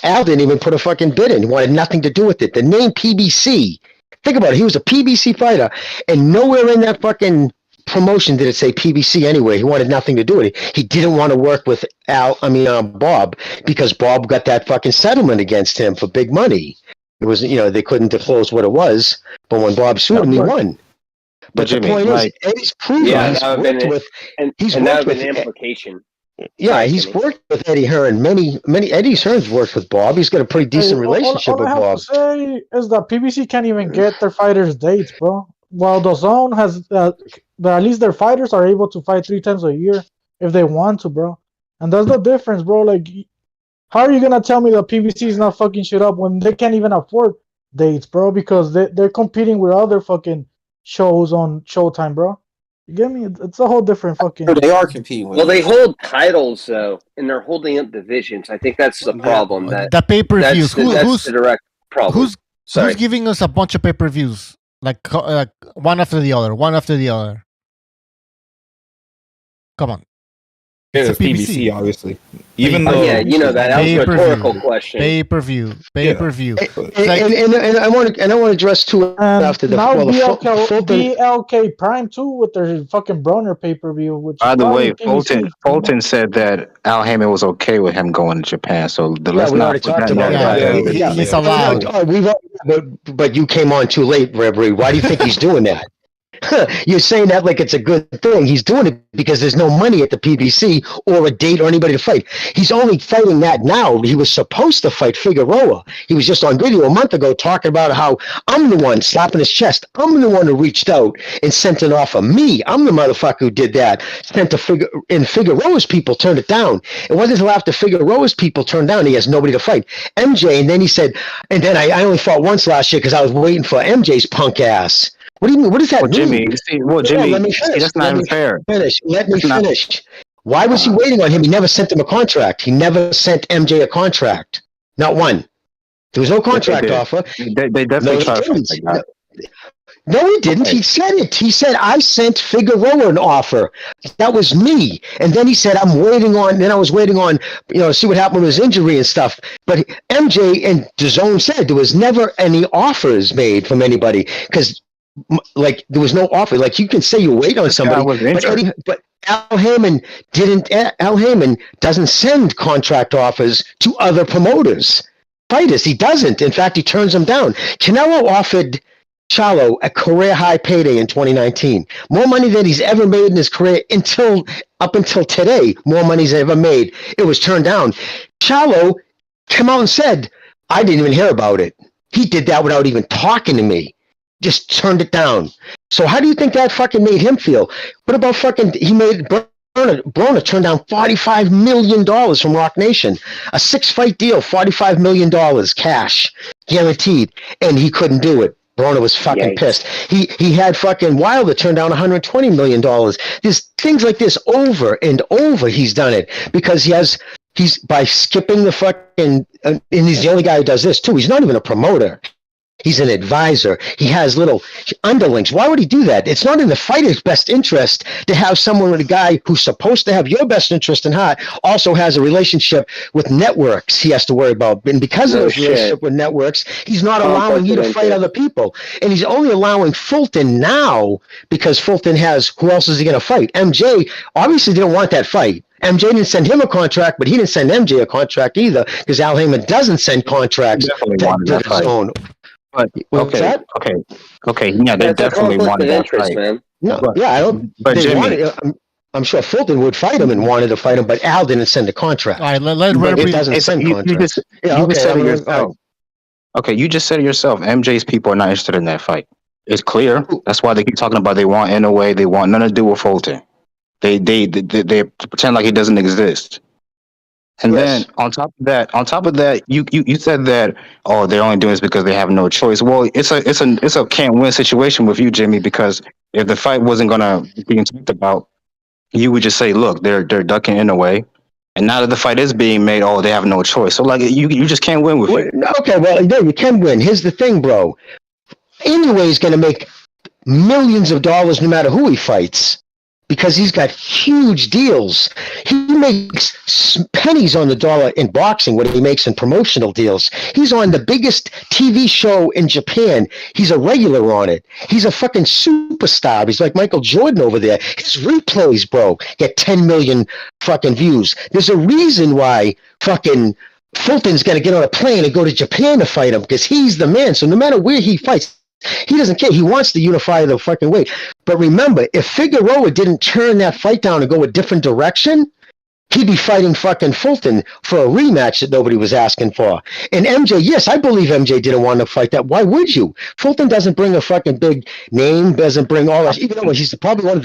Al didn't even put a fucking bid in. He wanted nothing to do with it. The name PBC, think about it. He was a PBC fighter. And nowhere in that fucking promotion did it say PBC anyway? He wanted nothing to do with it. He didn't want to work with Bob, because Bob got that fucking settlement against him for big money. It was, they couldn't disclose what it was, but when Bob sued him, he won. But the point is, Eddie's proven he's worked with, he's worked with an implication. Yeah, he's worked with Eddie Hearn. Many Eddie Hearn's worked with Bob. He's got a pretty decent relationship with Bob. All I have to say is that PBC can't even get their fighters' dates, bro. While the Zone has, at least their fighters are able to fight 3 times a year if they want to, bro. And that's the difference, bro. Like, how are you gonna tell me that PBC is not fucking shit up when they can't even afford dates, bro? Because they're competing with other fucking shows on Showtime, bro. You get me? It's a whole different fucking. They are competing with. Well, they hold titles though, and they're holding up divisions. I think that's the problem. The pay-per-views. That's the direct problem. Who's giving us a bunch of pay-per-views? Like one after the other, one after the other. Come on. It's PBC, obviously. Even though, that was a rhetorical question. Pay-per-view. And I want to address two after the now BLK Prime 2 with their fucking Broner pay-per-view. Which by the way, Fulton said that Al Haymon was okay with him going to Japan. So let's not talked about that. He's allowed. But you came on too late, Reverie. Why do you think he's doing that? You're saying that like it's a good thing. He's doing it because there's no money at the PBC or a date or anybody to fight. He's only fighting that now. He was supposed to fight Figueroa. He was just on video a month ago talking about how I'm the one slapping his chest. I'm the one who reached out and sent an offer. Me, I'm the motherfucker who did that. Sent and Figueroa's people turned it down. It wasn't until after Figueroa's people turned down he has nobody to fight. MJ, and then he said, and then I only fought once last year because I was waiting for MJ's punk ass. What do you mean? What does that mean? Jimmy, let me finish. That's not even fair. Let me finish. Why was he waiting on him? He never sent him a contract. He never sent MJ a contract. Not one. There was no contract offer. They definitely tried to like that. No, he didn't. He said it. He said, I sent Figueroa an offer. That was me. And then he said, I'm waiting on, then I was waiting on, see what happened with his injury and stuff. But MJ and DAZN said there was never any offers made from anybody because like there was no offer. Like you can say you wait on somebody, but Al Haymon didn't. Al Haymon doesn't send contract offers to other promoters, fighters. He doesn't. In fact, he turns them down. Canelo offered Charlo a career high payday in 2019, more money than he's ever made in his career up until today. More money he's ever made. It was turned down. Charlo came out and said, "I didn't even hear about it." He did that without even talking to me. Just turned it down. So how do you think that fucking made him feel? What about he made Broner turned down $45 million from Rock Nation. A 6-fight deal, $45 million cash, guaranteed. And he couldn't do it. Broner was fucking pissed. He had fucking Wilder turn down $120 million. There's things like this over and over he's done it. Because he's by skipping the fucking, and he's the only guy who does this too. He's not even a promoter. He's an advisor. He has little underlings. Why would he do that? It's not in the fighter's best interest to have someone with a guy who's supposed to have your best interest in heart also has a relationship with networks he has to worry about. And because of his relationship with networks, he's not allowing you to fight other people. And he's only allowing Fulton now because Fulton has, who else is he going to fight? MJ obviously didn't want that fight. MJ didn't send him a contract, but he didn't send MJ a contract either because Al Haymon doesn't send contracts to his own. But okay. Yeah, they definitely wanted that fight, man. I don't. But Jimmy, I'm sure Fulton would fight him and wanted to fight him, but Al didn't send a contract. All right, let it doesn't send contracts. You just said it yourself. Okay, you just said it yourself. MJ's people are not interested in that fight. It's clear. That's why they keep talking about they want Inoue. They want nothing to do with Fulton. They pretend like he doesn't exist. And then on top of that, you said that they're only doing this because they have no choice. Well, it's a can't win situation with you, Jimmy, because if the fight wasn't gonna be talked about, you would just say, look, they're ducking in a way. And now that the fight is being made, they have no choice. So like you just can't win with it. Okay, well, no, you can win. Here's the thing, bro. Inoue is gonna make millions of dollars no matter who he fights. because he's got huge deals. He makes pennies on the dollar in boxing what he makes in promotional deals. He's on the biggest TV show in Japan. He's a regular on it. He's a fucking superstar. He's like Michael Jordan over there. His replays, bro, get 10 million fucking views. There's a reason why fucking Fulton's got to get on a plane and go to Japan to fight him, because he's the man. So no matter where he fights, he doesn't care. He wants to unify the fucking weight. But remember, if Figueroa didn't turn that fight down and go a different direction, he'd be fighting fucking Fulton for a rematch that nobody was asking for. And MJ, yes, I believe MJ didn't want to fight that. Why would you? Fulton doesn't bring a fucking big name, doesn't bring all that. Even though he's probably one of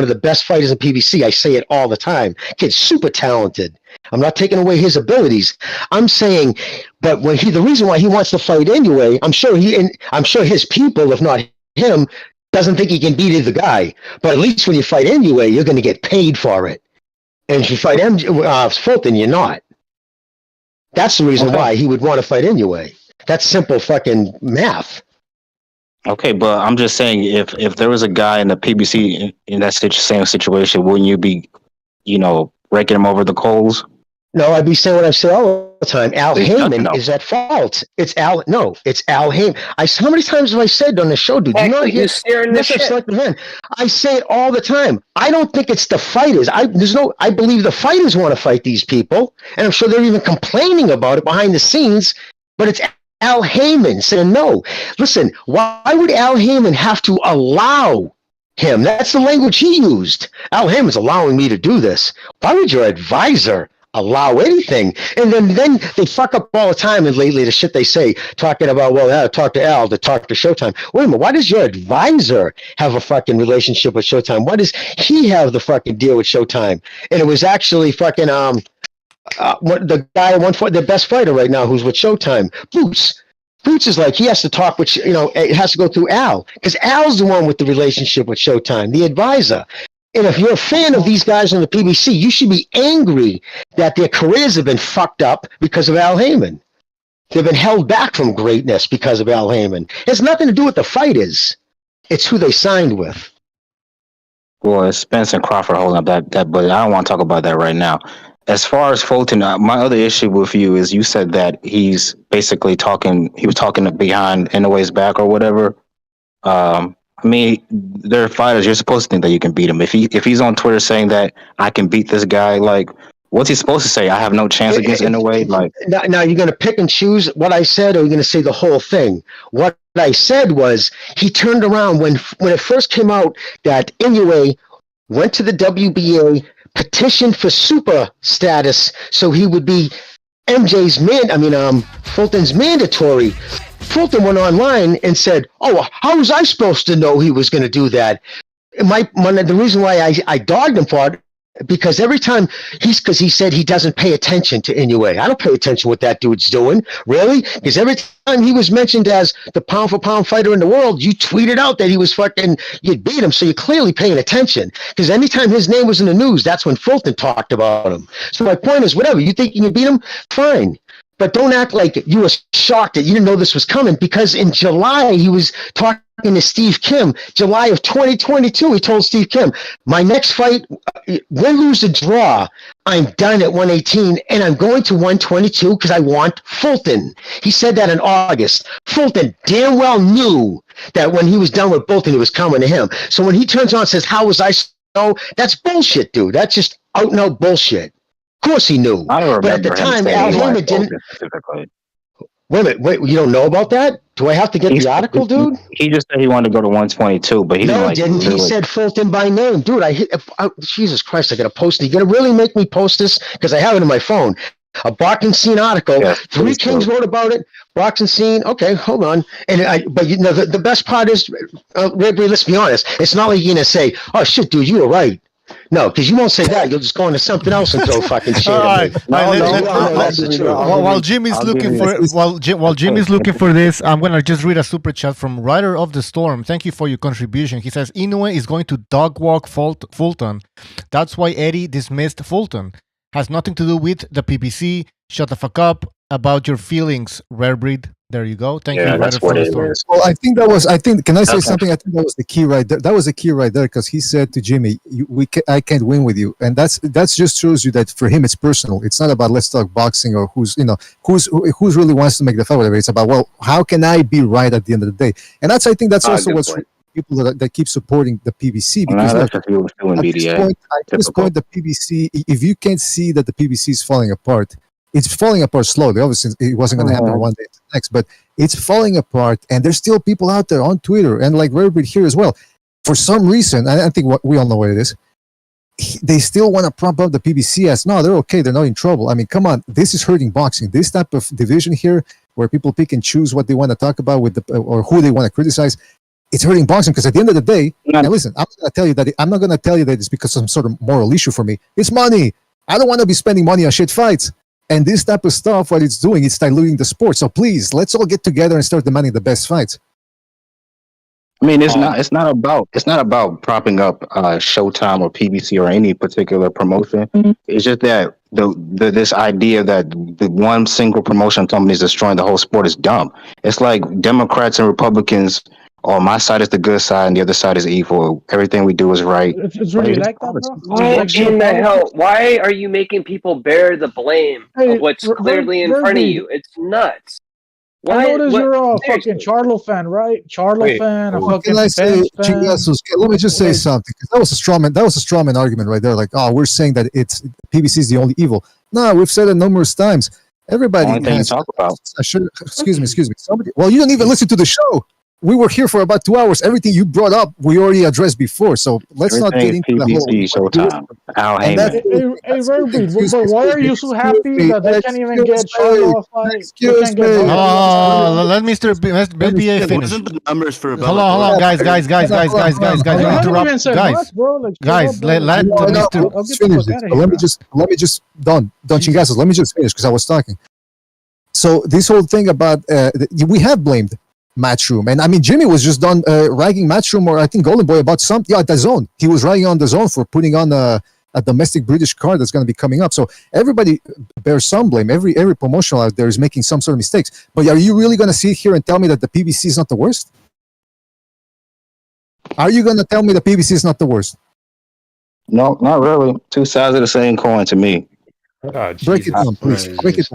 the best fighters in PBC. I say it all the time. Kid's super talented. I'm not taking away his abilities. I'm saying, but when the reason why he wants to fight anyway, I'm sure his people, if not him, doesn't think he can beat either guy. But at least when you fight anyway, you're going to get paid for it. And if you fight Fulton, you're not. That's the reason why he would want to fight anyway. That's simple fucking math. Okay, but I'm just saying, if there was a guy in the PBC in that same situation, wouldn't you be, raking him over the coals? No, I'd be saying what I've said all the time. Al Haymon is at fault. It's Al Haymon. How many times have I said on the show, dude? You know, you're steering the shit. I say it all the time. I don't think it's the fighters. I believe the fighters want to fight these people, and I'm sure they're even complaining about it behind the scenes, but it's Al Haymon saying no. Listen, why would Al Haymon have to allow him? That's the language he used. Al Haymon's allowing me to do this. Why would your advisor allow anything? And then they fuck up all the time, and lately the shit they say, talking about, talk to Al, to talk to Showtime. Wait a minute, why does your advisor have a fucking relationship with Showtime? Why does he have the fucking deal with Showtime? And it was actually fucking the guy the best fighter right now who's with Showtime, Boots is like, he has to talk with, it has to go through Al, because Al's the one with the relationship with Showtime, the advisor. And if you're a fan of these guys on the PBC, you should be angry that their careers have been fucked up because of Al Haymon. They've been held back from greatness because of Al Haymon. It has nothing to do with the fighters. It's who they signed with. Well, it's Spence and Crawford holding up that, but I don't want to talk about that right now. As far as Fulton, my other issue with you is you said that he's basically talking behind Inoue's back or whatever. I mean, they're fighters. You're supposed to think that you can beat him. If he's on Twitter saying that I can beat this guy, like, what's he supposed to say? I have no chance against Inoue? Like, now you're going to pick and choose what I said, or you're going to say the whole thing? What I said was, he turned around when it first came out that Inoue went to the WBA, petitioned for super status so he would be Fulton's mandatory. Fulton went online and said, "Oh, how was I supposed to know he was going to do that?" The reason why I dogged him for it, because every time he said he doesn't pay attention to Inoue. I don't pay attention to what that dude's doing, really, because every time he was mentioned as the pound for pound fighter in the world, you tweeted out that he was you'd beat him, so you're clearly paying attention, because anytime his name was in the news, that's when Fulton talked about him. So my point is, whatever, you think you can beat him, fine. But don't act like you were shocked that you didn't know this was coming, because in July, he was talking to Steve Kim. July of 2022, he told Steve Kim, my next fight, win, lose, or draw, I'm done at 118, and I'm going to 122 because I want Fulton. He said that in August. Fulton damn well knew that when he was done with Fulton, he was coming to him. So when he turns on and says, how was I so? That's bullshit, dude. That's just out-and-out bullshit. Of course he knew. I don't remember. But at the time, Al Haymon didn't. Wait a minute. You don't know about that? Do I have to get the article, dude? He just said he wanted to go to 122, but he didn't. He said Fulton by name. Dude, Jesus Christ, I got to post it. You going to really make me post this? Because I have it in my phone. A Boxing Scene article. Yeah, Three Kings wrote about it. Boxing Scene. Okay, hold on. But the best part is, Ray, let's be honest. It's not like you're going to say, oh, shit, dude, you were right. No, because you won't say that. You'll just go into something else and throw fucking shit. While Jimmy's looking for this, I'm gonna just read a super chat from Rider of the Storm. Thank you for your contribution. He says Inoue is going to dog walk Fulton. That's why Eddie dismissed Fulton. Has nothing to do with the PBC. Shut the fuck up. about your feelings, Rare Breed. There you go. Thank you, that's Ryder, what for the it story. is. Well, I think that was. Can I say Okay. something? I think that was the key right there. That was the key right there because he said to Jimmy, I can't win with you," and that's just shows you that for him it's personal. It's not about let's talk boxing or who's really wants to make the fight. Whatever. It's about how can I be right at the end of the day? And I think that's also what's people that keep supporting the PBC because That's what he was doing, BDA. at this point, the PBC. If you can't see that the PBC is falling apart. It's falling apart slowly. Obviously, it wasn't going to happen one day to the next, but it's falling apart. And there's still people out there on Twitter and like Rare Breed here as well. For some reason, I think we all know what it is. They still want to prop up the PBC as no, they're okay. They're not in trouble. I mean, come on, this is hurting boxing. This type of division here, where people pick and choose what they want to talk about with or who they want to criticize, it's hurting boxing. Because at the end of the day, and listen, I'm not going to tell you that it's because of some sort of moral issue for me. It's money. I don't want to be spending money on shit fights. And this type of stuff, what it's doing, it's diluting the sport. So please, let's all get together and start demanding the best fights. I mean, it's not about propping up Showtime or PBC or any particular promotion. It's just that this idea that the one single promotion company is destroying the whole sport is dumb. It's like Democrats and Republicans. Oh, my side is the good side, and the other side is evil. Everything we do is right. It's really like that, bro. Why in the hell? Why are you making people bear the blame of what's clearly in front of you? It's nuts. I notice you're a fucking Charlo fan, right? Charlo fan, a fucking Can I say, fan. let me just say something. That was a straw man argument right there. Like, oh, we're saying that it's PBC is the only evil. No, we've said it numerous times. Everybody has. Talk about. Excuse me. Somebody. Well, you don't even listen to the show. We were here for about 2 hours. Everything you brought up, we already addressed before. So let's not get into the whole. Showtime. Hey, Rare Breed, but why are you so happy that they can't even get Charlo a fight? Excuse me. Let Mr. BBA finish. The numbers for Hold on, guys. Don't interrupt, guys. Let Mr. finish it. Let me just don't chingazos. Let me just finish because I was talking. So this whole thing about we have blamed Matchroom, and I mean Jimmy was just done ragging Matchroom, or I think Golden Boy about something. Yeah, DAZN. He was ragging on DAZN for putting on a domestic British card that's going to be coming up. So everybody bears some blame. Every promotional out there is making some sort of mistakes. But are you really going to sit here and tell me that the PBC is not the worst? Are you going to tell me the PBC is not the worst? No, not really. Two sides of the same coin to me. Break it down, please. Break it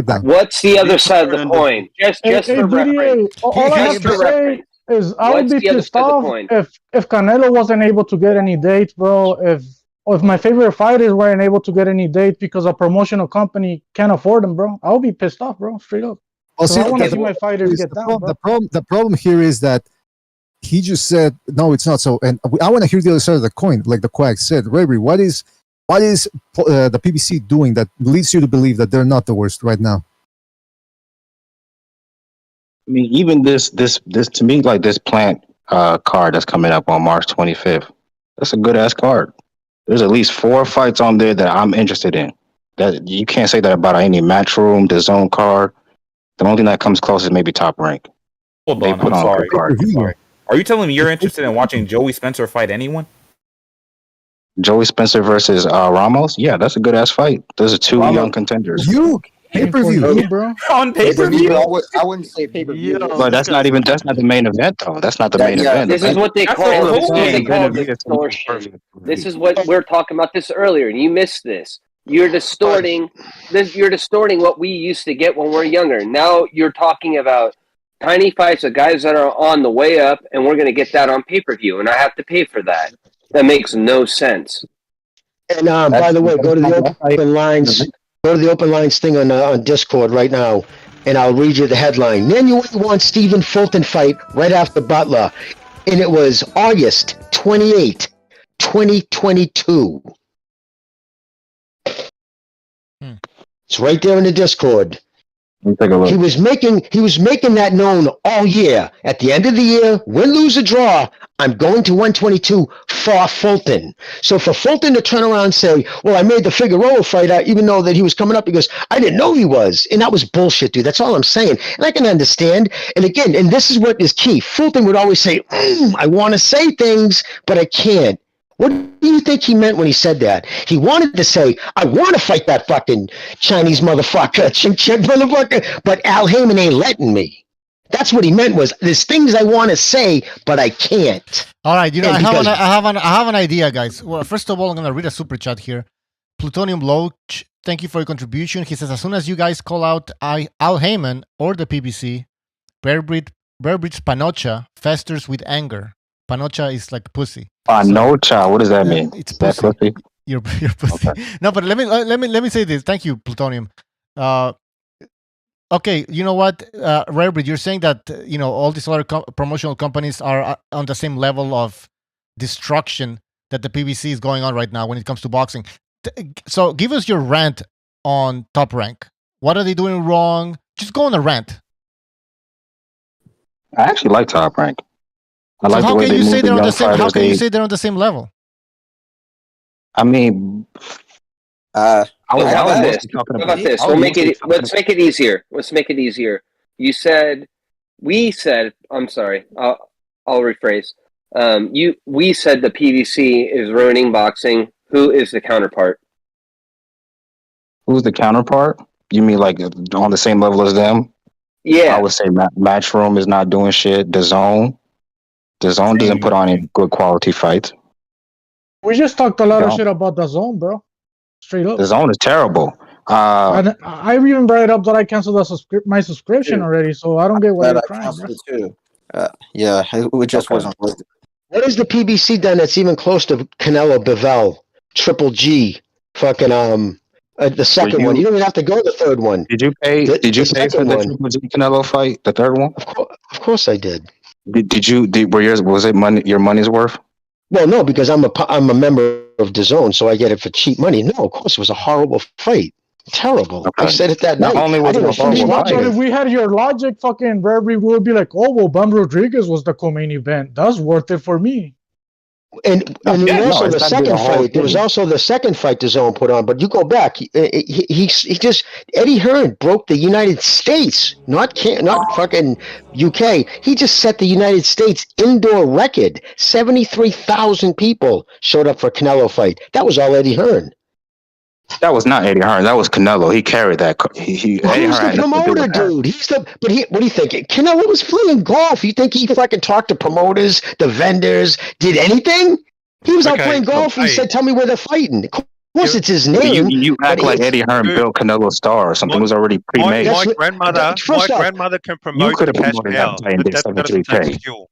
down. What's the other side of the coin? Just for reference. All I have to say is I would be pissed off if Canelo wasn't able to get any dates, bro. If my favorite fighters weren't able to get any dates because a promotional company can't afford them, bro, I'll be pissed off, bro. Straight up. Well, see, I want to see my fighters get down, bro. The problem here is that he just said no, it's not so, and I want to hear the other side of the coin, like the Quack said. Ray, what is the PBC doing that leads you to believe that they're not the worst right now? I mean, even this to me, like this plant card that's coming up on March 25th. That's a good ass card. There's at least 4 fights on there that I'm interested in. That you can't say that about any Matchroom, the DAZN card. The only thing that comes close is maybe Top Rank. Hold on, I'm sorry. Are you telling me you're interested in watching Joey Spencer fight anyone? Joey Spencer versus Ramos? Yeah, that's a good ass fight. Those are 2 young contenders. Pay-per-view, bro. On pay-per-view? I wouldn't say pay-per-view. But that's not the main event though. That's not the main event. This is what they call distortion. This is what we're talking about this earlier, and you missed this. You're distorting what we used to get when we were younger. Now you're talking about tiny fights of guys that are on the way up, and we're going to get that on pay-per-view, and I have to pay for that. That makes no sense. And by the way, go to the open lines. Go to the open lines thing on Discord right now, and I'll read you the headline. Inoue won Stephen Fulton fight right after Butler, and it was August 28, 2022. It's right there in the Discord. Take a look. He was making that known all year. At the end of the year, win, lose, or draw, I'm going to 122 for Fulton. So for Fulton to turn around and say, well, I made the Figueroa fight even though that he was coming up, he goes, I didn't know he was. And that was bullshit, dude. That's all I'm saying. And I can understand. And again, and this is what is key. Fulton would always say, I want to say things, but I can't. What do you think he meant when he said that? He wanted to say, I want to fight that fucking Chinese motherfucker, chink motherfucker, but Al Haymon ain't letting me. That's what he meant was, there's things I want to say, but I can't. All right, I have an idea, guys. Well, first of all, I'm going to read a super chat here. Plutonium Loach, thank you for your contribution. He says, as soon as you guys call out Al Haymon or the PBC, Bearbridge Panocha festers with anger. Panocha is like pussy. Panocha, what does that mean? It's pussy. You're pussy. Okay. No, but let me say this. Thank you, Plutonium. Okay, you know what, Bearbridge, you're saying that all these other promotional companies are on the same level of destruction that the PBC is going on right now when it comes to boxing. So give us your rant on Top Rank. What are they doing wrong? Just go on a rant. I actually like Top Rank. How can you say they're on the same? How can you say they're on the same level? I mean, How about this? Let's make it easier. Let's make it easier. We said. I'm sorry. I'll rephrase. We said the PBC is ruining boxing. Who is the counterpart? Who's the counterpart? You mean like on the same level as them? Yeah. I would say Matchroom is not doing shit. DAZN doesn't put on any good quality fights. We just talked a lot of shit about DAZN, bro. Straight up. DAZN is terrible. And I even brought it up that I canceled my subscription already, so I don't get why you're crying, bro. Too. Yeah, it just wasn't worth it. What has the PBC done that's even close to Canelo, Bivol, Triple G, fucking the second one? You don't even have to go to the third one. Did you pay? Did you pay for the Triple G Canelo fight, the third one? Of course I did. Was it your money's worth? Well, no, because I'm a member of DAZN, so I get it for cheap money. No, of course it was a horrible fight. Terrible. Okay. I said it that night. Only was it a horrible fight. But if we had your logic, fucking Bearbridge, we would be like, oh, well, Bam Rodriguez was the co-main event. That's worth it for me. And also the second fight. There was also the second fight DAZN put on. But you go back, he just Eddie Hearn broke the United States, not fucking UK. He just set the United States indoor record. 73,000 people showed up for a Canelo fight. That was all Eddie Hearn. That was not Eddie Hearn. That was Canelo. He carried that. He's the promoter, dude. What do you think? Canelo was playing golf. You think he fucking talked to promoters, the vendors, did anything? He was out playing golf and he said, tell me where they're fighting. Of course, it's his name. You act like Eddie Hearn built Canelo's star or something. It was already pre-made. My grandmother can promote the cash cow. That doesn't take skill.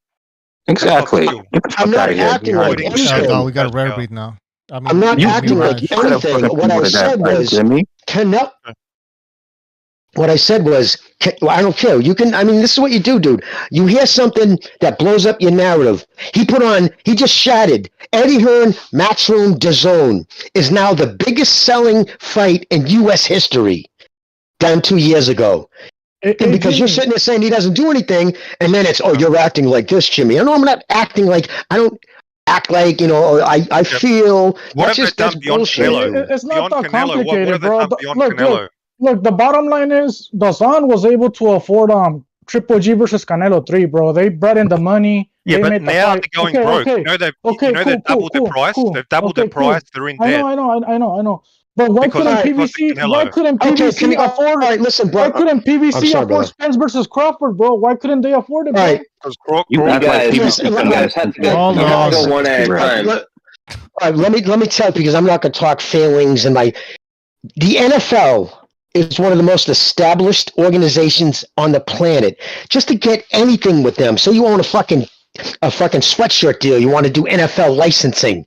Exactly. I'm not acting like anything. No, we got a rare breed now. I'm not acting like anything. What I said was, Canelo. What I said was, I don't care. This is what you do, dude. You hear something that blows up your narrative. He just shattered. Eddie Hearn, Matchroom, DAZN is now the biggest selling fight in U.S. history, done 2 years ago. And because you're sitting there saying he doesn't do anything, and then it's, you're acting like this, Jimmy. I know I'm not acting like, I don't act like, I feel. What have they done beyond Canelo? It's not that complicated, bro. Look, the bottom line is DAZN was able to afford Triple G versus Canelo 3, bro. They brought in the money. Yeah, but now they're going broke. They've doubled the price. They've doubled the price. They're in debt. I know. But why couldn't PBC afford? All right, listen, bro. Why couldn't PBC afford Spence versus Crawford, bro? Why couldn't they afford it, bro? All right. You guys have to go one at a time. All right, let me tell you, because I'm not going to talk failings and the NFL is one of the most established organizations on the planet. Just to get anything with them, so you own a fucking sweatshirt deal, you want to do NFL licensing.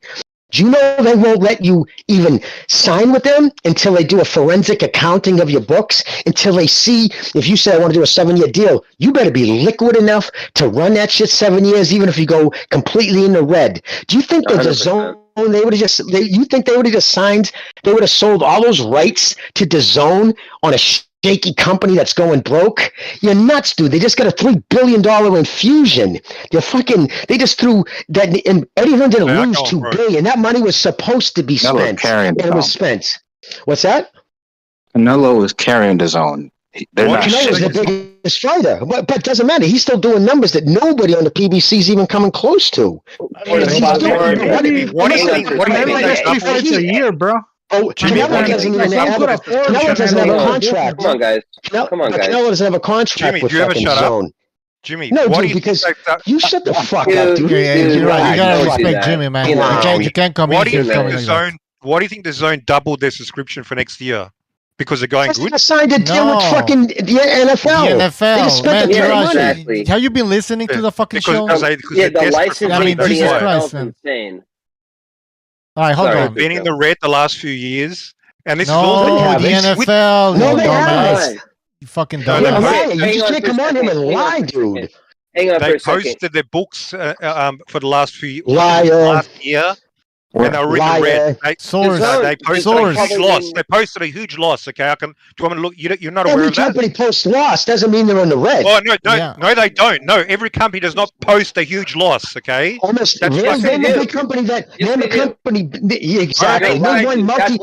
Do you know they won't let you even sign with them until they do a forensic accounting of your books, until they see if you say I want to do a 7-year deal, you better be liquid enough to run that shit 7 years, even if you go completely in the red. Do you think that DAZN, you think they would have just signed, they would have sold all those rights to DAZN on a shaky company that's going broke? You're nuts, dude. They just got a $3 billion infusion. They just threw that, and Eddie Hearn didn't lose $2 billion. That money was supposed to be spent, and it was spent. What's that? Canelo is carrying DAZN. They're not Canelo's the shit. biggest fighter, but it doesn't matter. He's still doing numbers that nobody on the PBC is even coming close to. What do you think? Fights a year, bro. Oh, Canelo doesn't even have a contract. Come on, guys. Canelo doesn't have a contract with fucking DAZN. Jimmy, no, what dude, because you shut the fuck up, dude. You gotta respect Jimmy, man. You can't come in here coming like that. Why do you think DAZN doubled their subscription for next year? Because they're going good? They signed a deal with fucking the NFL. The NFL. They spent the money. Exactly. Have you been listening to the fucking show? The licensing I mean, for the Jesus NFL Christ, is man. insane. All right, hold on. Been in the red the last few years, and this is No, all the NFL. No, they haven't. You fucking You're dumbass. lying. You just can't come on here and lie, dude. Hang on for They a second. posted their books for the last few Liar. last year. And they were in the red. They posted a huge loss. They posted a huge loss. Okay, do you want me to look? You're not aware Every of that? company posts loss doesn't mean they're in the red. Oh no, they don't. No, every company does not post a huge loss. Okay, Almost that's name what name the company that name the company exactly. Name one multi.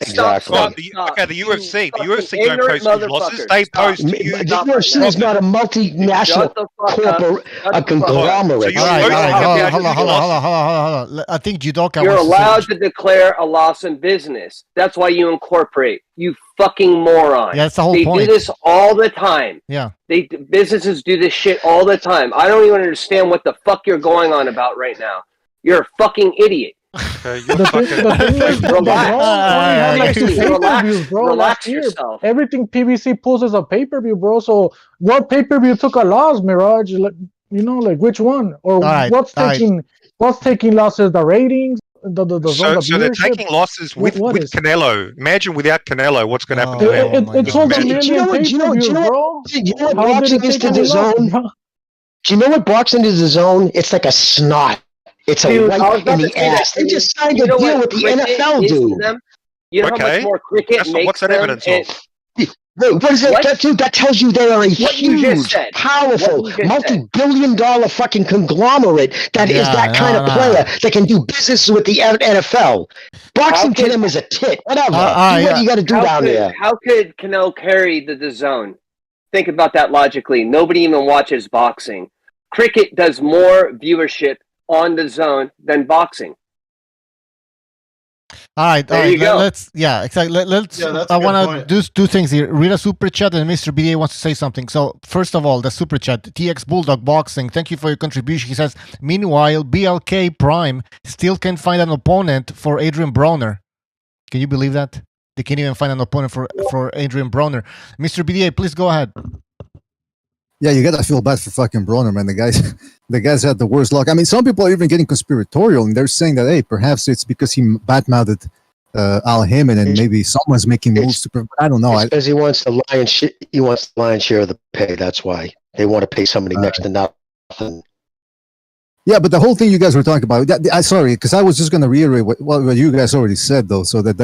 Stop. Okay, the UFC. The UFC don't post huge losses. They post huge. The UFC is not a multinational corporate, a conglomerate. All right. Hold on. I think Judoka. You're allowed to declare a loss in business. That's why you incorporate. You fucking moron. Yeah, that's the whole point. They do this all the time. Yeah. Businesses do this shit all the time. I don't even understand what the fuck you're going on about right now. You're a fucking idiot. Okay, you're fucking. Relax yourself. Everything PBC pulls is a pay-per-view, bro. So what pay-per-view took a loss, Mirage? Like which one? Or what's taking losses? The ratings? So they're taking losses with Canelo. Imagine without Canelo, what's going to happen to them? It sold a million pay-per-views, bro. Do you know what boxing is to DAZN? Do you know what boxing is to DAZN? It's like a snot. It's a wipe in the ass. They just signed a deal with the NFL, dude. You know how much more cricket makes what's that evidence of? What does that do? That tells you they are a huge, powerful, multi-billion-dollar fucking conglomerate that is that kind of player that can do business with the NFL. Boxing to them is a tit. Whatever. Do what you got to do down there. How could Canelo carry the DAZN? Think about that logically. Nobody even watches boxing. Cricket does more viewership on DAZN than boxing. All right. Let's exactly. I want to do two things here. Read a super chat, and Mr. BDA wants to say something. So first of all, the super chat. TX Bulldog Boxing. Thank you for your contribution. He says, meanwhile, BLK Prime still can't find an opponent for Adrian Broner. Can you believe that? They can't even find an opponent for Adrian Broner. Mr. BDA, please go ahead. Yeah, you gotta feel bad for fucking Broner, man. The guys had the worst luck. I mean, some people are even getting conspiratorial, and they're saying that, hey, perhaps it's because he badmouthed Al Haymon, and maybe someone's making moves to. I don't know. Because he wants the lion's share of the pay. That's why they want to pay somebody next to nothing. Yeah, but the whole thing you guys were talking about, sorry, because I was just going to reiterate what you guys already said, though. So that's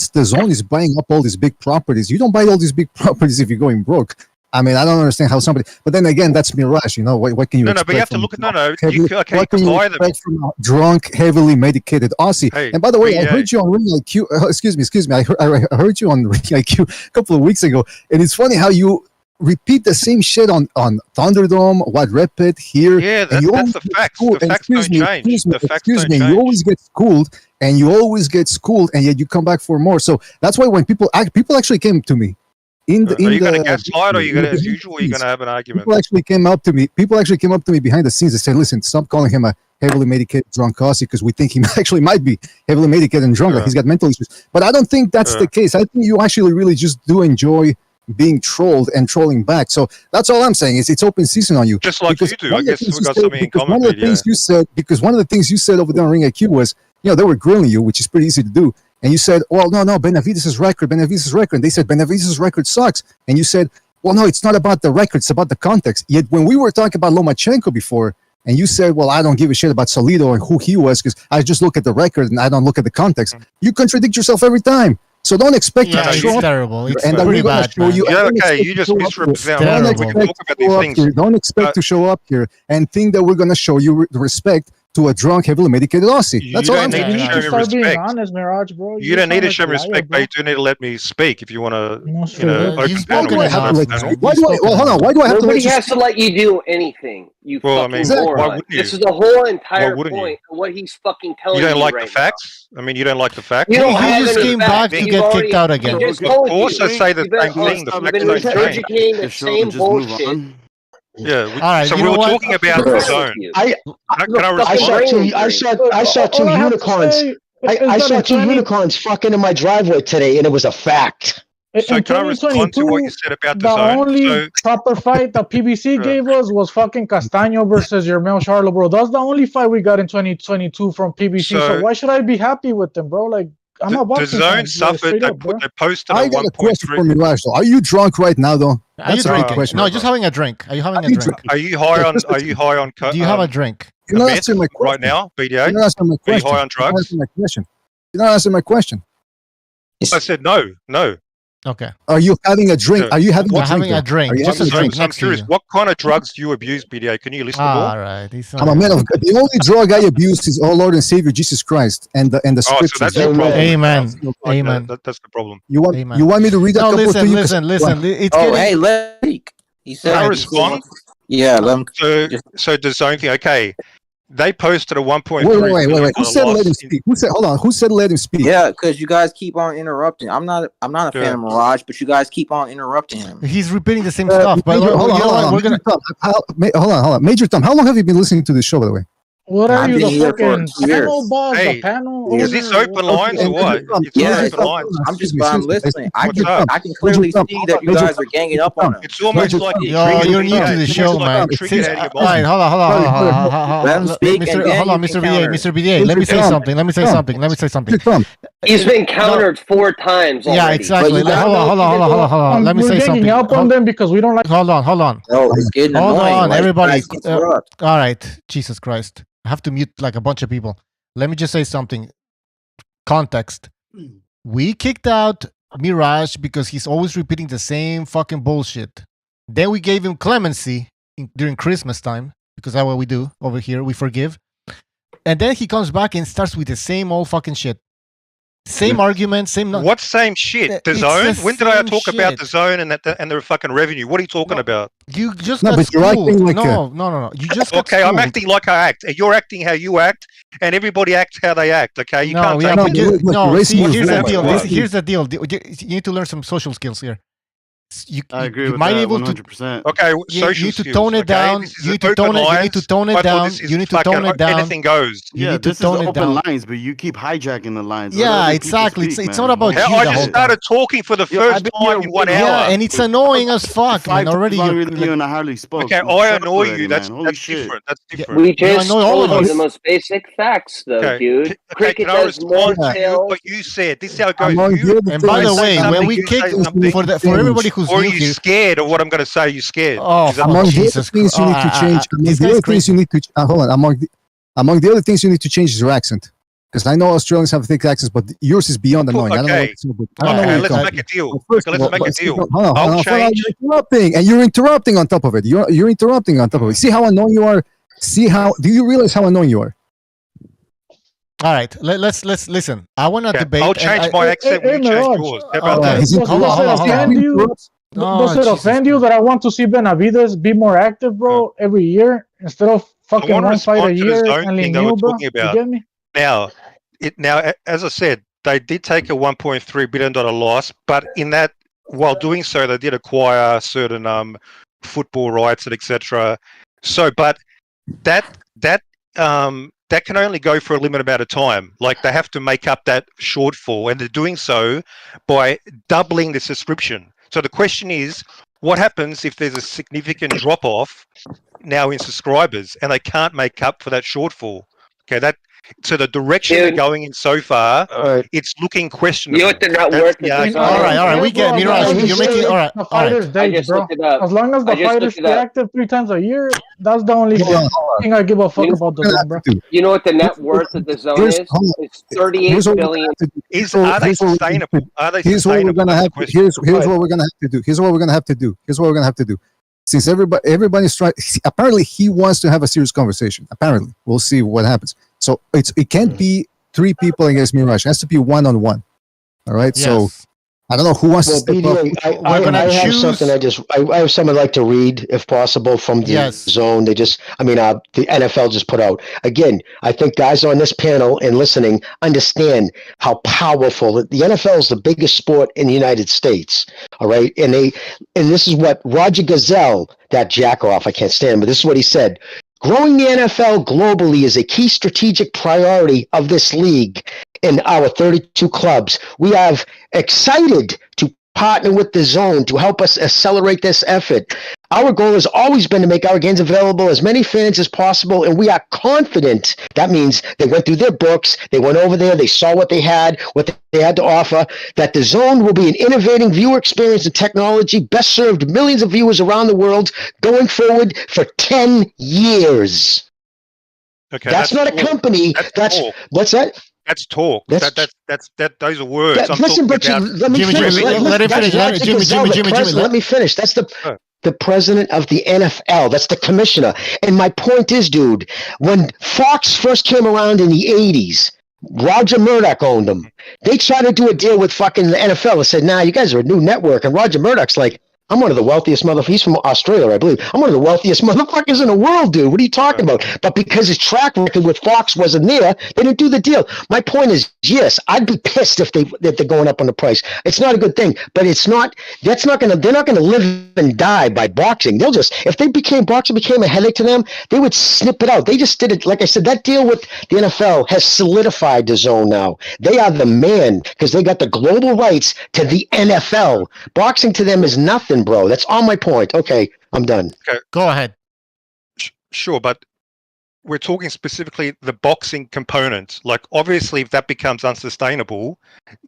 the DAZN is buying up all these big properties. You don't buy all these big properties if you're going broke. I mean, I don't understand how somebody. But then again, that's Mirage. What can you? No, but you have to look at what can you expect from a drunk, heavily medicated Aussie? Hey, and by the way, I heard you on Ring IQ. Excuse me. I heard you on Ring IQ a couple of weeks ago, and it's funny how you repeat the same shit on Thunderdome, what rep it here. Yeah, that's the facts. The facts don't change. Excuse me. You always get schooled, and yet you come back for more. So that's why when people actually came to me. Are you going to gaslight, or are you going to, as usual, or are you going to have an argument? People actually came up to me behind the scenes and said, "Listen, stop calling him a heavily medicated drunk Aussie because we think he actually might be heavily medicated and drunk. Like he's got mental issues." But I don't think that's the case. I think you actually really just do enjoy being trolled and trolling back. So that's all I'm saying is it's open season on you. Just like you do. I guess we've got something in common. Because one of the things you said over there on Ring IQ was, they were grilling you, which is pretty easy to do. And you said, well, no, Benavidez' record. And they said, Benavidez' record sucks. And you said, well, no, it's not about the record. It's about the context. Yet when we were talking about Lomachenko before, and you said, well, I don't give a shit about Salido and who he was because I just look at the record and I don't look at the context. You contradict yourself every time. So don't expect to show up. Terrible. It's pretty bad. You just misrepresent. Don't expect to show up here and think that we're going to show you respect to a drunk, heavily medicated Aussie. That's all I'm saying. You need to start being honest, Mirage, bro. You don't need to show me respect, but you do need to let me speak if you want to, why do I have to let you? Why do I have to let Nobody you? has to let you do anything. You fucking moron. This is the whole entire point of what he's fucking telling you. You don't like right the facts? I mean, you don't like the facts? You don't He just came back to get kicked out again. Of course, I say the same thing. The facts don't change. Regurgitating the same bullshit. Yeah. All right, so you we know were what? talking about the zone. I saw two unicorns. I saw two unicorns fucking in my driveway today, and it was a fact. So can I respond to what you said about the The zone? only proper fight the PBC gave us was fucking Castaño versus Yermel Charlo, bro. That's the only fight we got in 2022 from PBC. So why should I be happy with them, bro? Like, I'm not boxing. The zone suffered. They posted I a got a question 1.3. for Mirage, though. Are you drunk right now, though? Are you drinking? No, just having a drink. Are you having a drink? Are you high on? Are you high on? Do you have a drink? You're not answering my question right now, BDA. You're not answering my Are you question. high on drugs? You're not answering my question. I said no. Okay. Are you having a drink? Are you having a drink? Just a drink I'm next to curious. you. What kind of drugs do you abuse, BDA? Can you list them all? All right. I'm a man of God. The only drug I abuse is our Lord and Savior Jesus Christ and the scriptures. So that's your problem. Amen. Amen. That's the problem. You want me to read a couple listen, to you? Listen. It's hey, let me speak. He said. Can I respond? Yeah. Let him. So the zone thing. Okay. They posted a 1.3. Wait. Who said let him speak? Hold on. Who said let him speak? Yeah, because you guys keep on interrupting. I'm not a fan of Mirage, but you guys keep on interrupting him. He's repeating the same stuff. But hold on. Major Tom, how long have you been listening to this show, by the way? What are you, the fucking panel boss? Hey, the panel? is this open lines or what? Yeah, open lines. I'm listening. I can clearly see that you guys are ganging up on him. It's almost like you're new to the show, man. All right, hold on. Let him speak. Hold on, Mr. VA. Mr. VA, let me say something. He's been countered 4 times already. Yeah, exactly. Hold on. Let me say something. We're ganging up on them because we don't like. Hold on. No, it's getting Hold annoying. on, everybody. All right, Jesus Christ. I have to mute like a bunch of people. Let me just say something. Context. We kicked out Mirage because he's always repeating the same fucking bullshit. Then we gave him clemency during Christmas time, because that's what we do over here. We forgive. And then he comes back and starts with the same old fucking shit. Same argument, same. What same shit? The zone? When did I talk about the zone and the fucking revenue? What are you talking about? You just got schooled. No. You just got okay. schooled. I'm acting like I act. You're acting how you act, and everybody acts how they act. Okay, you can't. See, here's the deal. Here's the deal. You need to learn some social skills here. I agree with that 100%. Okay, you need to tone it down. You need to tone it down. You need to tone it down. Anything goes. Yeah, this is open lines, but you keep hijacking the lines. Yeah, exactly. It's not about you. I just started talking for the first time in 1 hour. Yeah, and it's annoying as fuck. Man, already you and I hardly spoke. Okay, I annoy you. That's different. That's different. We just told you the most basic facts, though, dude. Cricket does more sales. What you said. This is how it goes. And by the way, when we kicked for everybody who's or are new you here, scared of what I'm going to say? Are you scared? Oh, among the other things you need to change. Among the other things you need to change is your accent. Because I know Australians have thick accents, but yours is beyond annoying. Okay. Let's make a deal. Let's make a deal. I'll change. And you're interrupting on top of it. You're interrupting on top of it. See how annoying you are? Do you realize how annoying you are? All right, let's listen. I want to debate. I'll change my accent when you change yours. How about that? Does it offend you that I want to see Benavidez be more active, bro, every year instead of fucking one fight a year and Inoue, bro? You get me? Now, as I said, they did take a $1.3 billion loss, but in that, while doing so, they did acquire certain football rights and etc. So, but that can only go for a limited amount of time. Like, they have to make up that shortfall, and they're doing so by doubling the subscription. So the question is, what happens if there's a significant drop-off now in subscribers and they can't make up for that shortfall? Okay, so the direction they're going in so far, it's looking questionable. You know what they're not worth it. All right, we get Mirage. You're making all right. The fighters date, bro. As long as the fighters stay active 3 times a year, that's the only thing I give a fuck about the zone, bro. You know what the net worth of the zone is? It's $38 billion. Are they sustainable? Are they Here's what we're gonna have to do. Here's what we're gonna have to do. since everybody's trying, apparently he wants to have a serious conversation. Apparently, we'll see what happens. So it can't be 3 people against Mirage. It has to be 1-on-1. All right. Yes. So I don't know who wants to step up. I have something I have something I'd like to read, if possible, from the zone. The NFL just put out. Again, I think guys on this panel and listening understand how powerful the NFL is. The biggest sport in the United States. All right, and this is what Roger Gazelle, that jack off, I can't stand him, but this is what he said. Growing the NFL globally is a key strategic priority of this league. In our 32 clubs, we have excited to partner with the Zone to help us accelerate this effort. Our goal has always been to make our games available as many fans as possible, and we are confident. That means they went through their books, they went over there, they saw what they had to offer, that the Zone will be an innovating viewer experience and technology best served millions of viewers around the world going forward for 10 years. Okay, that's not a company. That's what's that? That's talk. Those are words. I'm listen, but let me finish. Let me finish. That's the president of the NFL. That's the commissioner. And my point is, dude, when Fox first came around in the 80s, Roger Murdoch owned them. They tried to do a deal with fucking the NFL and said, nah, you guys are a new network. And Roger Murdoch's like, I'm one of the wealthiest motherfuckers. He's from Australia, I believe. I'm one of the wealthiest motherfuckers in the world, dude. What are you talking about? But because his track record with Fox wasn't there, they didn't do the deal. My point is, yes, I'd be pissed if they're going up on the price. It's not a good thing, but they're not gonna live and die by boxing. If boxing became a headache to them, they would snip it out. They just did it. Like I said, that deal with the NFL has solidified the Zone now. They are the man because they got the global rights to the NFL. Boxing to them is nothing, bro. That's all my point. Okay, I'm done. Okay. Go ahead. Sure, but we're talking specifically the boxing component. Like, obviously, if that becomes unsustainable,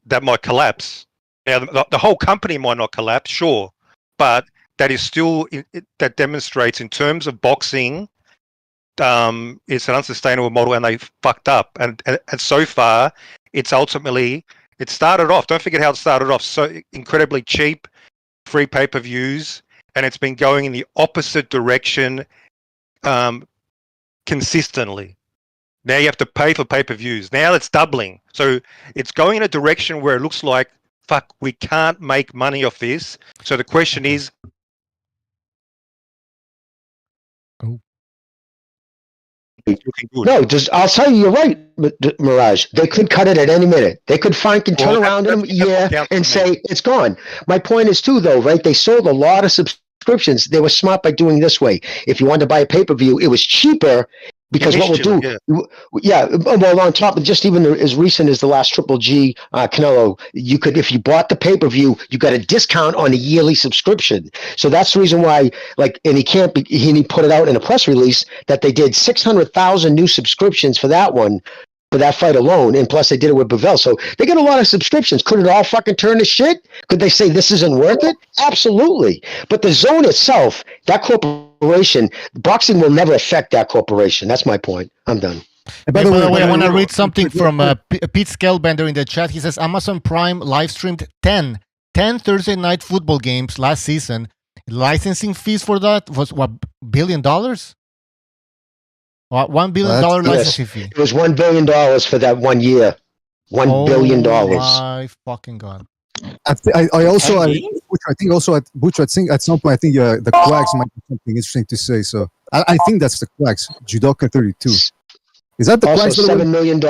that might collapse. Now, the whole company might not collapse, sure, but that is still that demonstrates in terms of boxing, it's an unsustainable model, and they fucked up. And so far, it's ultimately it started off. Don't forget how it started off. So incredibly cheap. Free pay-per-views, and it's been going in the opposite direction consistently. Now you have to pay for pay-per-views. Now it's doubling. So it's going in a direction where it looks like, fuck, we can't make money off this. So the question is... No, I'll tell you, you're right, Mirage. They could cut it at any minute. They could turn around in a year and say it's gone. My point is too, though, right? They sold a lot of subscriptions. They were smart by doing this way. If you wanted to buy a pay-per-view, it was cheaper. Because what we'll do, well, on top of just even as recent as the last Triple G Canelo, you could, if you bought the pay-per-view, you got a discount on a yearly subscription. So that's the reason why, and he put it out in a press release that they did 600,000 new subscriptions for that one, for that fight alone, and plus they did it with Bivell. So they got a lot of subscriptions. Could it all fucking turn to shit? Could they say this isn't worth it? Absolutely. But the Zone itself, that corporation, boxing will never affect that corporation. That's my point. I'm done. By the way, I want to read something from Pete Skellbender in the chat. He says Amazon Prime live streamed 10 Thursday night football games last season. Licensing fees for that was what, $1 billion? $1 billion licensing fee. It was $1 billion for that 1 year. $1 billion. Oh my fucking god! I think at some point I think the Quacks might be something interesting to say. So I think that's the Quacks. Judoka 32. Is that the Quacks? $7 million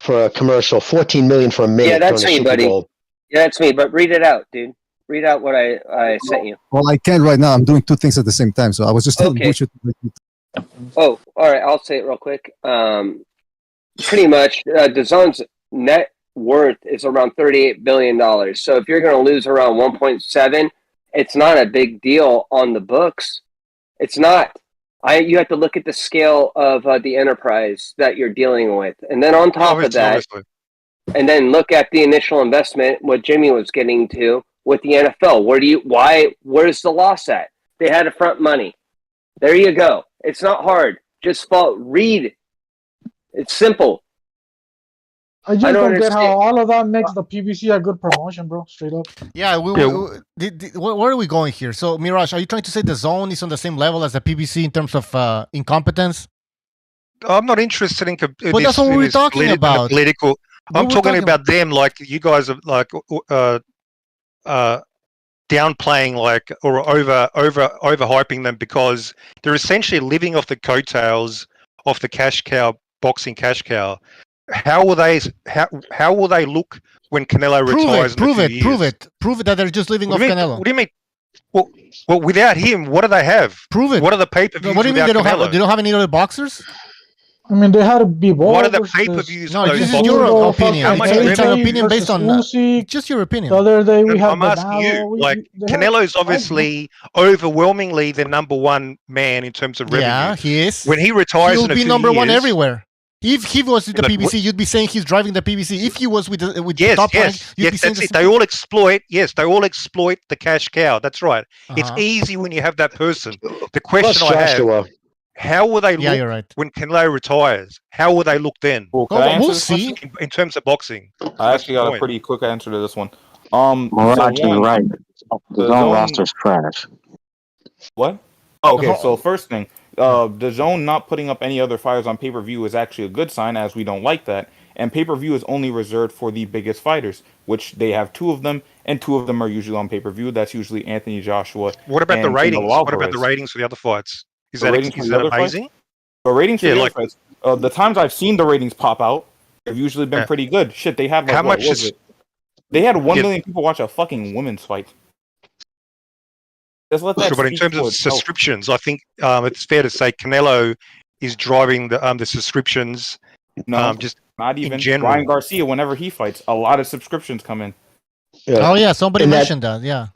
for a commercial, $14 million for a minute. Yeah, that's me, buddy. Yeah, that's me. But read it out, dude. Read out what I sent you. Well, I can't right now. I'm doing 2 things at the same time. So I was just telling Butcher. Oh, all right. I'll say it real quick. Pretty much, DAZN's net worth is around $38 billion. So if you're going to lose around 1.7, it's not a big deal on the books. It's not. You have to look at the scale of the enterprise that you're dealing with, and then on top of that, and then look at the initial investment. What Jimmy was getting to with the NFL. Where's the loss at? They had to front money. There you go. It's not hard. Just read. It's simple. I just don't get how all of that makes the PBC a good promotion, bro. Straight up. Yeah, where are we going here? So, Mirage, are you trying to say the Zone is on the same level as the PBC in terms of incompetence? I'm not interested in. But that's what we were talking about. Political. I'm talking about them. Like you guys are like downplaying, like or overhyping them because they're essentially living off the coattails of the cash cow, boxing cash cow. How will they look when Canelo retires? Prove it that they're just living off Canelo. What do you mean? Well, without him, what do they have? Prove it. What are the pay-per-views? What do you mean they don't Canelo? have? They don't have any other boxers? I mean, they had to be bold. What are the pay-per-views? No, this is your opinion. It's an opinion based on just your opinion. The other day we had. I'm asking you. Like Canelo's obviously overwhelmingly the number one man in terms of revenue. Yeah, he is. When he retires, he'll be number one everywhere. If he was with the PBC, you'd be saying he's driving the PBC. If he was with the top rank, you'd be saying that's it. They all exploit. Yes, they all exploit the cash cow. That's right. It's easy when you have that person. The question I have: how will they look when Canelo retires? How will they look then? We'll see. In terms of boxing, I actually got a pretty quick answer to this one. Mirage is right. The Zone roster's trash. What? Okay, so first thing. The Zone not putting up any other fighters on pay-per-view is actually a good sign, as we don't like that. And pay-per-view is only reserved for the biggest fighters, which they have 2 of them, and 2 of them are usually on pay-per-view. That's usually Anthony Joshua. What about the ratings? What about the ratings for the other fights? Is that amazing? The ratings for the other fights. The times I've seen the ratings pop out, have usually been pretty good. Shit, they had like, They had 1 million people watch a fucking women's fight. Sure, but in terms of subscriptions, I think it's fair to say Canelo is driving the subscriptions. No, just not even. In general. Ryan Garcia, whenever he fights, a lot of subscriptions come in. Oh yeah, somebody mentioned that. Yeah.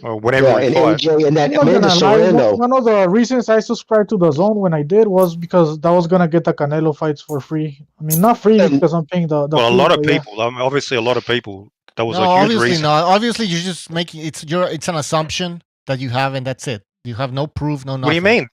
Or whatever. And AJ and that Amanda Serrano. One of the reasons I subscribed to the Zone when I did was because that was gonna get the Canelo fights for free. I mean, not free because I'm paying the. Well, a lot of people. Obviously, a lot of people. That was a huge obviously reason. not. Obviously, you're just making it's an assumption that you have, and that's it. You have no proof, no nothing. What do you mean?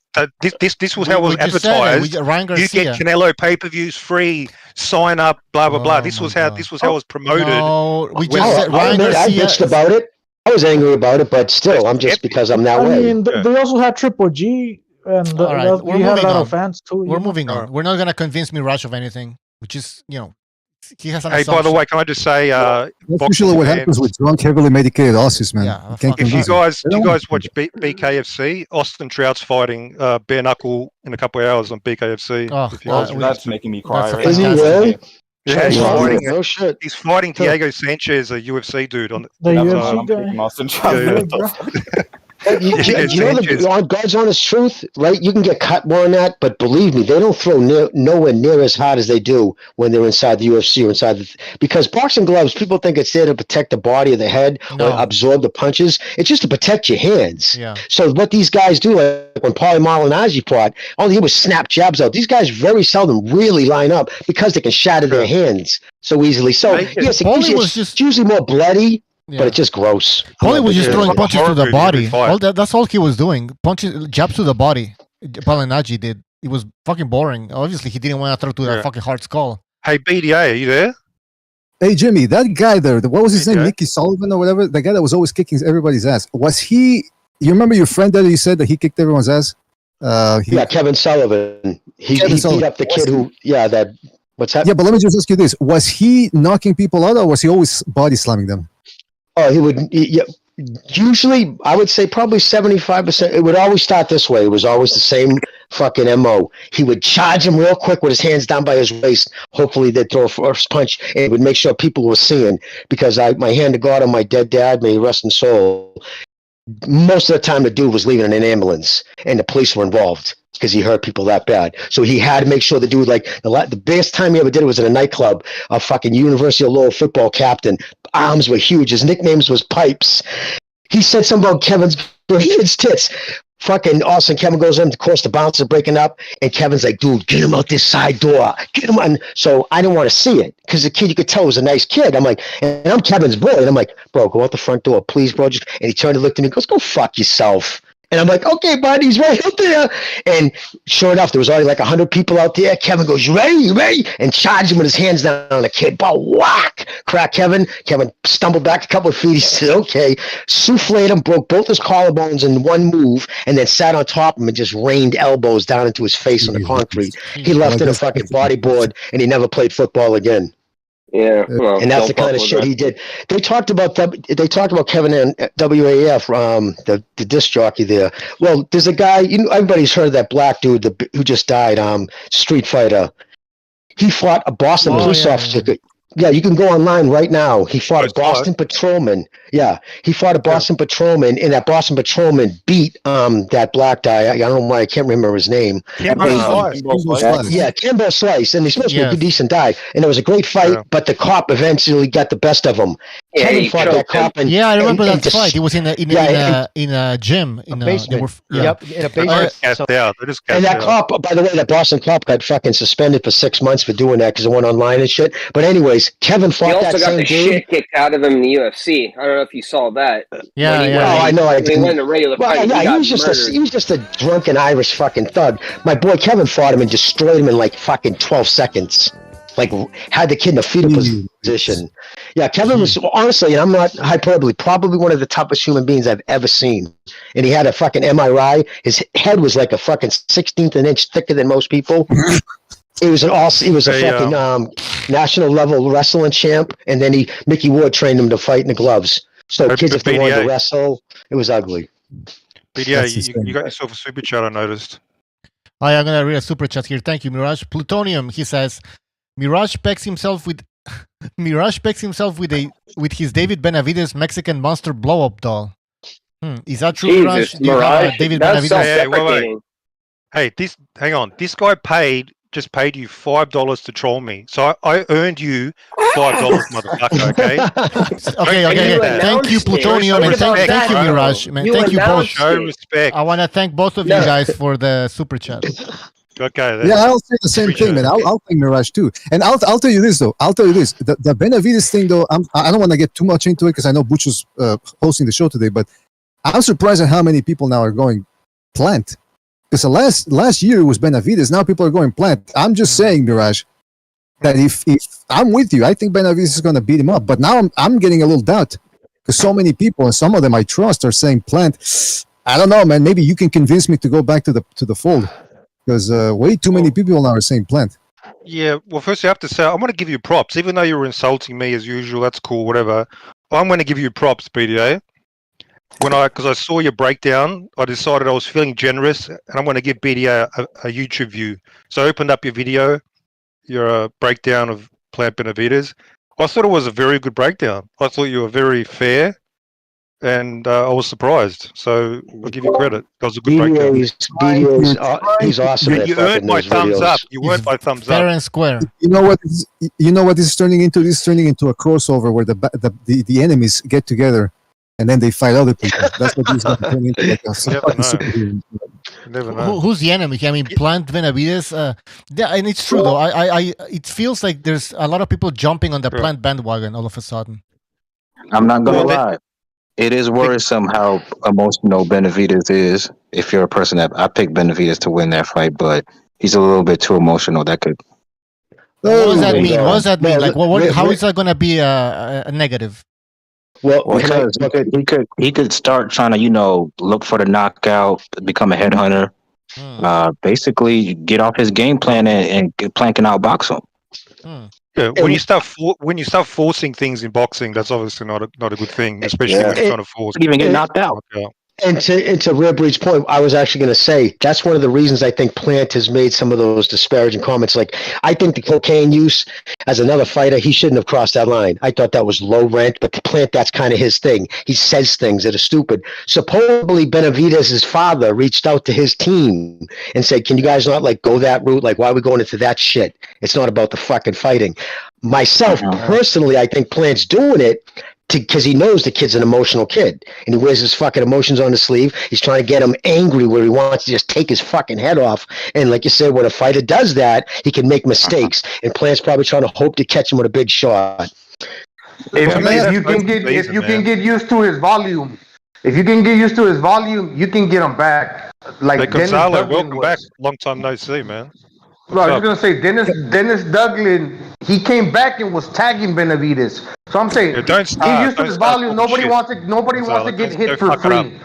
This was how it was advertised. Ryan Garcia. You get Canelo pay-per-views free. Sign up. Blah blah blah. This was how it was promoted. No, we just said Ryan Garcia. I bitched about it. I was angry about it, but still, I'm just because I'm that way. I mean, they also had Triple G, and all right, we had a lot of fans too. We're moving on. We're not gonna convince Mirage of anything. Which is, he has an assumption. By the way, can I just say, that's usually what happens with drunk, heavily medicated Aussies, man. Yeah, if you guys watch BKFC, Austin Trout's fighting bare knuckle in a couple of hours on BKFC. That's making me cry. Is he really? Yeah, no shit. He's fighting Diego Sanchez, a UFC dude. On the UFC guy. You know the God's honest truth, right? You can get cut more on that, but believe me, they don't throw nowhere near as hard as they do when they're inside the UFC or inside because boxing gloves, people think it's there to protect the body of the head or absorb the punches. It's just to protect your hands. Yeah. So what these guys do, like when Paulie Malignaggi fought, all they did was snap jabs out. These guys very seldom really line up because they can shatter their hands so easily. So yes, it's usually more bloody. Yeah. But it's just gross. Paulie was just throwing punches to the body. That's all he was doing. Jabs to the body. Malignaggi did. It was fucking boring. Obviously, he didn't want to throw to that fucking hard skull. Hey, BDA, are you there? Hey, Jimmy, that guy there, what was his name? Nicky Sullivan or whatever? The guy that was always kicking everybody's ass. Was he... You remember your friend that you said that he kicked everyone's ass? Kevin Sullivan. He beat up the kid who... Yeah, that... What's that? Yeah, but let me just ask you this. Was he knocking people out or was he always body slamming them? Oh, he would. Usually, I would say probably 75%. It would always start this way. It was always the same fucking MO. He would charge him real quick with his hands down by his waist. Hopefully, they'd throw a first punch, and it would make sure people were seeing. Because my hand to God on my dead dad, may he rest in soul. Most of the time, the dude was leaving in an ambulance, and the police were involved because he hurt people that bad. So he had to make sure the dude, like, the best time he ever did it was in a nightclub, a fucking University of Lowell football captain. Arms were huge. His nicknames was Pipes. He said something about Kevin's tits. Fucking Austin Kevin goes in, of course, the bouncer breaking up, and Kevin's like, dude, get him out this side door. Get him on. So I didn't want to see it because the kid, you could tell was a nice kid. I'm like, and I'm Kevin's boy. And I'm like, bro, go out the front door, please, bro. And he turned and looked at me and goes, go fuck yourself. And I'm like, okay, bud, he's right out there. And sure enough, there was already like 100 people out there. Kevin goes, you ready? You ready? And charged him with his hands down on the kid. But whack! Crack Kevin. Kevin stumbled back a couple of feet. He said, okay. Souffled him, broke both his collarbones in one move, and then sat on top of him and just rained elbows down into his face on the concrete. He left in a fucking bodyboard, and he never played football again. Yeah, well, and that's the kind of shit he did. They talked about Kevin and WAF, the disc jockey there. Well, there's a guy, everybody's heard of that black dude who just died, Street Fighter. He fought a Boston police officer. Yeah, you can go online right now. He fought a Boston patrolman. Yeah, he fought a Boston patrolman, and that Boston patrolman beat that black guy. I don't know why I can't remember his name. Kimbo Slice, and he's supposed to be a good, decent guy. And it was a great fight, but the cop eventually got the best of him. Kevin fought that cop, and I remember that fight. He was in a gym. In a basement. In a basement. And that cop, by the way, that Boston cop got fucking suspended for 6 months for doing that because it went online and shit. But anyways, Kevin fought that same dude. He also got the shit kicked out of him in the UFC. I don't know if you saw that. I know. He went a regular fight. He was just a drunken Irish fucking thug. My boy Kevin fought him and destroyed him in like fucking 12 seconds. Like, had the kid in a fetal position. Yeah, Kevin was, honestly, and I'm not hyperbole, probably one of the toughest human beings I've ever seen. And he had a fucking MRI. His head was like a fucking 16th of an inch thicker than most people. He was a fucking national level wrestling champ, and then Mickey Ward trained him to fight in the gloves. So kids, if they wanted to wrestle, it was ugly. BDA, you got yourself a super chat, I noticed. I'm gonna read a super chat here. Thank you, Mirage. Plutonium, he says, Mirage pecks himself with his David Benavidez Mexican monster blow up doll. Is that true, Mirage? Do you have a David Benavidez? Hey, hang on. This guy just paid you $5 to troll me. So I earned you $5, motherfucker, okay? Okay. Thank you, Plutonium, and thank you, Mirage. Man, thank you both. Show respect. I want to thank both of you guys for the super chat. Okay. Yeah, I'll say the same thing, man. I'll thank Mirage too. And I'll tell you this, though. The Benavidez thing, though, I don't want to get too much into it because I know Butch was hosting the show today, but I'm surprised at how many people now are going plant. Because the last year was Benavidez. Now people are going plant. I'm just saying, Mirage, that if I'm with you, I think Benavidez is going to beat him up. But now I'm getting a little doubt because so many people, and some of them I trust, are saying plant. I don't know, man. Maybe you can convince me to go back to the fold because way too many people now are saying plant. Yeah. Well, first you have to say I'm going to give you props, even though you were insulting me as usual. That's cool, whatever. I'm going to give you props, BDA. Because I saw your breakdown, I decided I was feeling generous, and I'm going to give BDA a YouTube view. So I opened up your video, your breakdown of Plant Benavidez. I thought it was a very good breakdown. I thought you were very fair, and I was surprised. So I'll give you credit. That was a good breakdown. He's awesome. You earned my thumbs up. You earned my thumbs up. Fair and square. You know what this is turning into? This is turning into a crossover where the enemies get together. And then they fight other people. That's what he's going to turn into. You never know. Who's the enemy? I mean, Plant Benavidez. And it's true though. It feels like there's a lot of people jumping on the Plant bandwagon all of a sudden. I'm not gonna lie. It is worrisome how emotional Benavidez is. If you're a person that I picked Benavidez to win that fight, but he's a little bit too emotional. That could. What does that mean? What does that mean? Like, how is that going to be a negative? Well, because he could start trying to look for the knockout, become a headhunter, basically get off his game plan and get planking out box him. Yeah, when you start forcing things in boxing, that's obviously not a good thing, especially when you're trying to force. Even get knocked out. And to Rare Breed's point, I was actually going to say that's one of the reasons I think Plant has made some of those disparaging comments. Like, I think the cocaine use as another fighter, he shouldn't have crossed that line. I thought that was low rent, but the Plant, that's kind of his thing. He says things that are stupid. Supposedly, Benavidez's father reached out to his team and said, "Can you guys not go that route? Like, why are we going into that shit? It's not about the fucking fighting." Myself, personally, I think Plant's doing it because he knows the kid's an emotional kid and he wears his fucking emotions on his sleeve. He's trying to get him angry where he wants to just take his fucking head off. And like you said, when a fighter does that, he can make mistakes. And Plant's probably trying to hope to catch him with a big shot. If you can get used to his volume, If you can get used to his volume, you can get him back. Like Hey, Dennis Gonzalo, Duggan welcome was. back. Long time no see, man. No, I was just gonna say Dennis Duggan. He came back and was tagging Benavidez. So I'm saying, Yeah, don't get start. used to Don't his start volume. talking shit, Nobody wants Gonzalo. to get Don't hit go for fuck it up. free.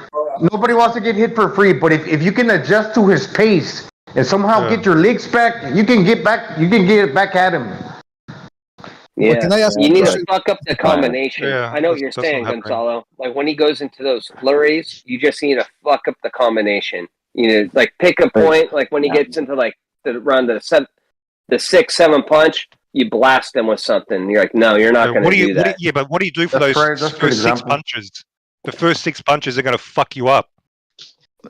Nobody wants to get hit for free. But if you can adjust to his pace and somehow get your legs back, you can get back. You can get back at him. Yeah, can I ask you a need to question? fuck up the combination. Yeah, I know what you're that's saying, not happening. Gonzalo. Like when he goes into those flurries, you just need to fuck up the combination. You know, like pick a point. Like when he gets into like around the 6-7 punch, you blast him with something. You're like, no, you're not going to do that. But what do you do for those first 6 punches? The first 6 punches are going to fuck you up.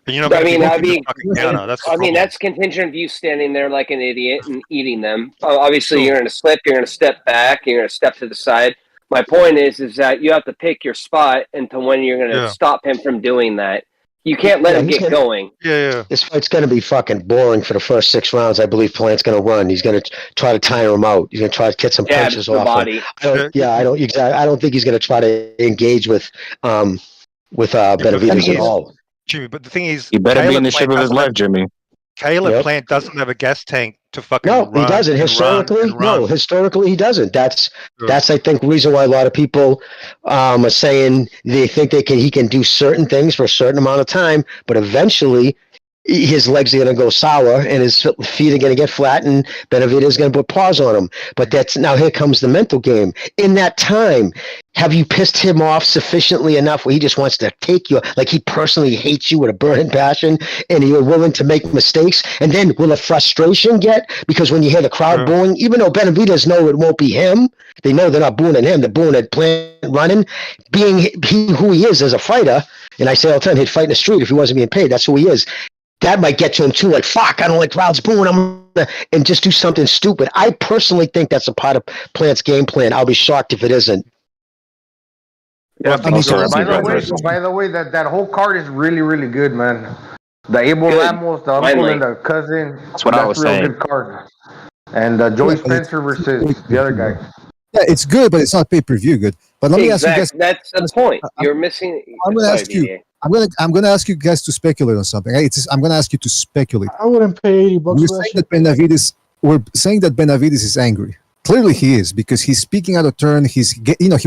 And you're not going to be fucking counter. That's the problem. That's contingent of you standing there like an idiot and eating them. Obviously, you're going to slip. You're going to step back. You're going to step to the side. My point is that you have to pick your spot into when you're going to stop him from doing that. You can't let him get going. Yeah. This fight's going to be fucking boring for the first 6 rounds. I believe Plant's going to run. He's going to try to tire him out. He's going to try to get some punches off body. him. I don't think he's going to try to engage with Benavidez at all. Jimmy, but the thing is, he better be in the shape of his life, Jimmy. Caleb Plant doesn't have a gas tank to fucking No, run. he doesn't. Historically, he doesn't. That's I think reason why a lot of people are saying they think he can do certain things for a certain amount of time, but eventually his legs are going to go sour and his feet are going to get flat and Benavidez is going to put paws on him. But now here comes the mental game. In that time, have you pissed him off sufficiently enough where he just wants to take you, like he personally hates you with a burning passion and you're willing to make mistakes? And then will the frustration get, because when you hear the crowd booing, even though Benavidez know it won't be him, they know they're not booing at him, they're booing at Plant running, being who he is as a fighter, and I say all the time, he'd fight in the street if he wasn't being paid. That's who he is. That might get to him too, like, fuck, I don't like crowds booing, and just do something stupid. I personally think that's a part of Plant's game plan. I'll be shocked if it isn't. Yeah, by the way, that whole card is really, really good, man. The Abel Ramos, the uncle and the cousin. That's what I was saying. Good card. And Joey Spencer versus the other guy. Yeah, it's good, but it's not pay-per-view good. But let me ask you guys. That's the point. You're missing. I'm going to ask you. I'm going to ask you guys to speculate on something. I'm going to ask you to speculate. I wouldn't pay $80 We're saying that Benavidez is angry. Clearly he is, because he's speaking out of turn. He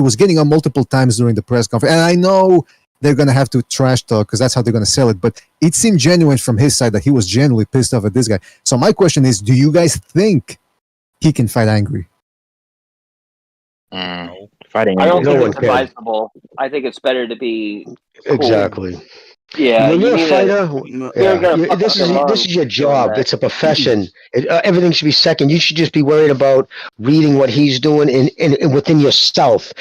was getting on multiple times during the press conference. And I know they're going to have to trash talk because that's how they're going to sell it. But it seemed genuine from his side that he was genuinely pissed off at this guy. So my question is, do you guys think he can fight angry? Fighting I don't think it's advisable. I think it's better to be cool. Exactly. Yeah, when you're a fighter, this is your job. It's a profession. Everything should be second. You should just be worried about reading what he's doing and within yourself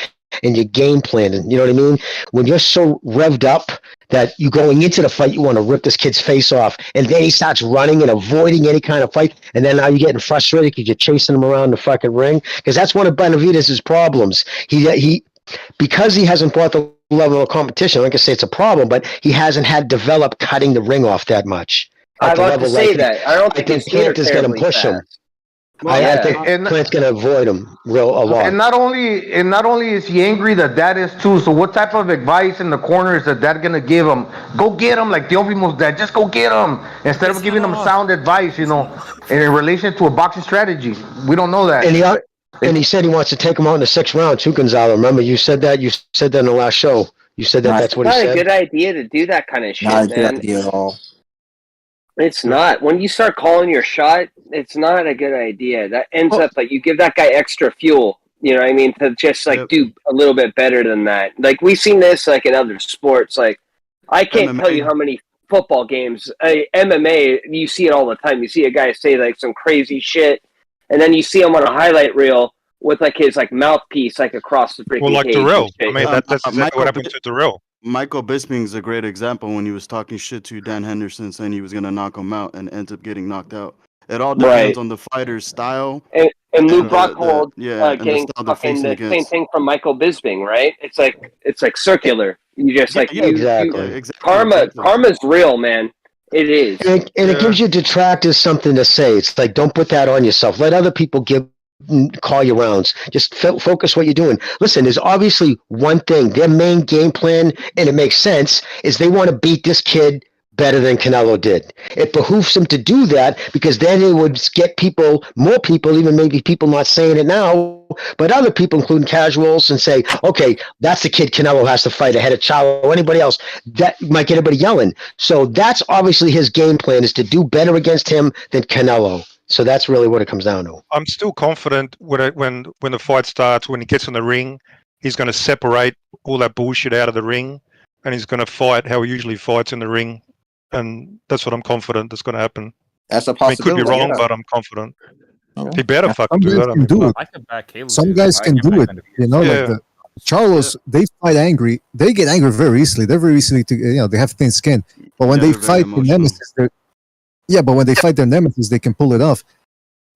and your game plan. And you know what I mean? When you're so revved up that you going into the fight, you want to rip this kid's face off, and then he starts running and avoiding any kind of fight, and then now you're getting frustrated because you're chasing him around the fucking ring. Because that's one of Benavidez' problems. Because he hasn't brought the level of competition, like I say, it's a problem, but he hasn't had developed cutting the ring off that much. I'd like to say that. I don't think Plant is going to push him. I think Plant's going to avoid him a lot. And not only is he angry, the dad is too. So what type of advice in the corner is the dad going to give him? Go get him, like Teofimo's dad. Just go get him instead of giving him sound advice, in relation to a boxing strategy. We don't know that. And he said he wants to take him out in the 6th round too, Gonzalo. Remember, you said that. You said that in the last show. You said that's what he said. It's not a good idea to do that kind of shit, Not a man. good idea at all. It's not. When you start calling your shot, it's not a good idea. That ends up like you give that guy extra fuel. You know what I mean? To just do a little bit better than that. Like we've seen this like in other sports. Like I can't tell you how many football games, MMA. You see it all the time. You see a guy say like some crazy shit, and then you see him on a highlight reel with like his like mouthpiece like across the freaking like cage. Darrell. I mean, that's exactly what happened to Darrell. Michael Bisping's a great example when he was talking shit to Dan Henderson, saying he was going to knock him out and ends up getting knocked out. It all depends on the fighter's style. And Luke Rockhold getting the fucking the same thing from Michael Bisping, right? It's like circular. You just exactly. Karma's real, man. It is. And it gives you detractors something to say. It's like, don't put that on yourself. Let other people give call your rounds. Just focus what you're doing. Listen, there's obviously one thing. Their main game plan, and it makes sense, is they want to beat this kid better than Canelo did. It behooves him to do that because then it would get people, more people, even maybe people not saying it now, but other people, including casuals, and say, okay, that's the kid Canelo has to fight ahead of Charlo or anybody else. That might get everybody yelling. So that's obviously his game plan, is to do better against him than Canelo. So that's really what it comes down to. I'm still confident when the fight starts, when he gets in the ring, he's going to separate all that bullshit out of the ring, and he's going to fight how he usually fights in the ring. And that's what I'm confident that's going to happen. That's a I mean, it could possibility. be wrong, but I'm confident. He better fucking do that. I mean, Some guys can do it. You know, like the Charlos, they fight angry. They get angry very easily. They're very easily they have thin skin. But when they fight the nemesis, but when they fight their nemesis, they can pull it off.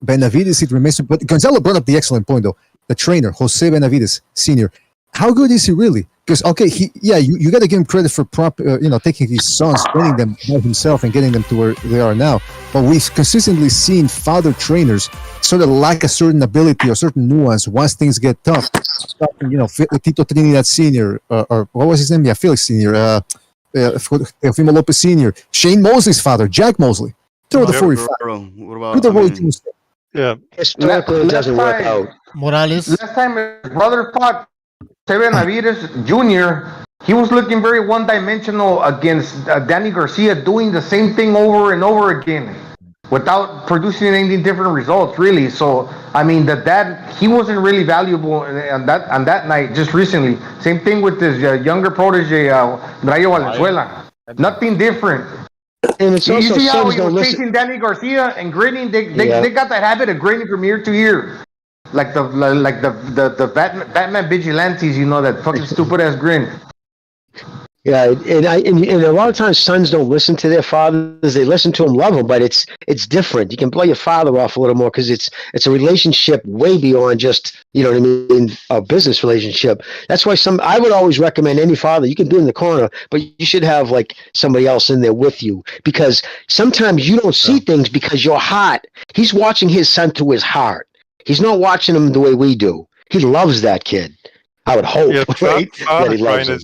Benavidez, it remains. But Gonzalo brought up the excellent point, though. The trainer, Jose Benavidez Sr. How good is he really? Because you got to give him credit for taking his sons, training them by himself, and getting them to where they are now. But we've consistently seen father trainers sort of lack a certain ability or certain nuance once things get tough. Tito Trinidad Sr. Or what was his name? Yeah, Felix Sr. Teofimo Lopez Sr. Shane Mosley's father, Jack Mosley. Throw the 45. What about? Yeah. Historically, it doesn't work out. Morales. Last time his brother fought Benavidez Jr., he was looking very one-dimensional against Danny Garcia, doing the same thing over and over again without producing any different results, really. So, I mean, that he wasn't really valuable on that night just recently. Same thing with his younger protege, Rayo Valenzuela. Nothing different. And it's you also see how he was listen. chasing Danny Garcia and grinning? They got that habit of grinning from ear to ear. Like the Batman vigilantes, that fucking stupid ass grin. Yeah, and a lot of times sons don't listen to their fathers. They listen to them, love them, but it's different. You can blow your father off a little more because it's a relationship way beyond just a business relationship. That's why I would always recommend any father. You can be in the corner, but you should have like somebody else in there with you, because sometimes you don't see things because your heart. He's watching his son through his heart. He's not watching him the way we do. He loves that kid. I would hope, right? That he loves him.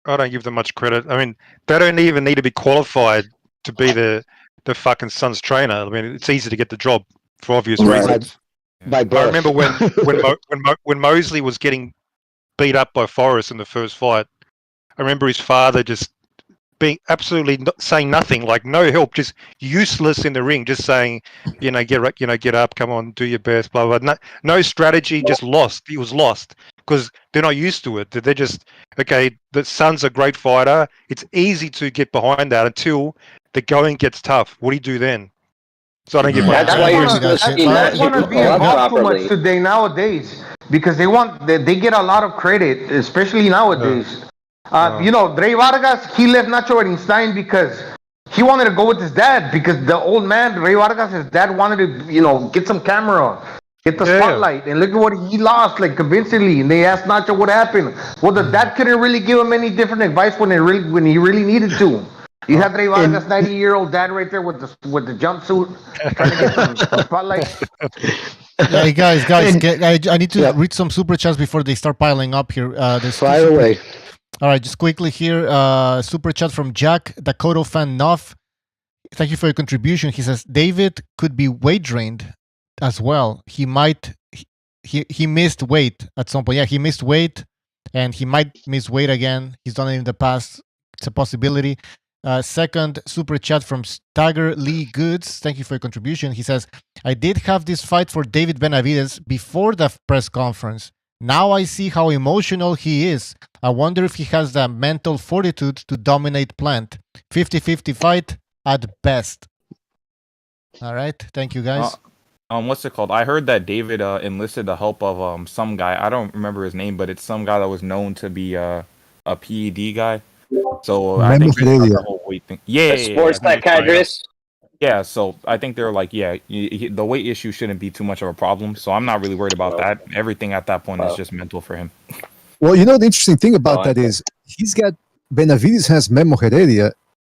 I don't give them much credit. I mean, they don't even need to be qualified to be the fucking son's trainer. I mean, it's easy to get the job for obvious reasons. By birth. I remember when Mosley was getting beat up by Forrest in the first fight. I remember his father just being absolutely saying nothing, like no help, just useless in the ring, just saying, get up, come on, do your best, blah blah. No strategy, just lost. He was lost because they're not used to it. They're just the son's a great fighter. It's easy to get behind that until the going gets tough. What do you do then? So I don't get That's why you're supposed to be not want to be involved too much today nowadays, because they get a lot of credit, especially nowadays. Dre Vargas, he left Nacho Beristain because he wanted to go with his dad, because the old man, Dre Vargas, his dad wanted to, get some camera, get the spotlight, and look at what he lost, like, convincingly. And they asked Nacho what happened. Well, the dad couldn't really give him any different advice when he really needed to. You have Dre Vargas, 90-year-old dad right there with the jumpsuit, trying to get some spotlight. Hey guys, I need to read some super chats before they start piling up here. Fire away. All right, just quickly here, super chat from Jack Dakota fan Nuff. Thank you for your contribution. He says David could be weight drained as well. He missed weight at some point. Yeah, he missed weight, and he might miss weight again. He's done it in the past. It's a possibility. Second super chat from Stagger Lee Goods. Thank you for your contribution. He says, I did have this fight for David Benavidez before the press conference. Now I see how emotional he is. I wonder if he has the mental fortitude to dominate Plant. 50-50 fight at best. All right. Thank you, guys. What's it called? I heard that David enlisted the help of some guy. I don't remember his name, but it's some guy that was known to be a PED guy. So I think the whole weight thing. Yeah, sports psychiatrist. Yeah, so I think they're like, the weight issue shouldn't be too much of a problem. So I'm not really worried about that. Everything at that point is just mental for him. Well, the interesting thing about that is Benavidez has Memo Heredia,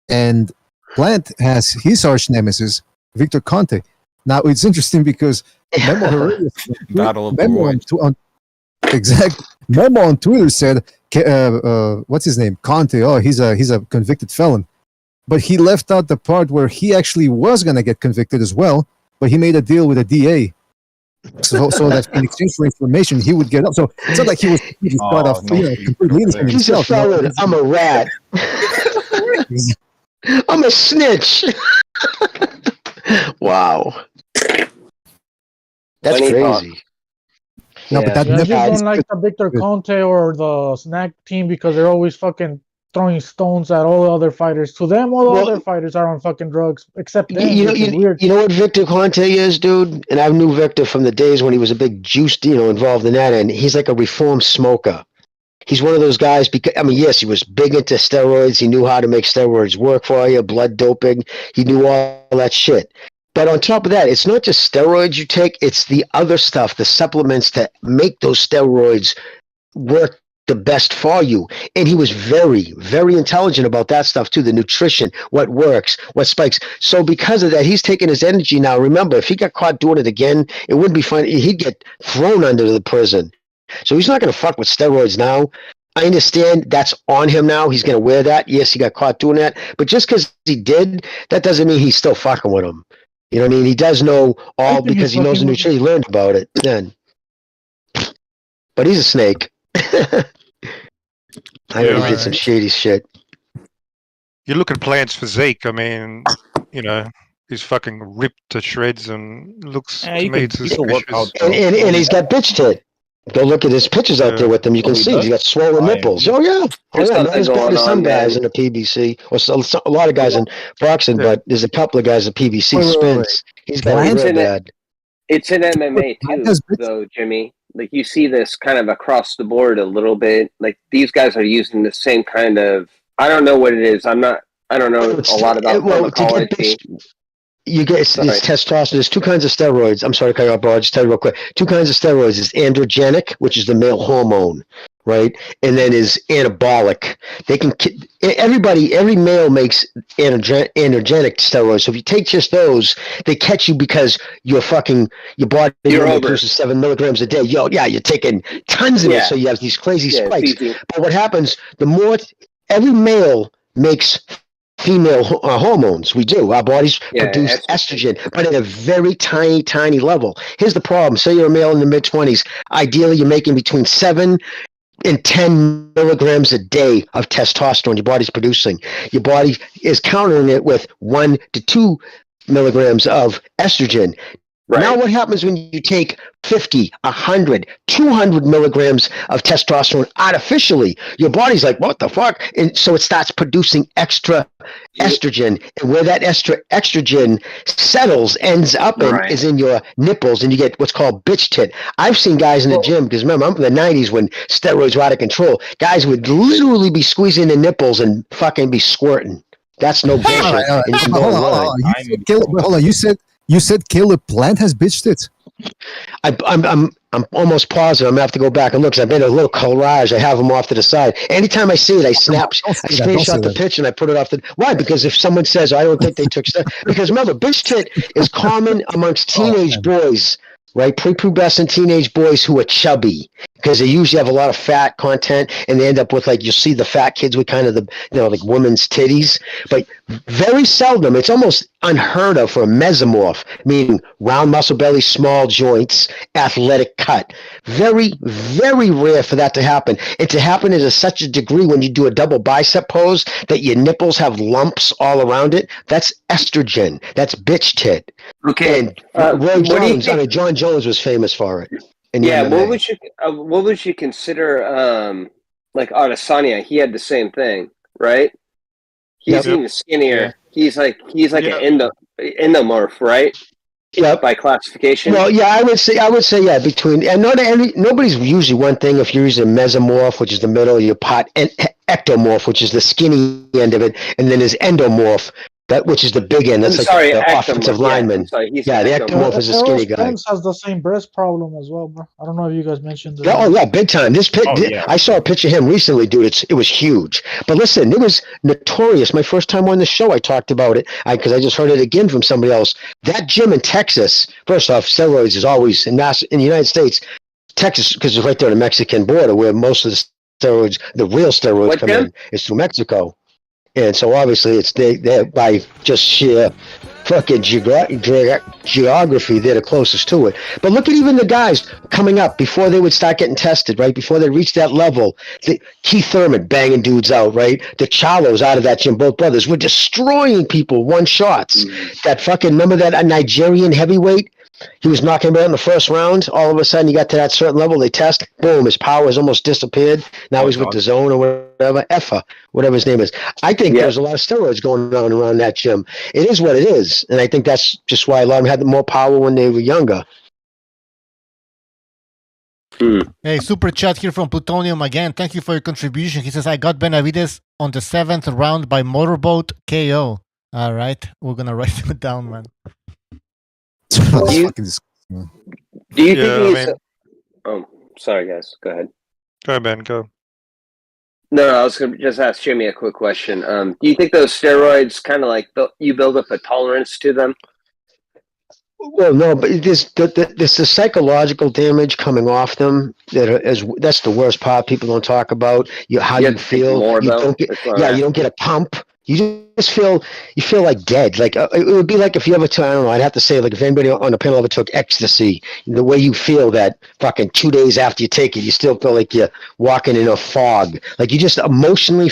and Plant has his arch nemesis, Victor Conte. Now it's interesting because Memo Herrera, Battle of the Memo Royals. exactly. Memo on Twitter said, "What's his name? Conte. Oh, he's a convicted felon." But he left out the part where he actually was going to get convicted as well, but he made a deal with a DA. So that in exchange for information, he would get up. So it's not like he was caught off, completely innocent He's himself. a felon. I'm a rat. I'm a snitch. Wow. That's crazy. No, but that I just never. don't like the Victor Conte or the Snack team because they're always fucking throwing stones at all the other fighters. To them, all the other fighters are on fucking drugs, except them. You which is weird. know what Victor Conte is, dude? And I knew Victor from the days when he was a big juice, involved in that. And he's like a reformed smoker. He's one of those guys because, I mean, yes, he was big into steroids. He knew how to make steroids work for you, blood doping. He knew all that shit. But on top of that, it's not just steroids you take, it's the other stuff, the supplements that make those steroids work the best for you. And he was very, very intelligent about that stuff too, the nutrition, what works, what spikes. So because of that, he's taking his energy now. Remember, if he got caught doing it again, it wouldn't be fun. He'd get thrown under the prison. So he's not going to fuck with steroids now. I understand that's on him now. He's going to wear that. Yes, he got caught doing that. But just because he did, that doesn't mean he's still fucking with him. You know what I mean? He does know all because he knows the nutrition. He learned about it then. But he's a snake. I know he did some shady shit. You look at Plant's physique. I mean, he's fucking ripped to shreds and looks to me suspicious. And he's got bitch tit. Go look at his pictures out there with him. You can see he's got swollen nipples. Oh yeah, not as bad as some guys in the PBC, or a lot of guys in boxing. But there's a couple of guys in PBC. Spence, he's got it real bad. It's in MMA too, though, Jimmy. Like you see this kind of across the board a little bit. Like these guys are using the same kind of. I don't know what it is. I don't know a lot about pharmacology. You get it's testosterone. There's two kinds of steroids. I'm sorry to cut you off, but I'll just tell you real quick. Two kinds of steroids is androgenic, which is the male hormone, right? And then is anabolic. They can every male makes androgenic steroids. So if you take just those, they catch you because your body produces 7 milligrams a day. You're taking tons of it, so you have these crazy spikes. But what happens? The more every male makes female hormones. We do. Our bodies produce estrogen, but at a very tiny, tiny level. Here's the problem. Say you're a male in the mid-20s. Ideally, you're making between 7 and 10 milligrams a day of testosterone your body's producing. Your body is countering it with 1 to 2 milligrams of estrogen. Right. Now what happens when you take 50, 100, 200 milligrams of testosterone artificially? Your body's like, what the fuck? And so it starts producing extra estrogen. And where that extra estrogen settles, ends up is in your nipples, and you get what's called bitch tit. I've seen guys in the gym, because remember, I'm from the 90s when steroids were out of control. Guys would literally be squeezing the nipples and fucking be squirting. That's no bullshit. Hold on. You said Caleb Plant has bitch tits. I'm almost positive. I'm gonna have to go back and look because I made a little collage. I have them off to the side. Anytime I see it, I screenshot the picture and I put it off the. Why? Because if someone says I don't think they took steroids, because remember, bitch tit is common amongst teenage boys, right? Prepubescent teenage boys who are chubby because they usually have a lot of fat content, and they end up with you see the fat kids with kind of the like women's titties, but very seldom. It's almost unheard of for a mesomorph, meaning round muscle belly, small joints, athletic cut. Very, very rare for that to happen. And to happen is such a degree when you do a double bicep pose that your nipples have lumps all around it. That's estrogen. That's bitch tit. Okay. And Roy Jones, John Jones was famous for it. What would you consider like Adesanya? He had the same thing, right? He's even skinnier. He's like an endomorph, right? Yep. By classification. Well, yeah, I would say between, and nobody's usually one thing. If you're using mesomorph, which is the middle of your pot, and ectomorph, which is the skinny end of it, and then there's endomorph, which is the big end. That's I'm like sorry, the ectomorph. offensive Yeah, lineman. I'm sorry, he's Yeah, the ectomorph. ectomorph is a skinny guy. Spence has the same breast problem as well, bro. I don't know if you guys mentioned it. Yeah, oh yeah, big time. I saw a picture of him recently, dude. It was huge. But listen, it was notorious. My first time on the show, I talked about it because I just heard it again from somebody else. That gym in Texas, first off, steroids is always in the United States, Texas, because it's right there on the Mexican border, where most of the steroids, the real steroids, come in, is through Mexico. And so obviously it's they by just sheer fucking geography, they're the closest to it. But look at even the guys coming up before they would start getting tested, right? Before they reach that level. Keith Thurman banging dudes out, right? The Charlos out of that gym, both brothers, were destroying people, one shots. That fucking, remember that Nigerian heavyweight? He was knocking him out in the first round. All of a sudden, he got to that certain level. They test, boom, his power has almost disappeared. Now he's with DAZN or whatever, whatever his name is. I think there's a lot of steroids going on around that gym. It is what it is, and I think that's just why a lot of them had more power when they were younger. Hey, super chat here from Plutonium again. Thank you for your contribution. He says, I got Benavidez on the 7th round by motorboat KO. All right, we're going to write it down, man. Do you think he's... Oh, sorry, guys. Go ahead. Go ahead, Ben. Go. No, I was going to just ask Jimmy a quick question. Do you think those steroids kind of like you build up a tolerance to them? Well, no, but there's the psychological damage coming off them that's the worst part. People don't talk about how you feel. You don't get a pump. You just feel like dead. Like it would be like if you ever I don't know. I'd have to say like if anybody on the panel ever took ecstasy, the way you feel that fucking 2 days after you take it, you still feel like you're walking in a fog. Like you just emotionally,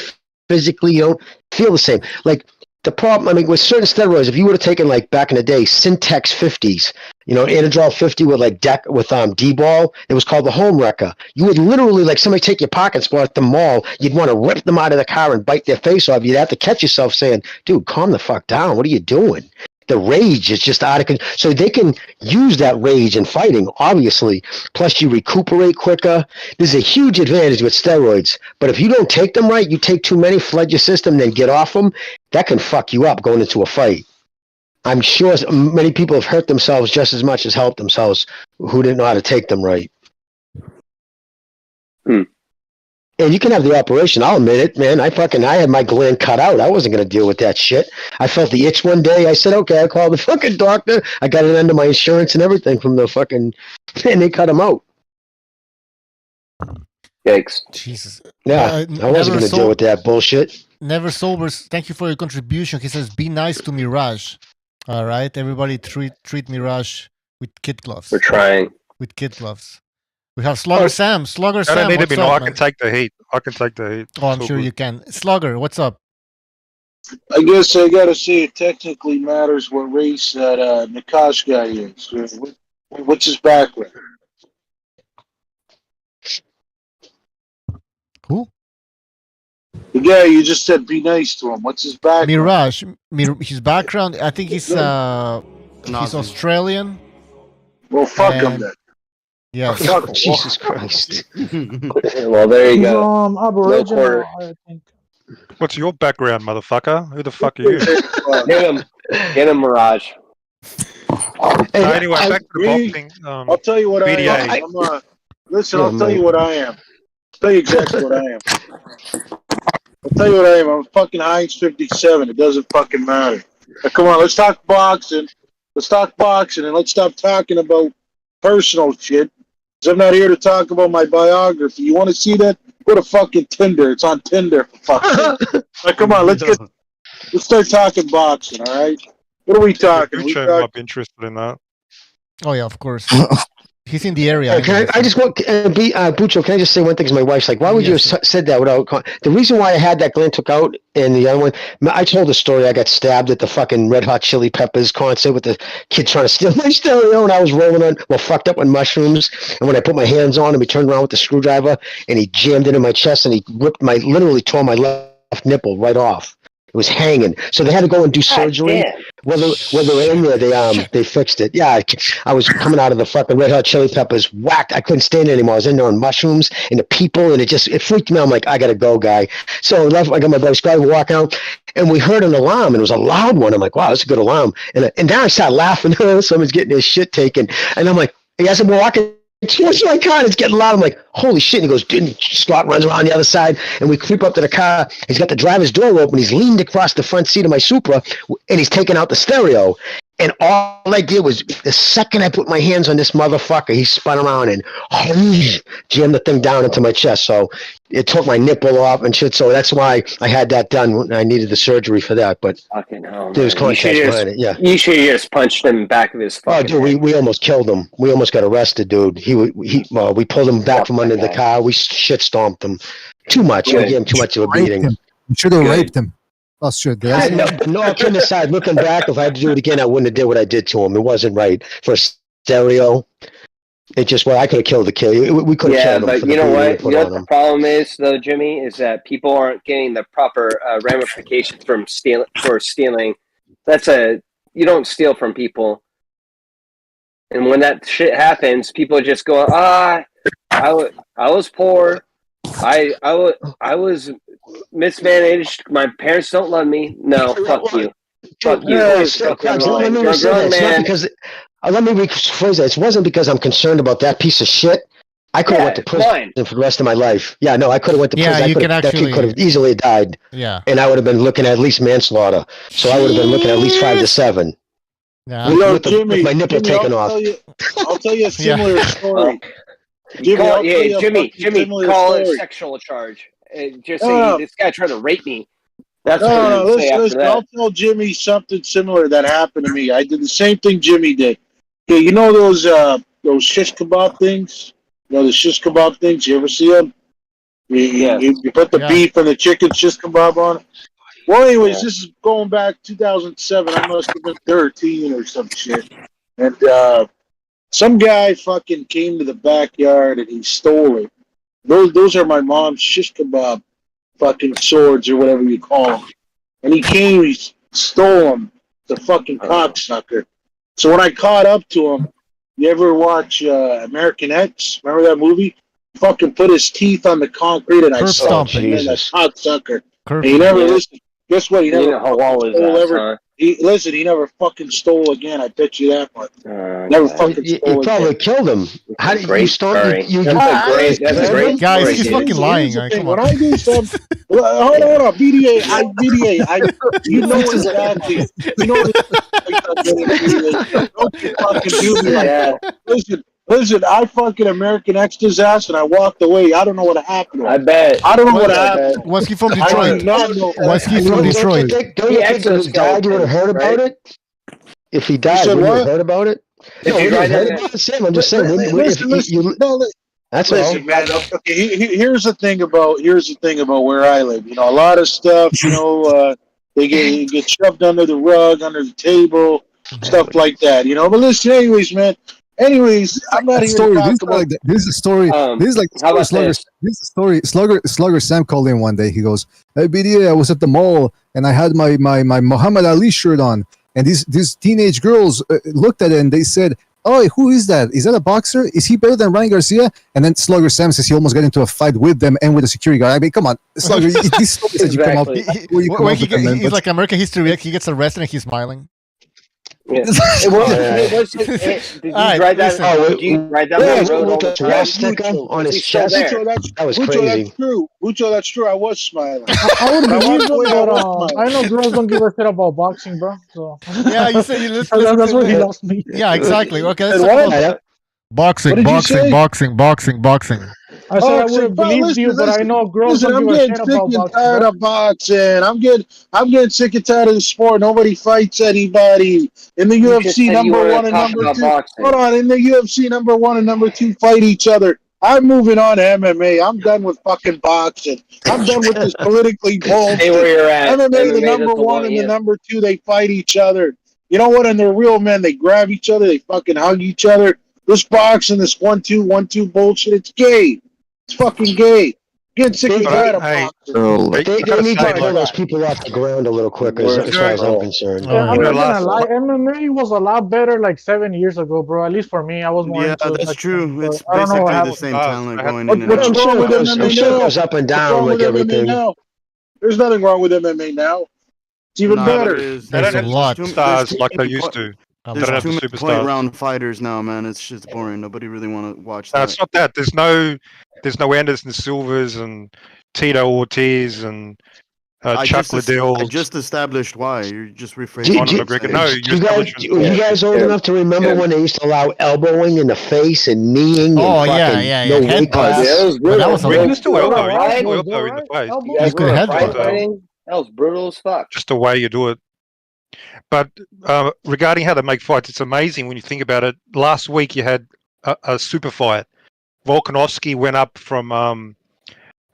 physically, you don't feel the same. Like the problem, I mean, with certain steroids, if you would have taken like back in the day, Syntex 50s, Anadrol 50 with D-ball, it was called the home wrecker. You would literally, like somebody take your pocket spot at the mall, you'd want to rip them out of the car and bite their face off. You'd have to catch yourself saying, dude, calm the fuck down. What are you doing? The rage is just out of control. So they can use that rage in fighting, obviously. Plus, you recuperate quicker. There's a huge advantage with steroids. But if you don't take them right, you take too many, flood your system, then get off them, that can fuck you up going into a fight. I'm sure many people have hurt themselves just as much as helped themselves who didn't know how to take them right. And you can have the operation. I'll admit it, man. I had my gland cut out. I wasn't going to deal with that shit. I felt the itch one day. I said, okay, I called the fucking doctor. I got it under my insurance and everything from the fucking, and they cut them out. Yikes. Jesus. Yeah, I wasn't going to deal with that bullshit. Never Sobers, thank you for your contribution. He says, be nice to Mirage. All right, everybody treat Mirage with kid gloves. We're trying. With kid gloves. We have Slugger Sam. Slugger Sam, I don't need to be up, I can take the heat. Oh, I'm sure you can. Slugger, what's up? I guess I gotta say it technically matters what race that Nakash guy is. What's his background? Who? The guy you just said be nice to him. What's his background? Mirage. His background, I think he's Australian. Well, fuck him then. Yeah. Oh, Jesus Christ. Well, there you go. Aboriginal, I think. What's your background, motherfucker? Who the fuck are you? Get him, Mirage. Anyway, back to the boxing. I'll tell you what BDA. I am. Listen, I'll tell you what I am. I'll tell you exactly what I am. I'll tell you what I am. I'm fucking Heinz 57. It doesn't fucking matter. Now, come on, let's talk boxing. Let's talk boxing and let's stop talking about personal shit. Because I'm not here to talk about my biography. You want to see that? Go to fucking Tinder. It's on Tinder, for fuck's sake. Now, come on, let's start talking boxing, all right? What are we talking? Might be interested in that. Oh, yeah, of course. He's in the area. I just want Bucho, can I just say one thing? Because my wife's like, why would you have said that without... The reason why I had that gland took out and the other one, I told the story. I got stabbed at the fucking Red Hot Chili Peppers concert with the kid trying to steal my stereo, and I was rolling on, fucked up on mushrooms. And when I put my hands on him, he turned around with the screwdriver and he jammed it in my chest and he literally tore my left nipple right off. It was hanging. So they had to go and do surgery. When they were in there, they fixed it. Yeah, I was coming out of the fucking Red Hot Chili Peppers, whacked. I couldn't stand it anymore. I was in there on mushrooms and the people, and it freaked me out. I'm like, I gotta go, guy. So I got my buddy Scotty walking out, and we heard an alarm, and it was a loud one. I'm like, wow, that's a good alarm. And then I started laughing. Someone's getting his shit taken, and I'm like, as I'm walking towards my car, and it's getting loud. I'm like, holy shit. And he goes, dude, Scott runs around the other side, and we creep up to the car. He's got the driver's door open. He's leaned across the front seat of my Supra, and he's taking out the stereo. And all I did was, the second I put my hands on this motherfucker, he spun around and jammed the thing down into my chest. So it took my nipple off and shit. So that's why I had that done. I needed the surgery for that. But fucking hell, there was context behind it. Yeah. You should have just punched him in the back of his fucking dude, we almost killed him. We almost got arrested, dude. We pulled him back from under the car. We shit stomped him. Too much. We gave him too much of a beating. You should have raped him. Oh, sure. No, kidding aside, looking back, if I had to do it again, I wouldn't have did what I did to him. It wasn't right. For a stereo, it just, I could have killed the kid. We could have killed him. But for you know what? You know what the the problem is, though, Jimmy, is that people aren't getting the proper ramifications for stealing. You don't steal from people. And when that shit happens, people just go, I was poor. I was mismanaged. My parents don't love me. No, fuck you. Fuck you. Let me rephrase that. It wasn't because I'm concerned about that piece of shit. I could have went to prison for the rest of my life. Yeah, no, I could have went to prison. That kid could have easily died. Yeah. And I would have been looking at least manslaughter. So I would have been looking at least 5 to 7. Yeah. With my nipple taken off. I'll tell you a similar story. Jimmy, call it a sexual charge. Just say this guy tried to rape me. That's what you say after that. I'll tell Jimmy something similar that happened to me. I did the same thing Jimmy did. Okay, you know those shish kebab things? You know the shish kebab things? You ever see them? You put the beef and the chicken shish kebab on it. Well, anyways, this is going back 2007. I must have been 13 or some shit. And some guy fucking came to the backyard and he stole it. Those are my mom's shish kebab fucking swords or whatever you call them. And he stole them, the fucking cocksucker. So when I caught up to him, you ever watch American X? Remember that movie? He fucking put his teeth on the concrete and I saw him, that cocksucker. And he never listened. Guess what? He never he never fucking stole again. I bet you that much. Never fucking stole. You probably killed him. How did you stole? That's a great guys. He's fucking lying. Come on. When I do something, hold on, BDA. You know exactly. You know. Don't you fucking do me like that. Listen, I fucking American X'd his ass and I walked away. I don't know what happened. I bet. I don't know what happened. Was he from Detroit? Was he from Detroit? Don't you think if he died, you would have heard about it? If he died, would you have heard about it? No, you would have heard about it. I'm just saying. That's all. Man, okay, here's the thing about where I live. You know, a lot of stuff, they get shoved under the rug, under the table, stuff like that, But listen, anyways, man. I'm not here to talk about... This is a story. This is a story. Slugger Sam called in one day. He goes, "Hey, BDA, I was at the mall and I had my Muhammad Ali shirt on, and these teenage girls looked at it and they said, 'Oh, who is that? Is that a boxer? Is he better than Ryan Garcia?' And then Slugger Sam says he almost got into a fight with them and with the security guard. I mean, come on, Slugger, these stories that you come up with. He's like American history. He gets arrested and he's smiling. Yeah. Did you write that? Did you write that on his chest? That was crazy. Bucho, that's true. I was smiling. I would believe him, but I know girls don't give a shit about boxing, bro. So yeah, you said you listen. That's where he lost me. Yeah, exactly. Okay, let's talk about boxing. I said I would have believed you, but I know girls don't give a shit about boxing. I'm getting sick and tired of boxing. I'm getting sick and tired of the sport. Nobody fights anybody. In the UFC, number 1 and number 2. Hold on, in the UFC, number 1 and number 2 fight each other. I'm moving on to MMA. I'm done with fucking boxing. I'm done with this politically bullshit. Stay where you're at. MMA, the number 1 and the number 2, they fight each other. You know what? And they're real men. They grab each other. They fucking hug each other. This boxing, this 1-2 bullshit, it's gay. It's fucking gay. Get sick and tired of boxing. They need to pull those people off the ground a little quicker, as far as I'm concerned. I'm not gonna lie, MMA was a lot better like 7 years ago, bro. At least for me, I was more into it. That's true. It's I don't know what basically the happened. same talent going in and What's out. wrong with MMA now? goes up and What's down wrong like with everything. MMA now? There's nothing wrong with MMA now. It's even better. They don't have superstars like they used to. They don't have There's the too many point superstars. round fighters now, man. It's just boring. Nobody really want to watch No, that. it's not that. There's no Anderson Silvers and Tito Ortiz and Chuck Liddell. I just established why. You're just rephrasing. You guys old enough to remember when they used to allow elbowing in the face and kneeing? Oh, and yeah, fucking yeah. No Head weight butts. cuts. But that was a You little... can still elbow. You can still elbow in the face. You could headbutt. That was brutal as fuck. Just the way you do it. But regarding how to make fights, it's amazing when you think about it. Last week you had a super fight. Volkanovski went up from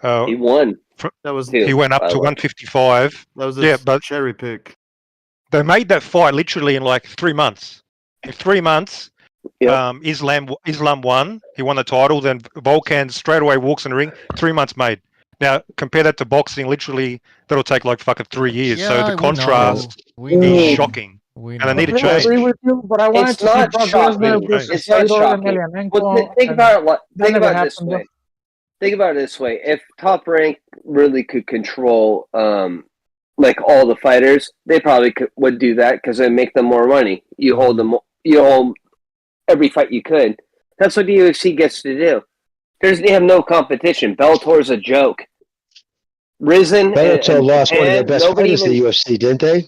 he won. He went up to 155. That was a cherry pick. They made that fight literally in like 3 months. In 3 months, Islam won. He won the title. Then Volkan straight away walks in the ring. 3 months made. Now compare that to boxing. Literally, that'll take like fucking 3 years. Yeah, so the contrast we know. is shocking. And I need to I change. agree with you, but I wanted to see Brock Lesnar versus It's not Fedor and shocking. Emelianenko. Think about it. that Think never about it this happened, way. Think about it this way. If Top Rank really could control like all the fighters, they probably would do that because it make them more money. You hold them. You hold every fight you could. That's what the UFC gets to do. They have no competition. Bellator's a joke. Risen. Bellator lost one of their best fighters to the UFC, didn't they?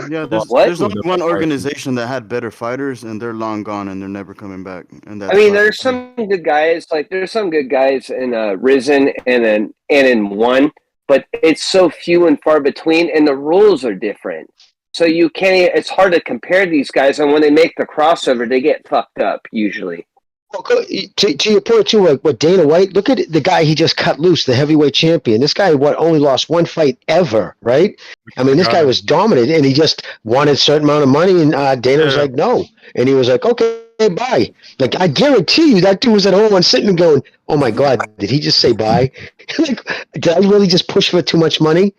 Yeah, there's only one organization that had better fighters, and they're long gone, and they're never coming back. And that's there's some good guys. Like there's some good guys in Risen and in One, but it's so few and far between, and the rules are different. So you can't. It's hard to compare these guys, and when they make the crossover, they get fucked up usually. Well, to your point too, like what Dana White, look at the guy he just cut loose, the heavyweight champion. This guy only lost one fight ever, right? I mean, this guy was dominant, and he just wanted a certain amount of money, and Dana was like, no, and he was like, okay, bye. Like I guarantee you, that dude was at home and sitting and going, oh my god, did he just say bye? Like, did I really just push for too much money?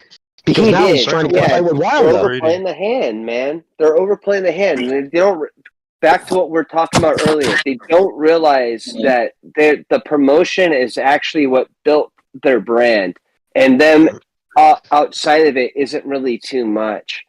Because now he's trying to fight with Wilder. They're overplaying the hand, man. They're overplaying the hand. And they don't. Back to what we're talking about earlier, they don't realize that the promotion is actually what built their brand, and them outside of it isn't really too much.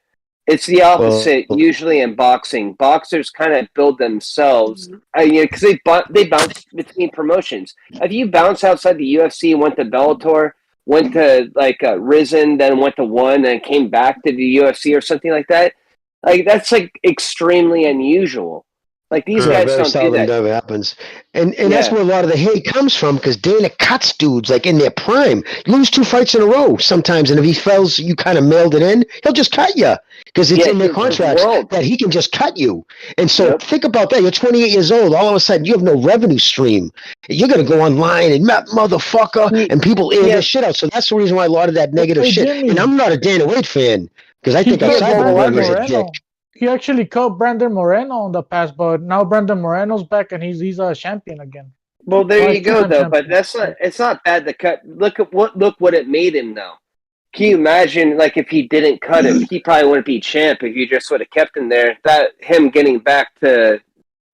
It's the opposite usually in boxing. Boxers kind of build themselves, because they bounce between promotions. If you bounce outside the UFC, went to Bellator, went to like Risen, then went to One, and came back to the UFC or something like that. Like that's like extremely unusual. Like these guys don't do that. Never happens, and that's where a lot of the hate comes from. Because Dana cuts dudes like in their prime, lose 2 fights in a row sometimes, and if he fails, you kind of mailed it in. He'll just cut you because it's in their contracts that he can just cut you. And so think about that. You're 28 years old. All of a sudden, you have no revenue stream. You're gonna go online and motherfucker, and people air their shit out. So that's the reason why a lot of that negative shit. And I'm not a Dana White fan. Because I think outside the ring is a dick. He actually cut Brandon Moreno in the past, but now Brandon Moreno's back and he's a champion again. Well, there you go, though. But it's not bad to cut. Look what it made him, though. Can you imagine, like, if he didn't cut him, he probably wouldn't be champ if you just would have kept him there. That him getting back to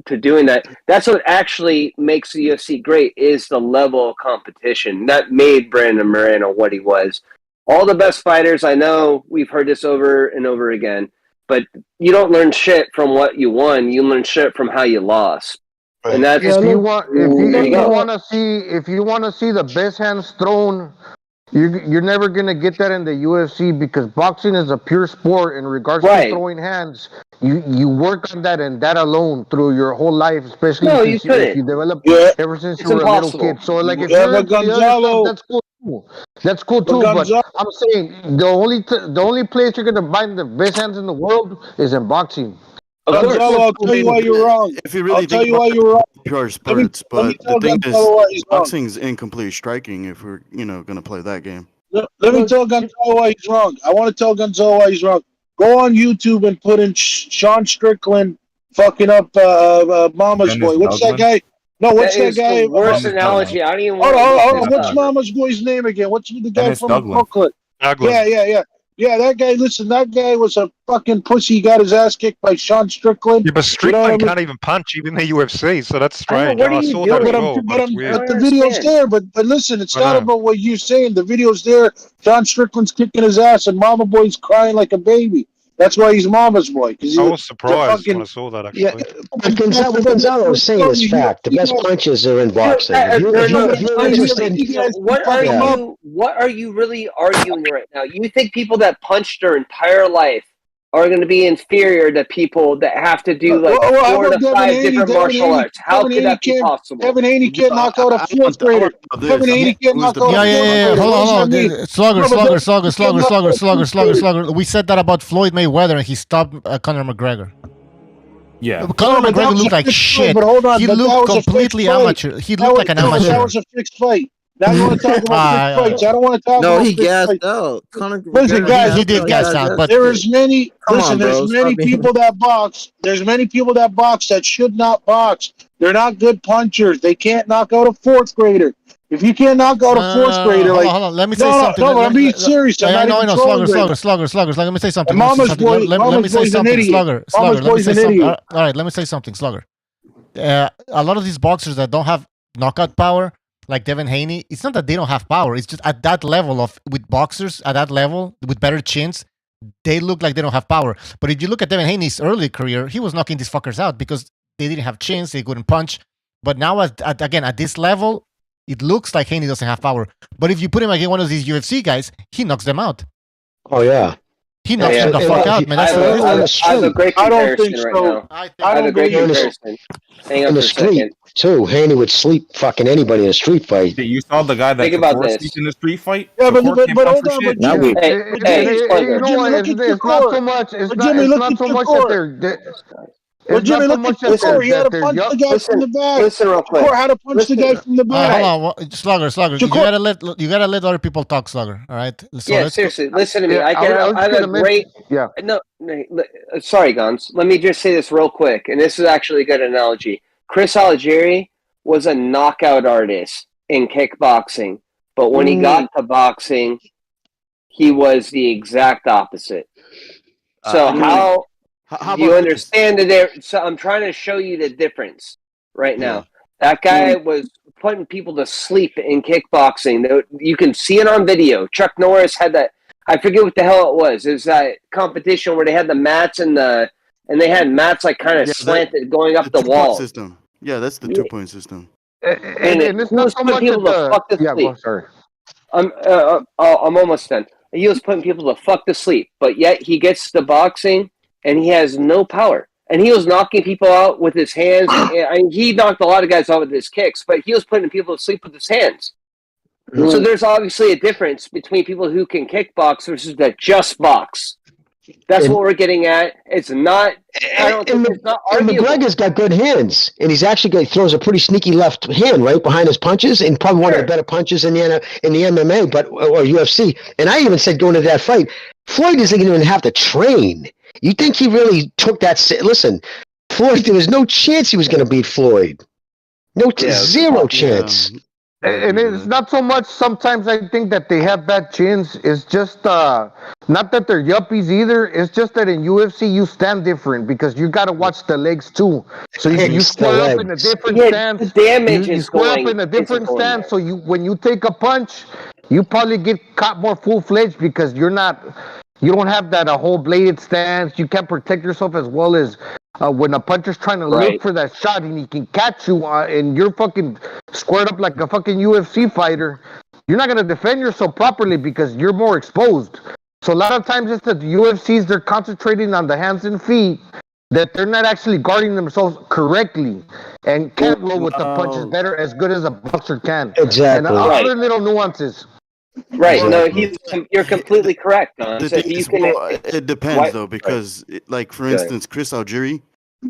doing that. That's what actually makes the UFC great is the level of competition that made Brandon Moreno what he was. All the best fighters, I know we've heard this over and over again, but you don't learn shit from what you won. You learn shit from how you lost. And that's if you want to see the best hands thrown, you're never gonna get that in the UFC because boxing is a pure sport in regards to throwing hands. You work on that and that alone through your whole life, especially if you develop ever since you were a little kid. So like if you're Gonzalo, that's cool. That's cool too, but I'm saying the only place you're gonna find the best hands in the world is in boxing. Gonzalo, I'll tell you why you're wrong. If you really I'll tell you why you're wrong. Pure sports, but the thing is, boxing's incomplete striking. If we're gonna play that game. Let me tell Gonzalo why he's wrong. I want to tell Gonzalo why he's wrong. Go on YouTube and put in Sean Strickland fucking up Mama's Boy. What's that guy? No, what's that is guy? the worst analogy. I don't even Hold want on, to hold look on. this What's up. Mama's boy's name again? What's the guy Dennis from Douglas. Brooklyn? Yeah, that guy. Listen, that guy was a fucking pussy. He got his ass kicked by Sean Strickland. Yeah, but You know what I Strickland mean? can't even punch, even the UFC, so that's I know, strange. what are I you saw that as doing? well, but it's weird. But the video's there. But listen, it's I not know. about what you're saying. The video's there. Sean Strickland's kicking his ass, and Mama Boy's crying like a baby. That's why he's Mama's boy. Because I was surprised when I saw that, actually. But what Gonzalo is saying is fact. The best punches are in boxing. If you're interested, What are you really arguing right now? You think people that punched their entire life are going to be inferior to people that have to do like 4 to 5 different martial arts? How could that be possible? Devin Haney can't knock out a fourth grader. Devin Haney can't knock out a fourth grader. Hold on. Slugger. We said that about Floyd Mayweather, and he stopped Conor McGregor. Yeah. Conor McGregor looked like shit. But hold on, He but that looked was a completely fixed fight. amateur. He looked like an That amateur. was a fixed fight. Now you want to talk about fixed fights? I don't want to talk No, about he fixed gassed fights. out. Conor Listen, McGregor guys, he did gas out, but there is many. Come Listen, on, bro, there's many stop being- people that box. There's many people that box that should not box. They're not good punchers. They can't knock out a fourth grader. If you can't knock out a fourth grader, hold like on. Let me say something. No, I'm being serious. I know. Slugger. Let me say something. Let me say something. Slugger. Let me say something. All right, let me say something. Slugger. A lot of these boxers that don't have knockout power, like Devin Haney, it's not that they don't have power. It's just at that level with boxers at that level with better chins, they look like they don't have power. But if you look at Devin Haney's early career, he was knocking these fuckers out because they didn't have chins, they couldn't punch. But now, at this level, it looks like Haney doesn't have power. But if you put him against one of these UFC guys, he knocks them out. Oh yeah. He knocks them the fuck out, man. I have a great comparison right now. I have a great comparison. Hang on in for the a street second. too. Haney would sleep fucking anybody in a street fight. You saw the guy that Think about Couture this. sleep in the street fight? Yeah, but Couture can't punch hold for on. shit? But Jimmy, You know what? It's not so much. It's not so much that they're. Well, Jimmy, look at Couture. He had to punch the guy from the back. Listen real quick. Couture had to punch the guy from the back. Hold on, Slugger. You gotta let other people talk, Slugger. All right. So Yeah, seriously. Listen to me. I have a great. Yeah. No, sorry, Guns. Let me just say this real quick, and this is actually a good analogy. Chris Algieri was a knockout artist in kickboxing, but when he got to boxing, he was the exact opposite. So how do you understand that? So I'm trying to show you the difference right now. That guy was putting people to sleep in kickboxing. You can see it on video. Chuck Norris had that. I forget what the hell it was. It was that competition where they had the mats and they had mats like kind of slanted going up the wall. System. Yeah, that's the 2-point system. And it's not so much people to fuck to sleep. Sorry. I'm almost done. He was putting people to fuck to sleep, but yet he gets to boxing and he has no power. And he was knocking people out with his hands. He knocked a lot of guys out with his kicks, but he was putting people to sleep with his hands. So there's obviously a difference between people who can kickbox versus that just box. That's what we're getting at. It's not. I don't think it's not arguable. McGregor's got good hands, and he's actually throws a pretty sneaky left hand right behind his punches, and probably one of the better punches in the MMA, or UFC. And I even said going into that fight, Floyd isn't even have to train. You think he really took that? Listen, Floyd. There was no chance he was going to beat Floyd. Zero chance. And it's not so much. Sometimes I think that they have bad chins. It's just not that they're yuppies either. It's just that in UFC you stand different because you got to watch the legs too. So you square up in a different stance. The damage you is square going, up in a different stance. So when you take a punch, you probably get caught more full-fledged because you don't have that whole bladed stance. You can't protect yourself as well as when a puncher's trying to look for that shot and he can catch you and you're fucking squared up like a fucking UFC fighter. You're not going to defend yourself properly because you're more exposed. So a lot of times it's that the UFCs, they're concentrating on the hands and feet, that they're not actually guarding themselves correctly and can't roll with the punches better as good as a boxer can. Exactly. And other little nuances. Right. No, you're completely correct. It depends though, because like for instance, Chris Algieri,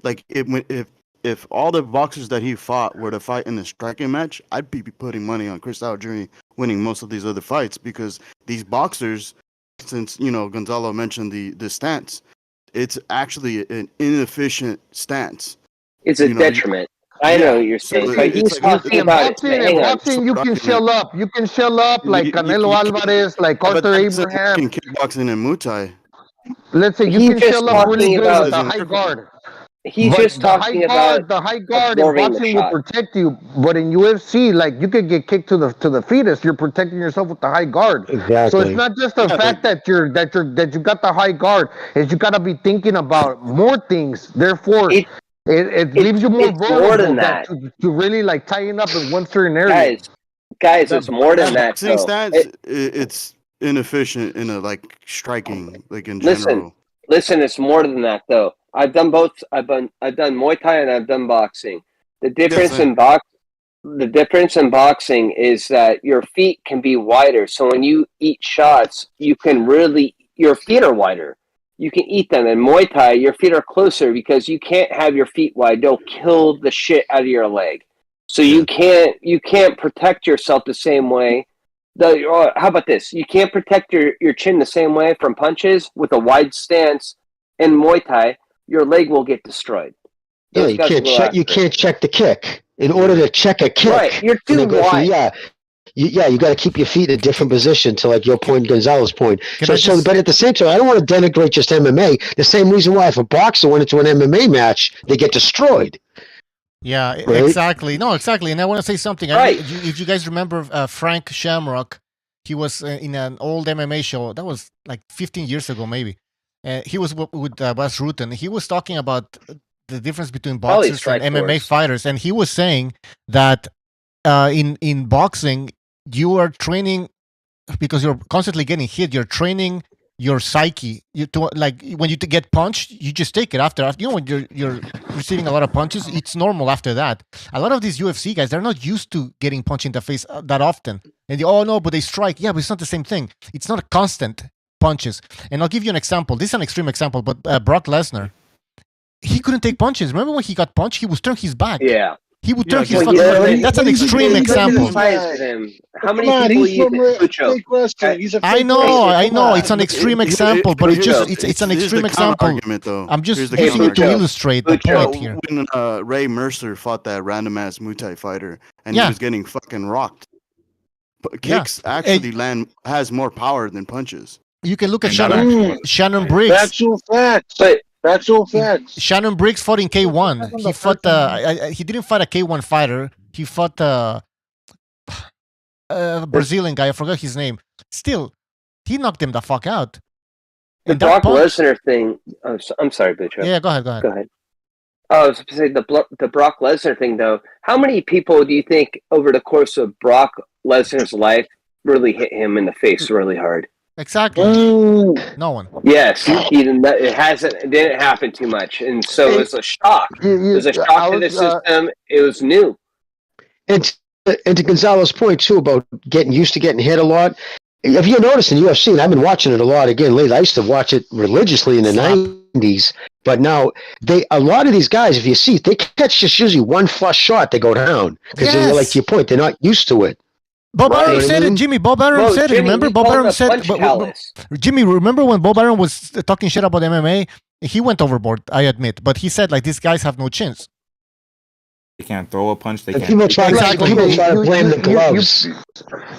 like if all the boxers that he fought were to fight in a striking match, I'd be putting money on Chris Algieri winning most of these other fights because these boxers, since Gonzalo mentioned the stance, it's actually an inefficient stance. It's a detriment. I know what you're saying, but he's talking about it. In boxing, you can shell up. You can shell up like Canelo Alvarez, like Arthur Abraham. Kickboxing and Muay Thai. Let's say you can shell up really good with the high guard. He's just talking about the high guard in boxing will protect you, but in UFC, like you could get kicked to the fetus. You're protecting yourself with the high guard. Exactly. So it's not just the fact that you got the high guard. Is you got to be thinking about more things. Therefore, it leaves you more vulnerable to really like tying up in one certain area. Guys, it's more than that. It's inefficient in a like striking, like in general. Listen, it's more than that though. I've done both. I've done Muay Thai and I've done boxing. The difference in boxing is that your feet can be wider. So when you eat shots, you can your feet are wider. You can eat them. In Muay Thai, your feet are closer because you can't have your feet wide. They'll kill the shit out of your leg. So you can't protect yourself the same way. How about this? You can't protect your chin the same way from punches with a wide stance. In Muay Thai, your leg will get destroyed. Yeah, you can't check the kick. In order to check a kick, right? You're too wide. You got to keep your feet in a different position to like your point, Gonzalo's point. But at the same time, I don't want to denigrate just MMA. The same reason why if a boxer went into an MMA match, they get destroyed. Yeah, right? Exactly. No, exactly. And I want to say something. Right. If you guys remember Frank Shamrock, he was in an old MMA show. That was like 15 years ago, maybe. He was with Bas Rutten. He was talking about the difference between boxers and MMA fighters. And he was saying that in boxing, you are training because you're constantly getting hit. You're training your psyche. Like when you get punched, you just take it after. You know, when you're receiving a lot of punches, it's normal after that. A lot of these UFC guys, they're not used to getting punched in the face that often. And but they strike. Yeah, but it's not the same thing. It's not a constant punches. And I'll give you an example. This is an extreme example, but Brock Lesnar, he couldn't take punches. Remember when he got punched? He would turn his back. Yeah. He would turn his fucking back. That's an extreme example. How many people use I know. It's an extreme example, but it's an extreme example. I'm just using it to illustrate the point here. When Ray Mercer fought that random ass Muay Thai fighter, and he was getting fucking rocked. But kicks actually has more power than punches. You can look at Shannon Briggs. Factual facts. Factual facts. Shannon Briggs fought in K1. He fought he didn't fight a K1 fighter. He fought a Brazilian guy. I forgot his name. Still, he knocked him the fuck out. The Brock Lesnar thing. I'm sorry, Butcher. Yeah, go ahead. Go ahead. I was going to say the Brock Lesnar thing, though. How many people do you think over the course of Brock Lesnar's life really hit him in the face really hard? Exactly. No one. Yes, it didn't happen too much, and so it was a shock. It was a shock to the system. It was new. And to Gonzalo's point too about getting used to getting hit a lot. Have you noticed in UFC? And I've been watching it a lot again lately. I used to watch it religiously in the '90s, but now a lot of these guys, if you see, they catch just usually one flush shot, they go down because they're like to your point, they're not used to it. Bob Arum said it, Jimmy. Bob Arum said it. Remember, Bob Arum said. Jimmy, remember when Bob Arum was talking shit about MMA? He went overboard, I admit, but he said like these guys have no chins. They can't throw a punch. They can't. People try to blame the gloves.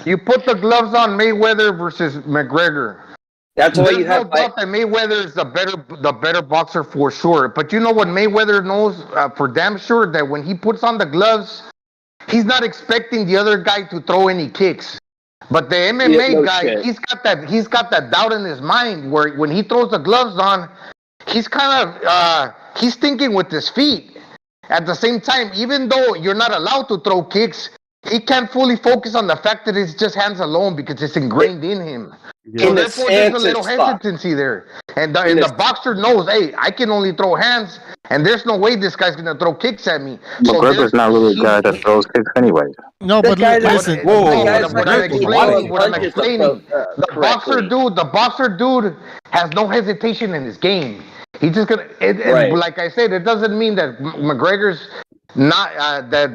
You put the gloves on Mayweather versus McGregor. That's why you have. No doubt that Mayweather is the better boxer for sure. But you know what Mayweather knows for damn sure, that when he puts on the gloves, he's not expecting the other guy to throw any kicks. But the MMA guy, he's got that doubt in his mind where when he throws the gloves on, he's kind of he's thinking with his feet. At the same time, even though you're not allowed to throw kicks, he can't fully focus on the fact that it's just hands alone because it's ingrained in him. So therefore, there's a little hesitancy there. And the boxer knows, hey, I can only throw hands, and there's no way this guy's going to throw kicks at me. McGregor's not really a guy that throws kicks anyway. No, but listen. The boxer dude has no hesitation in his game. He's just gonna. Like I said, it doesn't mean that McGregor's not that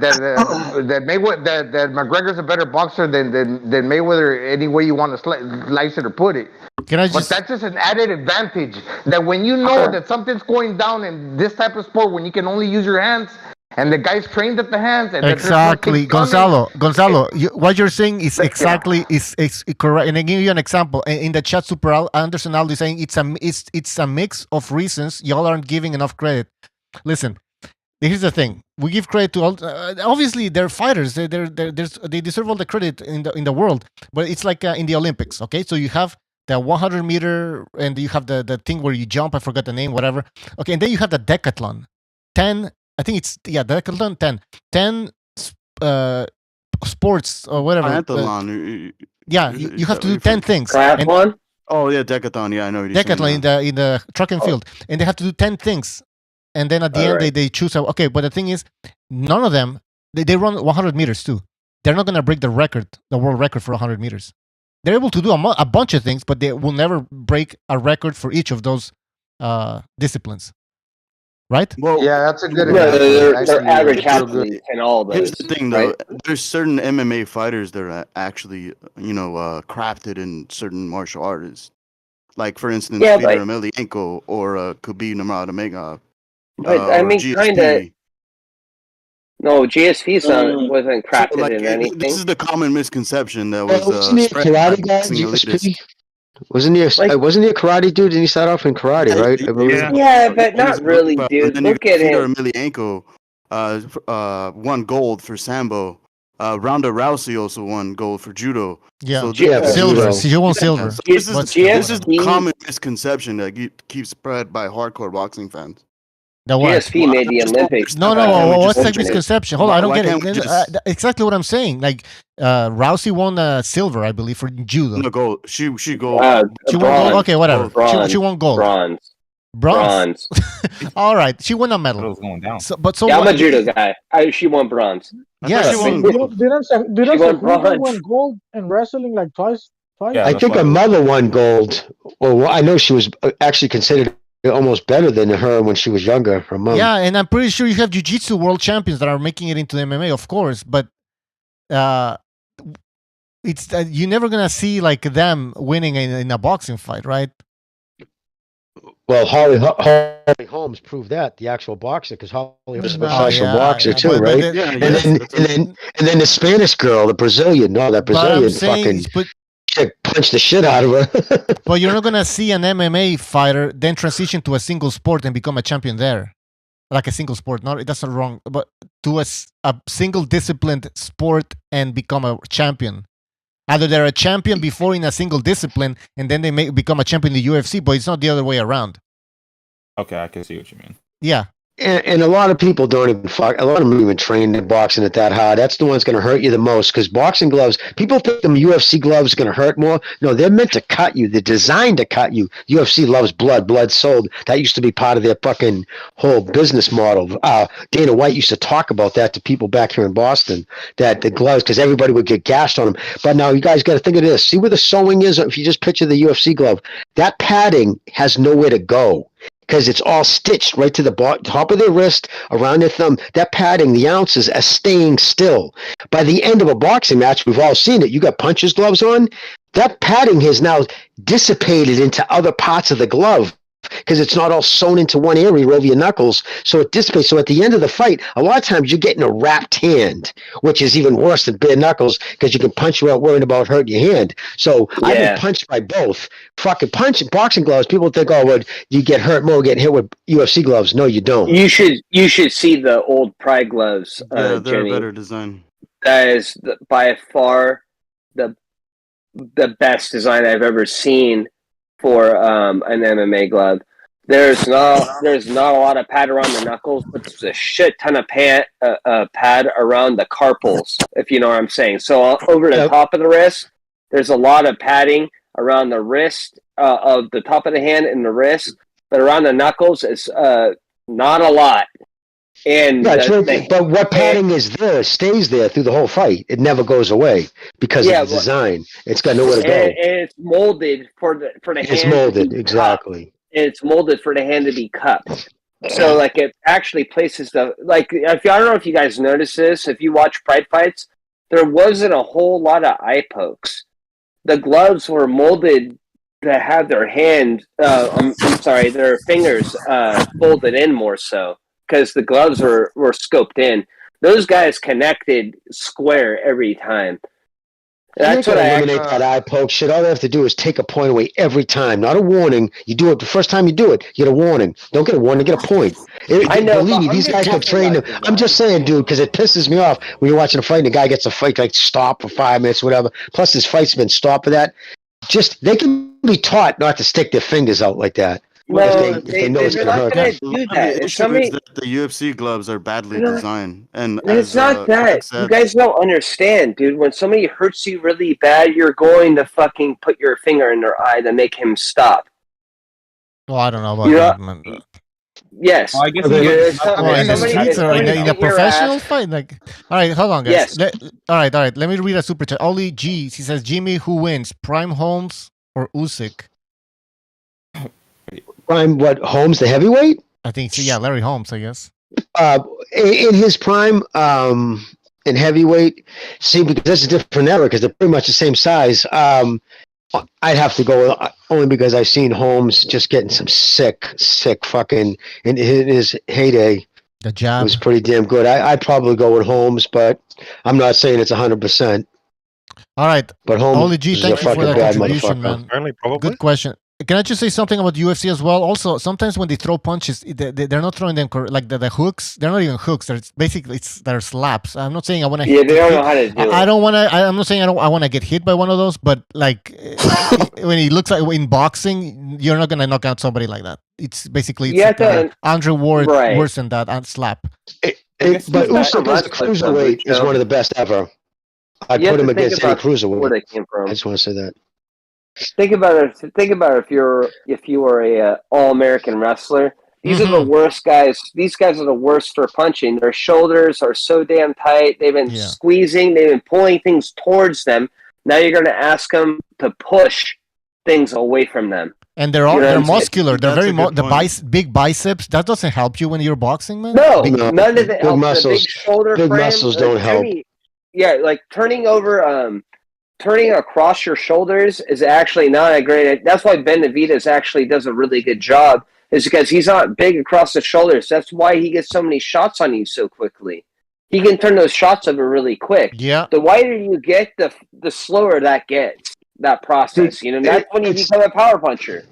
McGregor's a better boxer than Mayweather. Any way you want to slice it or put it. But that's just an added advantage. That when you know that something's going down in this type of sport, when you can only use your hands, And the guy's trained at the hands. And Exactly, Gonzalo. What you're saying is exactly is correct. And I give you an example. In the chat, Super Anderson Aldo is saying it's a mix of reasons. Y'all aren't giving enough credit. Listen, here's the thing. We give credit to all. Obviously, they're fighters. They deserve all the credit in the world. But it's like in the Olympics. Okay, so you have the 100 meter, and you have the thing where you jump. I forgot the name. Whatever. Okay, and then you have the decathlon. 10. I think it's decathlon 10 sports or whatever. Triathlon. You have to do 10 things. Triathlon? Oh yeah, decathlon. Yeah, I know. What you're decathlon saying, in the track and field, and they have to do 10 things, and then at the end they choose. Okay, but the thing is, none of them they run 100 meters too. They're not gonna break the world record for 100 meters. They're able to do a bunch of things, but they will never break a record for each of those disciplines. Right? Well, yeah, that's a good example. They're average athletes in all those. Here's the thing, though. Right? There's certain MMA fighters that are actually, crafted in certain martial arts. Like, for instance, Peter Emelianenko or Khabib Nurmagomedov. But I mean, kind of. No, GSP wasn't crafted in anything. This is the common misconception that was wasn't he a karate guy? GSP? Wasn't he a karate dude? Didn't he start off in karate, right? I believe. Yeah, but not really, dude. Look at Peter him. Emelianenko won gold for Sambo. Ronda Rousey also won gold for judo. Yeah, silver. She won silver. So this is the common misconception that keeps spread by hardcore boxing fans. GSP made the Olympics. No. What's that misconception? Hold on, I don't get it. Exactly what I'm saying. Like Rousey won silver, I believe, for judo. No, gold. She gold. She won gold. Okay, whatever. She won gold. Bronze. All right, she won a medal. It was going down. I'm a judo guy. She won bronze. Yes. Didn't Cejudo win gold in wrestling like twice? Yeah, I think her mother won gold. Well, I know she was actually considered almost better than her when she was younger. Her mom. Yeah, and I'm pretty sure you have jiu-jitsu world champions that are making it into MMA, of course, but it's you're never gonna see like them winning in a boxing fight, right? Well, Holly Holmes proved that, the actual boxer, because Holly Holmes was a professional boxer too, right? And then the Spanish girl, the Brazilian, fucking punched the shit out of her. But you're not gonna see an MMA fighter then transition to a single sport and become a champion there, like a single sport. No, that's not wrong, but to a single disciplined sport and become a champion. Either they're a champion before in a single discipline, and then they may become a champion in the UFC, but it's not the other way around. Okay, I can see what you mean. Yeah. And a lot of people don't even a lot of them don't even train in boxing it that hard. That's the one's going to hurt you the most, because boxing gloves, people think them UFC gloves are going to hurt more. No, they're meant to cut you. They're designed to cut you. UFC loves blood sold. That used to be part of their fucking whole business model. Dana White used to talk about that to people back here in Boston, that the gloves, because everybody would get gashed on them. But now you guys got to think of this. See where the sewing is? If you just picture the UFC glove, that padding has nowhere to go, because it's all stitched right to the top of their wrist, around their thumb. That padding, the ounces, are staying still. By the end of a boxing match, we've all seen it. You got puncher's gloves on. That padding has now dissipated into other parts of the glove, because it's not all sewn into one area over your knuckles, so it dissipates. So at the end of the fight, a lot of times you're getting a wrapped hand, which is even worse than bare knuckles, because you can punch without worrying about hurting your hand. So I've been punched by both. Fucking boxing gloves, people think, oh, well, you get hurt more getting hit with UFC gloves. No, you don't. You should see the old Pride gloves. Yeah, they're Jenny. a better design. That is by far the best design I've ever seen for an MMA glove. There's not a lot of pad around the knuckles, but there's a shit ton of pad around the carpals, if you know what I'm saying. So over the top of the wrist, there's a lot of padding around the wrist, of the top of the hand and the wrist, but around the knuckles, it's not a lot. And but what padding is there stays there through the whole fight. It never goes away because of the design. It's got nowhere to go. And it's molded for the hand. It's molded, exactly. It's molded for the hand to be cupped. So like it actually places I don't know if you guys notice this. If you watch Pride fights, there wasn't a whole lot of eye pokes. The gloves were molded to have their hand. Their fingers folded in more so. because the gloves were scoped in. Those guys connected square every time. That's what I eliminate that eye poke shit. All they have to do is take a point away every time. Not a warning. You do it the first time you do it, you get a warning. Don't get a warning, get a point. I know. Believe me, these guys could train them. I'm just saying, dude, because it pisses me off when you're watching a fight and the guy gets a fight like stop for 5 minutes, whatever. Plus, his fight's been stopped for that. Just they can be taught not to stick their fingers out like that. If they know it's going to hurt. The issue is that the UFC gloves are badly designed, and it's not that. You guys don't understand, dude. When somebody hurts you really bad, you're going to fucking put your finger in their eye to make him stop. Well, I don't know about that, man. Yes. Well, I guess in the streets or in a professional fight, like. All right, hold on, guys. Yes. All right. Let me read a super chat. Ollie G. He says, Jimmy, who wins, Prime Holmes or Usyk? Prime, what, Holmes, the heavyweight? I think so, yeah, Larry Holmes, I guess. In his prime, in heavyweight, see, because that's a different era, because they're pretty much the same size. I'd have to go only because I've seen Holmes just getting some sick fucking in his heyday. The jab was pretty damn good. I'd probably go with Holmes, but I'm not saying it's 100%. All right, but Holmes Ollie G, is thank a you for fucking that bad contribution, motherfucker. man. Good question. Can I just say something about UFC as well? Also, sometimes when they throw punches, they're not throwing them like the hooks. They're not even hooks. They're slaps. I'm not saying I want to. Yeah, they don't know how to do it. I don't want to. I'm not saying I want to get hit by one of those. But like when he looks like in boxing, you're not gonna knock out somebody like that. It's basically Andre Ward worse than that and slap. But Usyk as a cruiserweight is one of the best ever. I'd put him against any cruiserweight. Where they came from. I just want to say that. Think about it. Think about if you were a All-American wrestler. These are the worst guys. These guys are the worst for punching. Their shoulders are so damn tight. They've been squeezing. They've been pulling things towards them. Now you're going to ask them to push things away from them. And they're muscular. They're very big biceps. That doesn't help you when you're boxing, man. No, none of it helps. Muscles, the big shoulder big frame, muscles don't help. Yeah, like turning across your shoulders is actually not a great. That's why Benavidez actually does a really good job, is because he's not big across the shoulders. That's why he gets so many shots on you so quickly. He can turn those shots over really quick. Yeah. The wider you get, the slower that gets. That process, that's when you become a power puncher.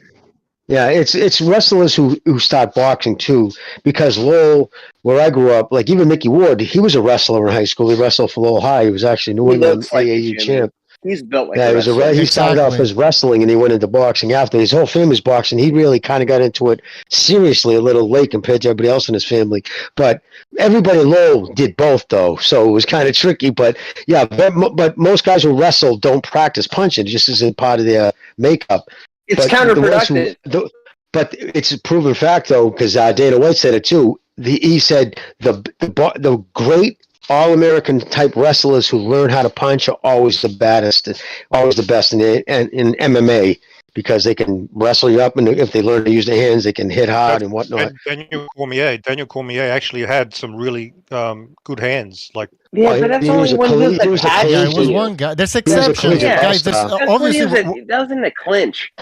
Yeah, it's wrestlers who start boxing too, because Lowell, where I grew up, like even Mickey Ward, he was a wrestler in high school. He wrestled for Lowell High. He was actually New England AAU champ. He's built like a wrestler. He started off as wrestling and he went into boxing after. His whole family's boxing. He really kind of got into it seriously a little late compared to everybody else in his family. But everybody in Lowell did both though, so it was kind of tricky. But yeah, but most guys who wrestle don't practice punching. It just isn't part of their makeup. It's counterproductive. But it's a proven fact though, because Dana White said it too. He said the great All-American type wrestlers who learn how to punch are always the best in MMA, because they can wrestle you up, and if they learn to use their hands, they can hit hard and whatnot. Daniel Cormier actually had some really good hands. Like but that's only one who's it was one guy. There's exceptions, guys. Obviously, that was in the clinch.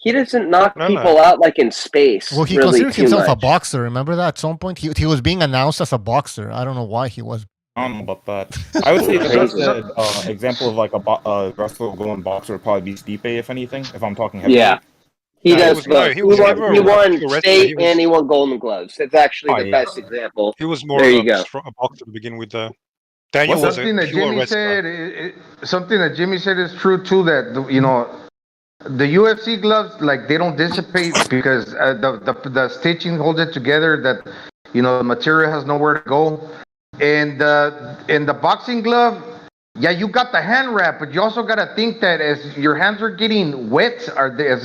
He doesn't knock people out like in space. Well, he considered himself a boxer. Remember that at some point he was being announced as a boxer. I don't know why he was. I don't know about that. I would say the best example of like a wrestler going boxer would probably be Stipe, if anything. If I'm talking heavyweight. Yeah, he does. He won state and he won Golden Gloves. It's actually the best example. He was more a boxer to begin with. Daniel was something that Jimmy said. Something that Jimmy said is true too. That the UFC gloves, like, they don't dissipate because the stitching holds it together. That the material has nowhere to go. And in the boxing glove, yeah, you got the hand wrap, but you also got to think that as your hands are getting wet, as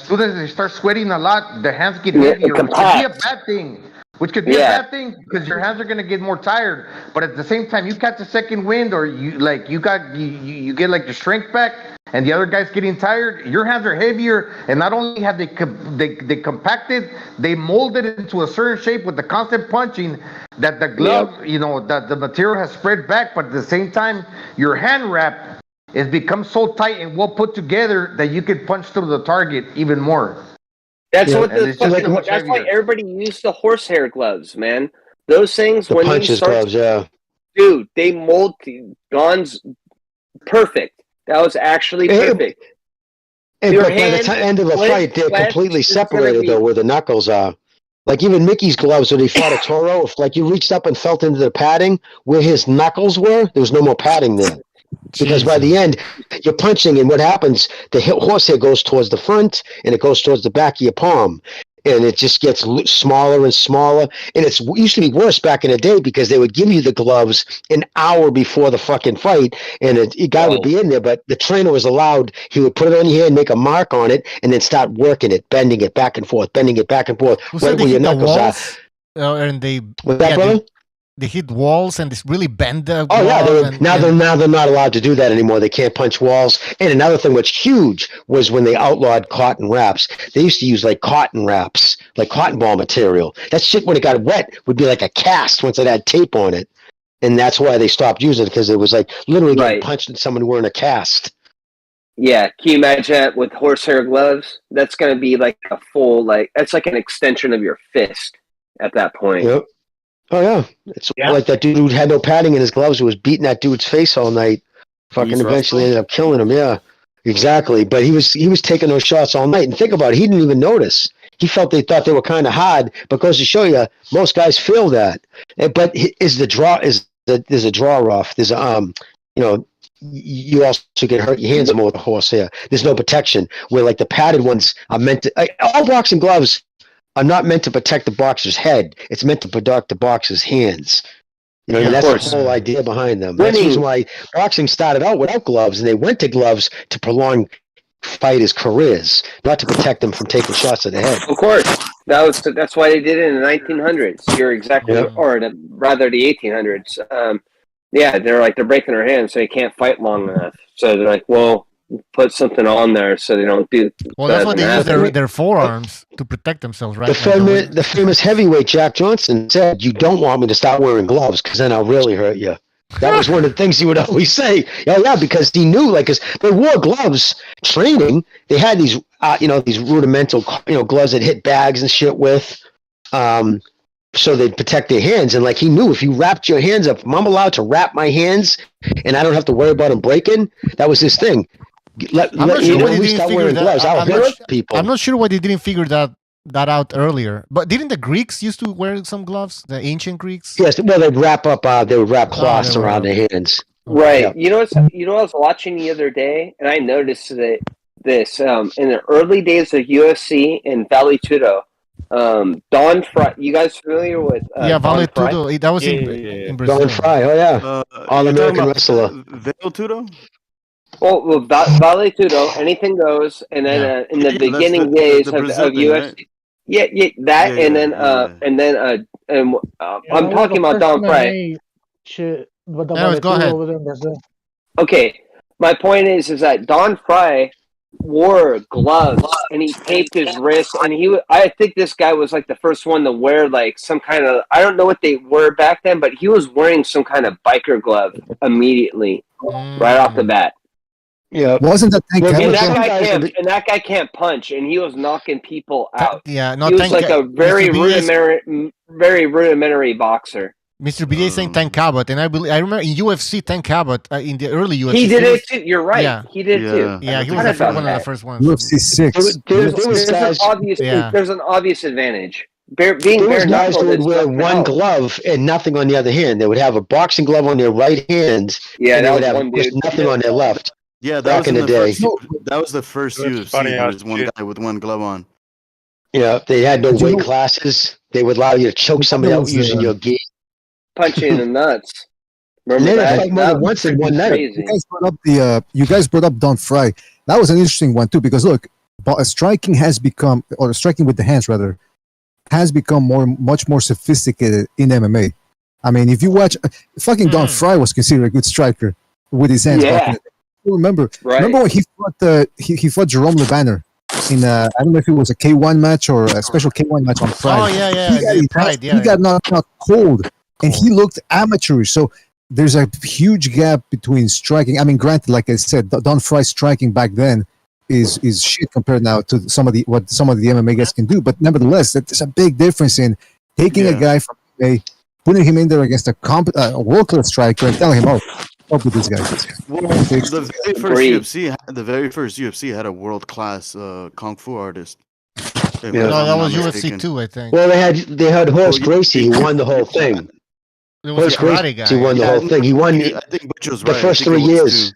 soon as they start sweating a lot, the hands get heavier, which could be a bad thing. Which could be a bad thing because your hands are going to get more tired. But at the same time, you catch a second wind, or you get like your strength back, and the other guy's getting tired. Your hands are heavier, and not only have they compacted, they molded it into a certain shape with the constant punching that the glove, that the material has spread back. But at the same time, your hand wrap has become so tight and well put together that you can punch through the target even more. That's what the fucking. That's why everybody used the horsehair gloves, man. Those things The when punches you start, gloves, yeah. dude, they mold Don's perfect. That was actually perfect. And but by the end of the fight, they're completely separated though, where the knuckles are. Like even Mickey's gloves when he fought a Toro, if like you reached up and felt into the padding where his knuckles were, there was no more padding there. Because by the end, you're punching, and what happens? The horsehair goes towards the front, and it goes towards the back of your palm, and it just gets smaller and smaller. And it used to be worse back in the day because they would give you the gloves an hour before the fucking fight, and a guy would be in there, but the trainer was allowed. He would put it on your hand, make a mark on it, and then start working it, bending it back and forth, bending it back and forth, right where your knuckles are. And they they hit walls and this really bend the now they're not allowed to do that anymore. They can't punch walls. And another thing which huge was when they outlawed cotton wraps. They used to use like cotton wraps, like cotton ball material. That shit when it got wet would be like a cast once it had tape on it. And that's why they stopped using it, because it was like literally getting punched at someone wearing a cast. Yeah, can you imagine that with horsehair gloves? That's going to be like a full, that's like an extension of your fist at that point. Yep. Oh, yeah. It's like that dude who had no padding in his gloves who was beating that dude's face all night. Fucking eventually ended up killing him. Yeah, exactly. But he was taking those shots all night. And think about it. He didn't even notice. He thought they were kind of hard, but goes to show you, most guys feel that. But there's a draw off. There's you also get hurt your hands more with a horsehair. There's no protection. Where like the padded ones are meant to. All boxing gloves are not meant to protect the boxer's head. It's meant to protect the boxer's hands. You know, and that's the whole idea behind them. That's the reason why boxing started out without gloves, and they went to gloves to prolong fighters' careers, not to protect them from taking shots to the head. Of course, that's why they did it in the 1900s. You're exactly, or rather the 1800s. They're breaking their hands, so they can't fight long enough. So they're like, well, put something on there so they don't do. Well, that's why they use their forearms to protect themselves, right? The famous heavyweight Jack Johnson said, "You don't want me to start wearing gloves because then I'll really hurt you." That was one of the things he would always say. Yeah, because he knew, because they wore gloves training. They had these, these rudimental, gloves that hit bags and shit with, so they'd protect their hands. And he knew if you wrapped your hands up, I'm allowed to wrap my hands, and I don't have to worry about them breaking. That was his thing. I'm not sure why they didn't figure that out earlier. But didn't the Greeks used to wear some gloves? The ancient Greeks? Yes, well, they'd wrap cloths around their hands. Right. Yeah. You know what I was watching the other day, and I noticed that this in the early days of UFC in Vale Tudo, Don Fry. You guys familiar with? Vale Tudo. That was in Brazil. Don Fry. Oh yeah, All-American wrestler. Vale Tudo. Well, Vale Tudo, anything goes, and then in the beginning days of UFC, right? I'm talking about Don Fry. Shit, but go ahead. Over there in Brazil. Okay, my point is that Don Fry wore gloves and he taped his wrist, and I think this guy was like the first one to wear some kind of, I don't know what they were back then, but he was wearing some kind of biker glove immediately, right off the bat. Yeah, wasn't that Tank and that guy can't punch, and he was knocking people out. He was like a very rudimentary boxer. Mr. BJ is saying Tank Cabot, and I remember in UFC, Tank Cabot in the early UFC. He did it too. You're right. Yeah. He did too. Yeah, he was one of the first ones. UFC 6. There's an obvious advantage. Being Those guys would wear one glove and nothing on the other hand. They would have a boxing glove on their right hand. Yeah, and they would have nothing on their left. Yeah, back in the day. That was the first UFC. There was one guy with one glove on. Yeah, they had no weight classes. They would allow you to choke somebody out using your gi. Punching in the nuts. Remember that? Once in one night. You guys brought up Don Fry. That was an interesting one too, because look, striking with the hands rather, has become much more sophisticated in MMA. I mean, if you watch, fucking Don Fry was considered a good striker with his hands. Yeah. Remember when he fought Jerome LeBanner in I don't know if it was a K1 match or a special K1 match on Friday. Oh he got knocked out cold, and he looked amateurish. So there's a huge gap between striking. I mean, granted, like I said, Don Fry striking back then, is shit compared now to what some of the MMA guys can do. But nevertheless, there's a big difference in taking a guy from MMA, putting him in there against a world-class striker and telling him, "Oh, up with this guy." Well, the very first UFC had a world-class kung fu artist. No, that was UFC 2, I think. Well, they had Horace Gracie who won the whole thing. Horace Gracie won the whole thing. He won the first 3 years.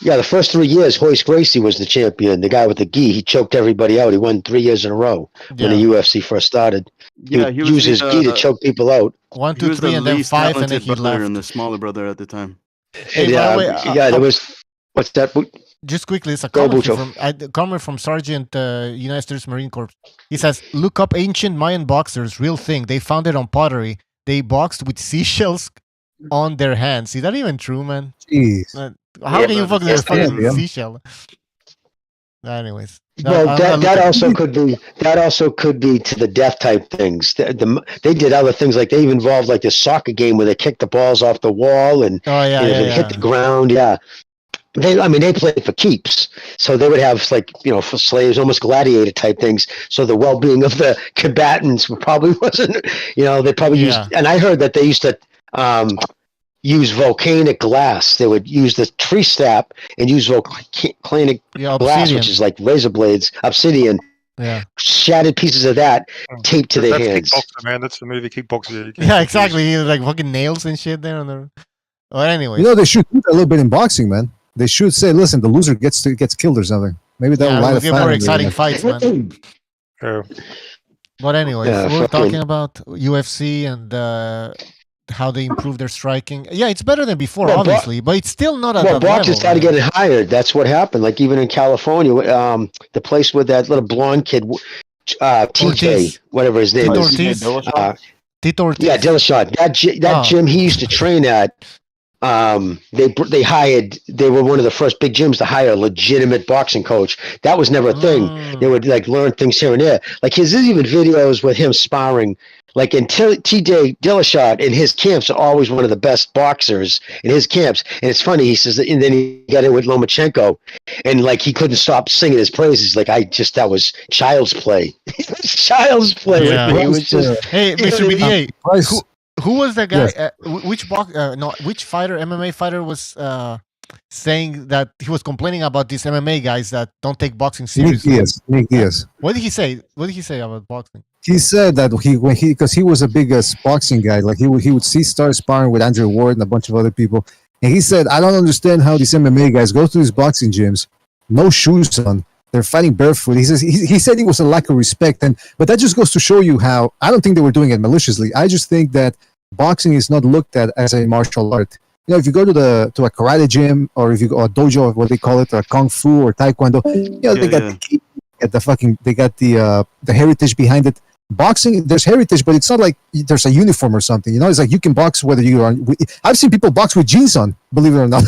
Yeah, the first 3 years, Horace Gracie was the champion. The guy with the gi, he choked everybody out. He won 3 years in a row when the UFC first started. He used his gi to choke people out. 1, 2, 3, and then 5, and then he left. And the smaller brother at the time. Hey, by the way, there was. What's that? Just quickly, it's a comment from Sergeant United States Marine Corps. He says, "Look up ancient Mayan boxers. Real thing. They found it on pottery. They boxed with seashells on their hands." Is that even true, man? Jeez. How can you fucking seashell? Anyways, that also could be to the death type things. They did other things, like they even involved like this soccer game where they kicked the balls off the wall and hit the ground. Yeah. They played for keeps, so they would have for slaves, almost gladiator type things. So the well-being of the combatants probably wasn't, they probably used. And I heard that they used to use volcanic glass. They would use the tree sap and use volcanic glass, which is like razor blades, obsidian. Yeah, shattered pieces of that taped to their hands. Kickboxer, man. That's the movie Kickboxer. Yeah, exactly. Like fucking nails and shit there on the. Well, anyway, they should do that a little bit in boxing, man. They should say, "Listen, the loser gets killed or something." Maybe that will light a fire. More exciting fights, man. But anyway, we're talking about UFC and how they improve their striking. Yeah, it's better than before, obviously, but it's still not at that level. Boxers started getting hired. That's what happened. Like even in California, the place with that little blonde kid, TJ, whatever his name is. Tito Ortiz. Yeah, Dillashaw. That gym he used to train at. They were one of the first big gyms to hire a legitimate boxing coach. That was never a thing. They would learn things here and there. Like there's even videos with him sparring. Like in TJ Dillashaw in his camps are always one of the best boxers in his camps. And it's funny, he says, and then he got in with Lomachenko, and he couldn't stop singing his praises. That was child's play. Child's play. Yeah. It was just, hey, Mr. BDA, who was the guy? Yes. Which fighter, MMA fighter, was saying that he was complaining about these MMA guys that don't take boxing seriously? Nick Diaz. What did he say? What did he say about boxing? He said that because he was a biggest boxing guy, he would start sparring with Andrew Ward and a bunch of other people, and he said, "I don't understand how these MMA guys go to these boxing gyms, no shoes on, they're fighting barefoot." He says he said it was a lack of respect, but that just goes to show you how I don't think they were doing it maliciously. I just think that boxing is not looked at as a martial art. If you go to a karate gym, or if you go a dojo, what they call it, or kung fu or taekwondo, they got the heritage behind it. Boxing, there's heritage, but it's not like there's a uniform or something. It's like you can box whether you are. I've seen people box with jeans on, believe it or not.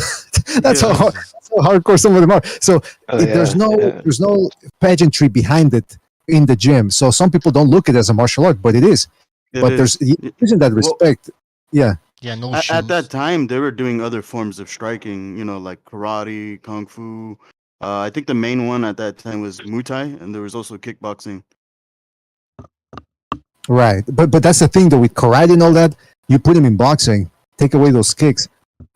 That's how hardcore some of them are. So there's no pageantry behind it in the gym. So some people don't look at it as a martial art, but it is. Isn't that respect? Yeah, at that time, they were doing other forms of striking, like karate, kung fu. I think the main one at that time was Muay Thai, and there was also kickboxing. Right, but that's the thing though, with karate and all that, you put them in boxing, take away those kicks.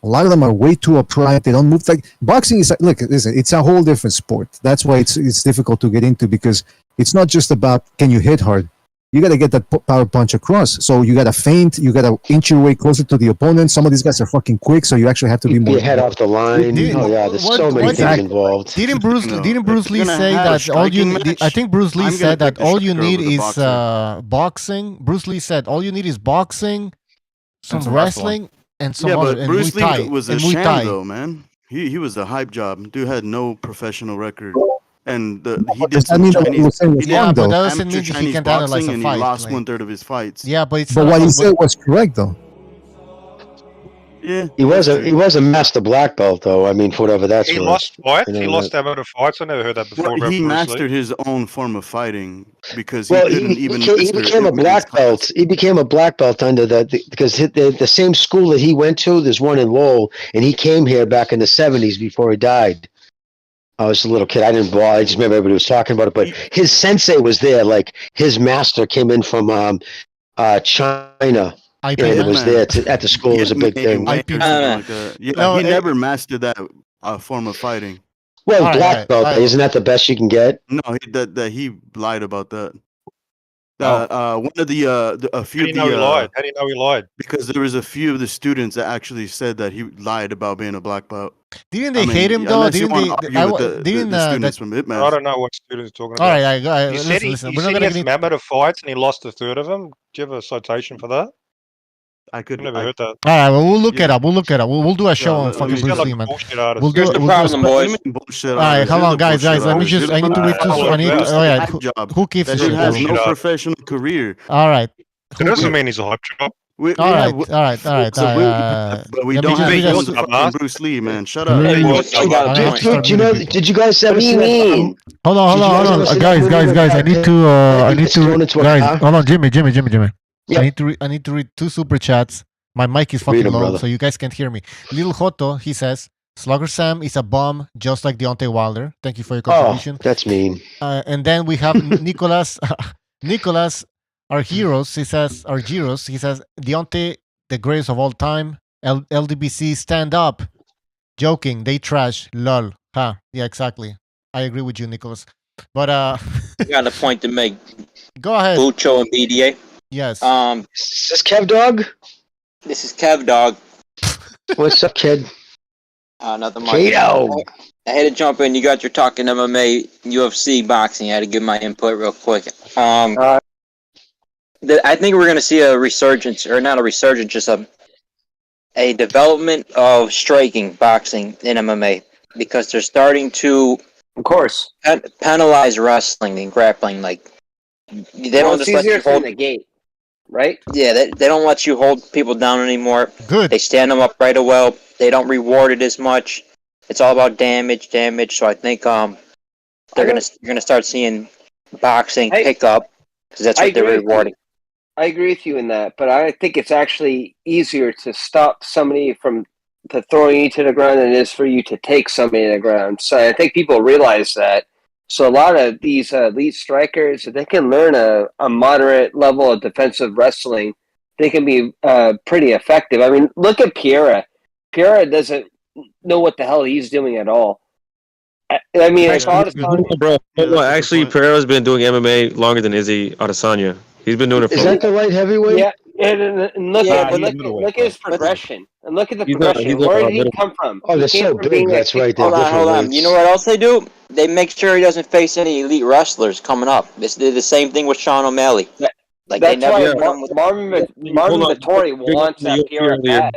A lot of them are way too upright. They don't move like boxing is. Listen, it's a whole different sport. That's why it's difficult to get into, because it's not just about can you hit hard. You got to get that power punch across. So you got to feint. You got to inch your way closer to the opponent. Some of these guys are fucking quick, so you actually have to be more. Your head off the line. There's so many things involved. Didn't Bruce Lee say that all you need? I think Bruce Lee said that all you need is boxing. Bruce Lee said all you need is boxing, some wrestling, and some other. But Bruce Lee was a sham, though, man. He was a hype job. Dude had no professional record. And he did some Chinese. But that doesn't mean he can analyze a fight. He lost 1/3 of his fights. Yeah, but what he said was correct, though. Yeah, he was a master black belt, though. I mean, for whatever that's worth. He lost fights. He lost that amount of fights. I never heard that before. Well, he mastered his own form of fighting because he became a black belt. He became a black belt under because the same school that he went to. There's one in Lowell, and he came here back in the 70s before he died. I was a little kid. I didn't ball. I just remember everybody was talking about it. But his sensei was there. Like his master came in from China. And it was there at the school. It was a big thing. He never mastered that form of fighting. Well, black belt, isn't that the best you can get? No, he lied about that. One of a few. How do you know he lied? How do you know he lied? Because there was a few of the students that actually said that he lied about being a black belt. Didn't they hate him though? Didn't the students from Hitman? I don't know what students are talking about. All right, you said he has mammoth fights and he lost a third of them. Do you have a citation for that? I could never heard that. All right, well, we'll look it up. We'll do a show on fucking Bruce Lee, man. We'll do boys. All right, hold on, guys. I need to read two. Oh yeah, who keeps that this? he has no professional career. All right. It doesn't mean he's a hype job. All right. But we don't have fucking Bruce Lee, man. Shut up. Did you guys ever see that? Hold on, guys. I need to. Guys, hold on, Jimmy. Yep. I need to read two super chats. My mic is fucking low, so you guys can't hear me. Little Joto, he says, Slugger Sam is a bomb, just like Deontay Wilder. Thank you for your contribution. Oh, that's mean. And then we have Nicholas, our heroes. He says, our Giros. He says, Deontay, the greatest of all time. LDBC, stand up. Joking, they trash. Lol. Huh? Yeah, exactly. I agree with you, Nicholas. But you got a point to make. Go ahead. Bucho and BDA. Yes. Is this Kev Dog? This is Kev Dog. What's up, kid? Nothing much. Kato. I had to jump in. You got your talking MMA, UFC, boxing. I had to give my input real quick. I think we're going to see a resurgence, or not a resurgence, just a development of striking boxing in MMA, because they're starting to, of course, penalize wrestling and grappling. Like they don't just let you hold the gate. Right? Yeah, they don't let you hold people down anymore. Good. They stand them up right away. They don't reward it as much. It's all about damage. So I think you're gonna start seeing boxing pick up because that's what they're rewarding. I agree with you in that, but I think it's actually easier to stop somebody from throwing you to the ground than it is for you to take somebody to the ground. So I think people realize that. So a lot of these elite strikers, if they can learn a moderate level of defensive wrestling, they can be pretty effective. I mean, look at Piera. Piera doesn't know what the hell he's doing at all. I mean, it's hard Bro, actually, Pereira's been doing MMA longer than Izzy Adesanya. He's been doing it for. Is that the light heavyweight? Yeah, and look at his progression. And look at the progression. Where did he come from? Oh, they're so big. That's right. Hold on. You know what else they do? They make sure he doesn't face any elite wrestlers coming up. They did the same thing with Sean O'Malley. Like that's why Marvin Vettori wants that Piera pad.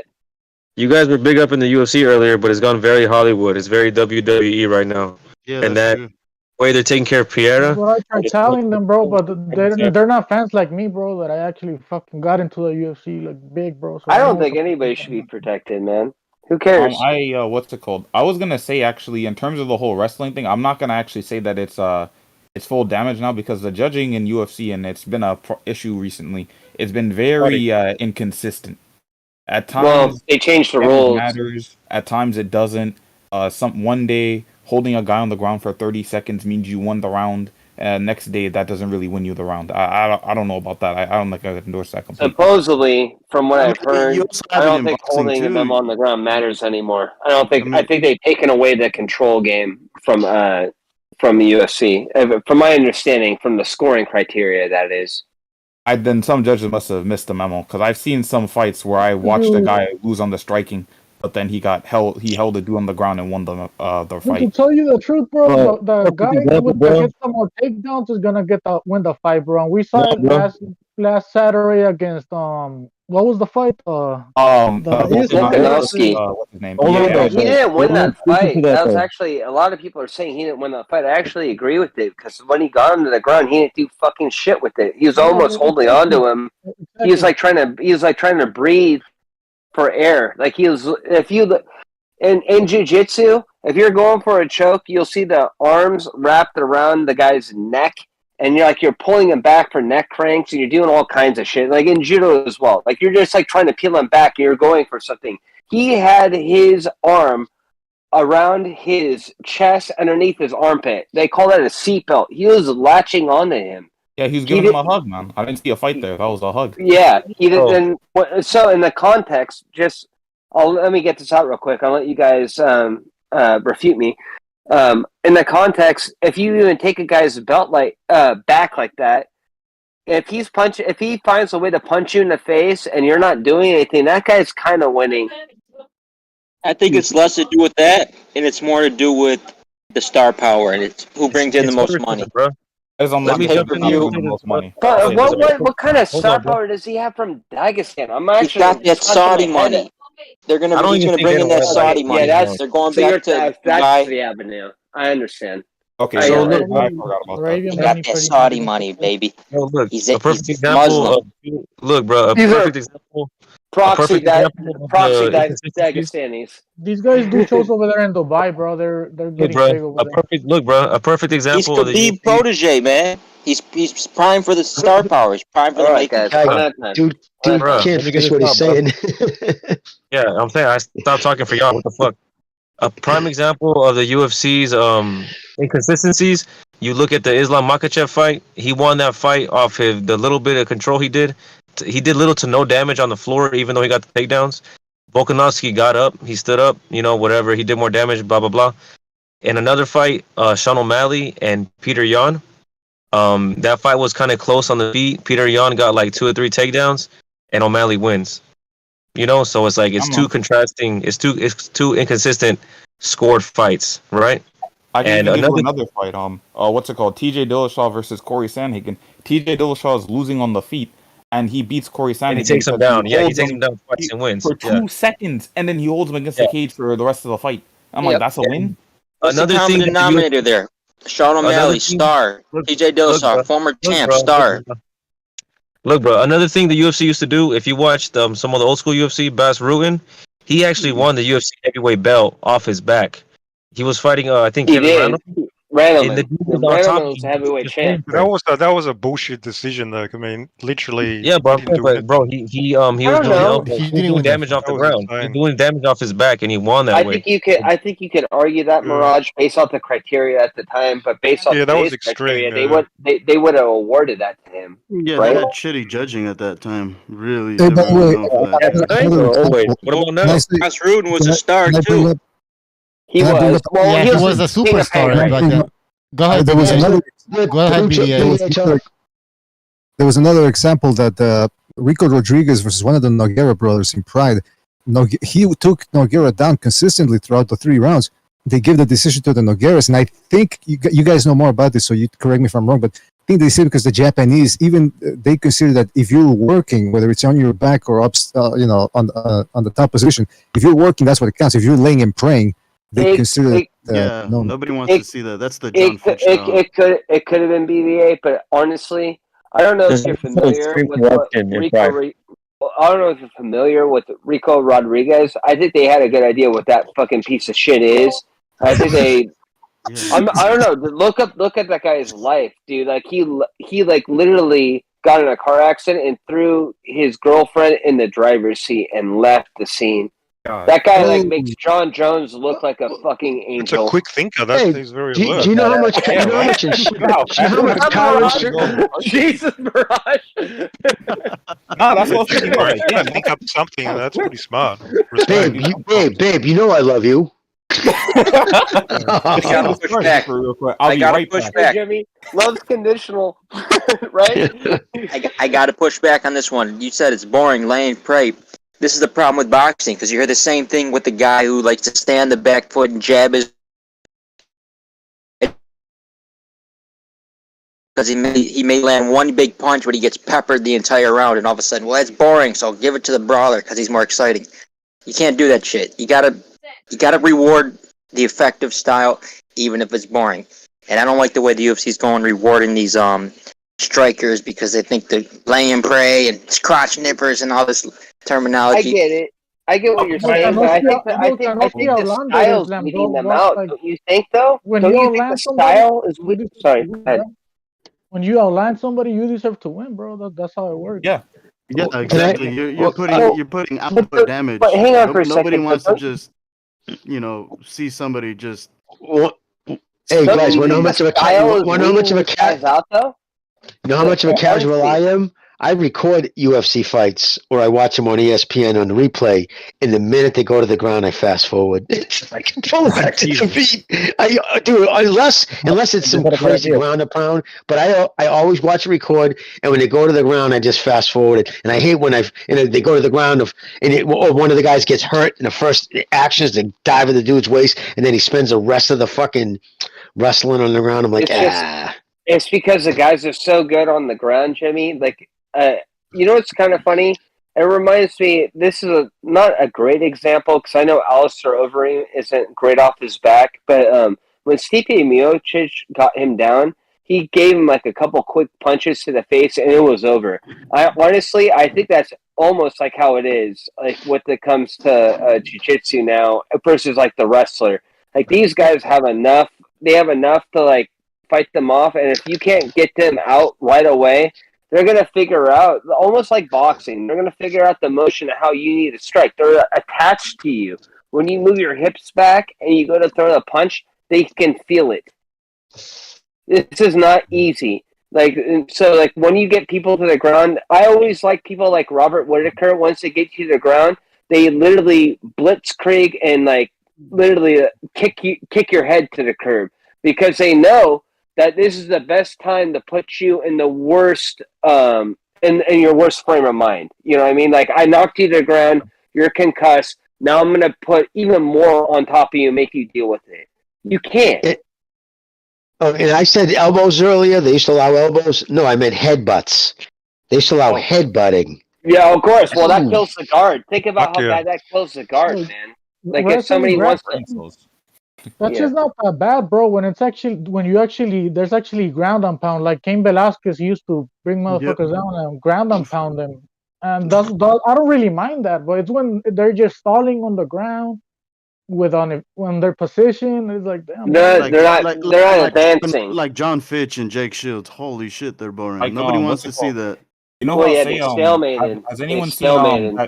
You guys were big up in the UFC earlier, but it's gone very Hollywood. It's very WWE right now. Yeah, and that way they're taking care of Piera. Well, I tried telling them, bro, but they're not fans like me, bro. That I actually fucking got into the UFC like big, bro. So I don't think anybody should be protected, man. Who cares? What's it called? I was gonna say actually, in terms of the whole wrestling thing, I'm not gonna actually say that it's full damage now because the judging in UFC, and it's been a issue recently. It's been very inconsistent. At times, they changed the rules. Matters. At times, it doesn't. One day holding a guy on the ground for 30 seconds means you won the round. Next day, that doesn't really win you the round. I don't know about that. I don't think I would endorse that completely. Supposedly, from what I've heard, I don't think holding them on the ground matters anymore. I think they've taken away the control game from the UFC. From my understanding, from the scoring criteria, that is. Then some judges must have missed the memo because I've seen some fights where I watched a guy lose on the striking, but then he held the dude on the ground and won the fight. To tell you the truth, bro, the guy that gets some more takedowns is gonna win the fight, bro. And we saw it last Saturday against what was the fight? Volkanovski. What's his name? He didn't win that fight. That was actually a lot of people are saying he didn't win that fight. I actually agree with it because when he got him to the ground, he didn't do fucking shit with it. He was almost holding on to him. He was like trying to breathe for air. Like he was. If you in jiu-jitsu, if you're going for a choke, you'll see the arms wrapped around the guy's neck. And you're pulling him back for neck cranks, and you're doing all kinds of shit. Like in judo as well. Like you're just like trying to peel him back, and you're going for something. He had his arm around his chest, underneath his armpit. They call that a seatbelt. He was latching onto him. Yeah, he was giving him a hug, man. I didn't see a fight there. That was a hug. Yeah, he didn't. So in the context, let me get this out real quick. I'll let you guys refute me. In the context, if you even take a guy's belt back like that, if he finds a way to punch you in the face and you're not doing anything, that guy's kind of winning. I think it's less to do with that, and it's more to do with the star power, and it's who brings in the most money. Bro. Let me jump in you. But what kind of star power does he have from Dagestan? He's got that Saudi money. He's gonna bring in that Saudi money. Yeah, they're going back to that's the avenue. I understand. Okay, so look, I forgot about that. He got that Saudi money, baby. No, look, he's a perfect he's example. Look, bro, a perfect example. Proxy Dagestanis. These guys do shows over there in Dubai, bro. They're getting big over there. A perfect example. He's Khabib protege, man. He's prime for the star power. He's prime for the making. Dude can't finish what he's saying. Yeah, I'm saying I stopped talking for y'all. What the fuck? A prime example of the UFC's inconsistencies. You look at the Islam Makhachev fight. He won that fight off the little bit of control he did. He did little to no damage on the floor, even though he got the takedowns. Volkanovski got up. He stood up. Whatever. He did more damage. Blah blah blah. In another fight, Sean O'Malley and Peter Yan. That fight was kind of close on the feet. Peter Yan got like 2 or 3 takedowns, and O'Malley wins. So it's like it's too contrasting. It's too inconsistent scored fights, right? I can give you another fight. What's it called? T.J. Dillashaw versus Corey Sandhagen. T.J. Dillashaw is losing on the feet, and he beats Corey Sandhagen. And he takes him down. Yeah, he takes him down twice and wins for 2 seconds, and then he holds him against the cage for the rest of the fight. I'm like, that's a win. Another common denominator there. Sean O'Malley, star. T.J. Dillashaw, former champ, star. Look, bro. Another thing the UFC used to do, if you watched some of the old school UFC, Bas Rutten, he actually won the UFC heavyweight belt off his back. He was fighting, I think, Kevin Randleman was heavyweight champ. That was a bullshit decision, though. I mean, literally. Yeah, bro. He was doing damage off the ground. He was doing damage off his back, and he won that way. I think you could argue that, Mirage, based off the criteria at the time, but based off today's criteria, they would have awarded that to him. Yeah, right? they had shitty judging at that time. Really. What about now? Bas Rutten was a star too. He was. Well, he was a superstar back then. Go ahead. There was another. Go ahead, BDA. There was another example that Rico Rodriguez versus one of the Nogueira brothers in Pride. He took Nogueira down consistently throughout the 3 rounds. They gave the decision to the Nogueiras, and I think you guys know more about this, so you correct me if I'm wrong, but I think they said because the Japanese, even they consider that if you're working, whether it's on your back or up, on the top position, if you're working, that's what it counts. If you're laying and praying, they consider that. Nobody wants to see that. That's the John Fitch style. It could have been BBA, but honestly, I don't know if you're familiar with what I don't know if you're familiar with Rico Rodriguez. I think they had a good idea what that fucking piece of shit is. I think they. I don't know. Look at that guy's life, dude. Like he like literally got in a car accident and threw his girlfriend in the driver's seat and left the scene. God. That guy like makes John Jones look like a fucking angel. It's a quick thinker. He's very alert. Do you know how much? Jesus, Mirage. No, that's what I'm right. Yeah, think up something. That's pretty smart. Babe, you know I love you. I gotta push back. I gotta push back. Jimmy, love's conditional, right? I gotta push back on this one. You said it's boring, lay and pray. This is the problem with boxing, because you hear the same thing with the guy who likes to stand the back foot and jab his... Because he may land one big punch, but he gets peppered the entire round, and all of a sudden, well, that's boring, so I'll give it to the brawler because he's more exciting. You can't do that shit. You gotta reward the effective style, even if it's boring. And I don't like the way the UFC's going rewarding these strikers because they think they're lay and pray and crotch nippers and all this terminology. I get it. I get what you're saying, but I think the style's leading them out. Don't you think, though? Don't you think the style is leading? Sorry, go ahead. When you outland somebody, you deserve to win, bro. That's how it works. Yeah, exactly. You're putting output damage. But hang on for a second. Nobody wants to just see somebody just. Well, hey guys, want to know how much of a guys out though? You know how much of a casual I am? I record UFC fights or I watch them on ESPN on the replay. And the minute they go to the ground, I fast forward. I can pull back to the feet. I do unless it's some crazy ground and pound. But I always watch a record, and when they go to the ground, I just fast forward it. And I hate when they go to the ground or one of the guys gets hurt, and the first action is to dive at the dude's waist, and then he spends the rest of the fucking wrestling on the ground. I'm like, It's because the guys are so good on the ground, Jimmy. Like, you know what's kind of funny? It reminds me, this is not a great example, because I know Alistair Overeem isn't great off his back, but when Stipe Miocic got him down, he gave him like a couple quick punches to the face, and it was over. I think that's almost like how it is, like when it comes to jiu-jitsu now versus like the wrestler. Like, these guys have enough. They have enough to like fight them off, and if you can't get them out right away, they're going to figure out, almost like boxing, they're going to figure out the motion of how you need to strike. They're attached to you. When you move your hips back and you go to throw the punch, they can feel it. This is not easy. Like, so like when you get people to the ground, I always like people like Robert Whitaker. Once they get you to the ground, they literally blitzkrieg and like literally kick your head to the curb, because they know that this is the best time to put you in the worst, in your worst frame of mind. You know what I mean? Like, I knocked you to the ground, you're concussed. Now I'm going to put even more on top of you and make you deal with it. You can't. And I said elbows earlier. They used to allow elbows. No, I meant headbutts. They used to allow headbutting. Yeah, of course. Well, that kills the guard. Think about how bad that kills the guard, man. Like, if somebody wants to... That's just not that bad, bro. There's actually ground and pound. Like Cain Velasquez used to bring motherfuckers down and ground and pound them. And I don't really mind that, but it's when they're just stalling on the ground on their position. It's like, damn. They're not advancing. Like John Fitch and Jake Shields. Holy shit, they're boring. Nobody wants to see that. You know what? Has anyone seen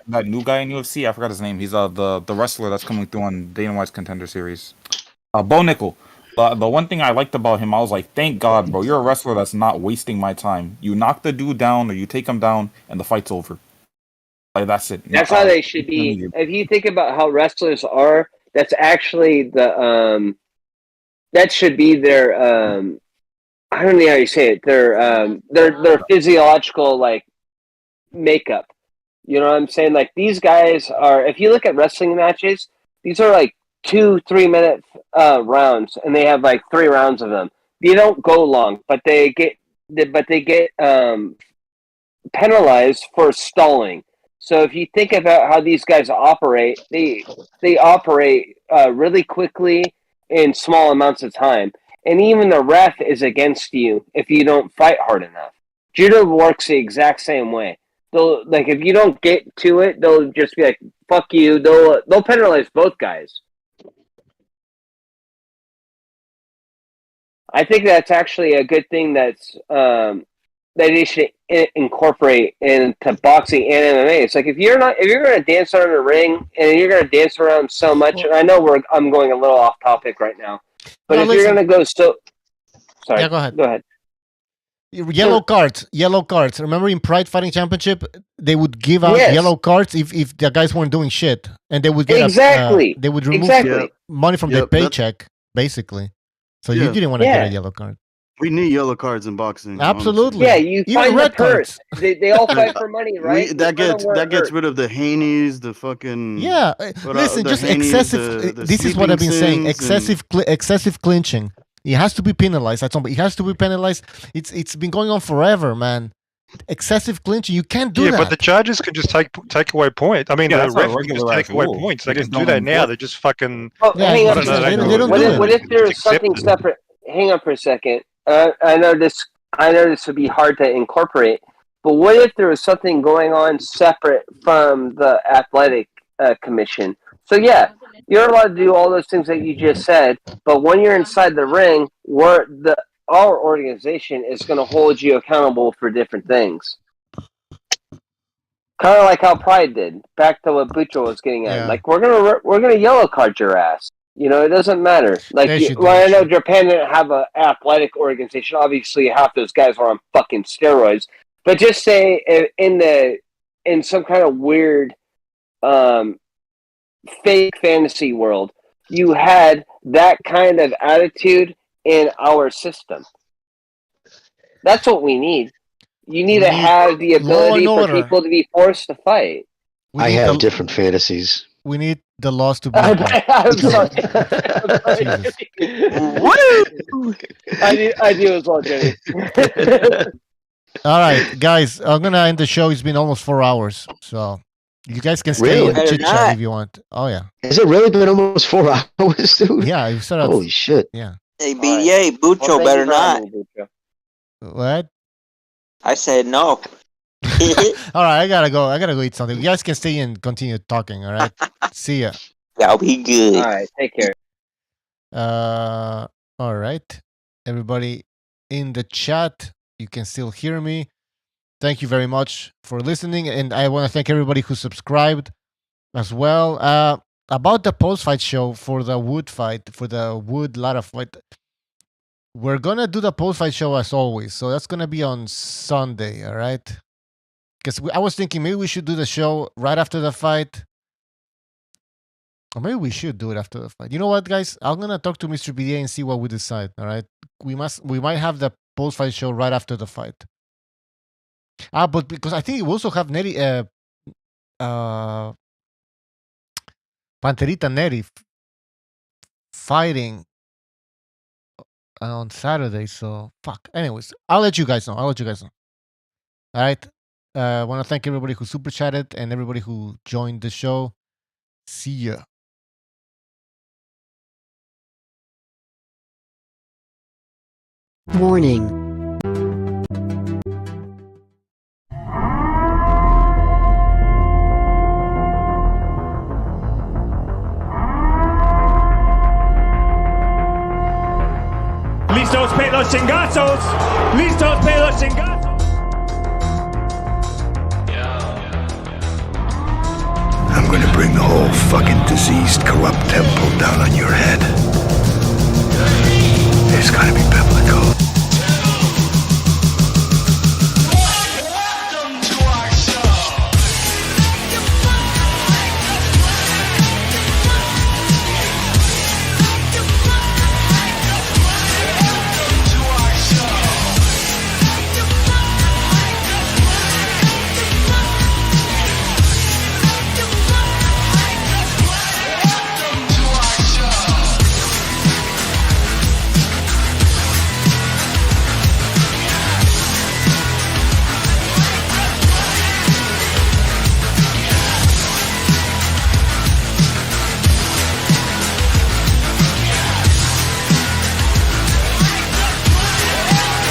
that new guy in UFC? I forgot his name. He's the wrestler that's coming through on Dana White's Contender Series. Bo Nickel. The one thing I liked about him, I was like, thank God, bro. You're a wrestler that's not wasting my time. You knock the dude down or you take him down, and the fight's over. Like, that's it. That's how they should be. If you think about how wrestlers are, that's actually that should be their I don't know how you say it. Their physiological like makeup. You know what I'm saying? Like, these guys are. If you look at wrestling matches, these are like 2-3 minute rounds, and they have like 3 rounds of them. They don't go long, but they get penalized for stalling. So if you think about how these guys operate, they operate really quickly in small amounts of time. And even the ref is against you if you don't fight hard enough. Judo works the exact same way. They'll, like, if you don't get to it, they'll just be like, "Fuck you." They'll penalize both guys. I think that's actually a good thing that they should incorporate into boxing and MMA. It's like, if you're going to dance around the ring and you're going to dance around so much, and I know I'm going a little off topic right now, but if you're going to go sorry, yeah, go ahead. Go ahead. Yellow cards. Remember in Pride Fighting Championship, they would give out yellow cards if the guys weren't doing shit, and they would get they would remove money from their paycheck, basically. So you didn't want to get a yellow card. We need yellow cards in boxing. Absolutely. Honestly. Yeah, you find the purse. They all fight for money, right? That gets rid of the Haneys, the fucking listen, just Haneys, excessive. This is what I've been saying. Excessive clinching. It has to be penalized. It has to be penalized. It's been going on forever, man. Excessive clinching. You can't do that. Yeah, but the judges can just take away points. I mean, the ref can just take away points. They can do that now. They just fucking. Hang on. What if there is something separate? Hang on for a second. I know this would be hard to incorporate, but what if there was something going on separate from the athletic commission? So yeah, you're allowed to do all those things that you just said, but when you're inside the ring, our organization is going to hold you accountable for different things. Kind of like how Pride did. Back to what Bucho was getting at. Yeah. Like we're gonna yellow card your ass. You know, it doesn't matter. Like, I know Japan didn't have an athletic organization. Obviously, half those guys were on fucking steroids. But just say in some kind of weird, fake fantasy world, you had that kind of attitude in our system. That's what we need. You need to have the ability for people to be forced to fight. I have different fantasies. We need the laws to be. I'm sorry. I do as well, Jenny. All right, guys, I'm gonna end the show. It's been almost 4 hours, so you guys can stay and chit chat if you want. Oh yeah. Has it really been almost 4 hours, dude? Yeah, you started. Holy shit. Yeah. Hey, BDA, Bucho better not. What? I said no. All right, I gotta go. I gotta go eat something. You guys can stay and continue talking. All right. See ya. That'll be good. All right, take care. All right, everybody in the chat, you can still hear me. Thank you very much for listening, and I want to thank everybody who subscribed as well. About the post-fight show for the Wood fight, for the Wood Lara fight, we're gonna do the post-fight show as always. So that's gonna be on Sunday. All right. Because I was thinking maybe we should do the show right after the fight. Or maybe we should do it after the fight. You know what, guys? I'm going to talk to Mr. BDA and see what we decide, all right? We might have the post-fight show right after the fight. But because I think we also have Panterita Neri fighting on Saturday, so fuck. Anyways, I'll let you guys know. All right? I want to thank everybody who super chatted and everybody who joined the show. See ya. Warning. Listos pelos chingazos. Listos pelos chingazos. I'm gonna bring the whole fucking diseased, corrupt temple down on your head. There's gotta be better.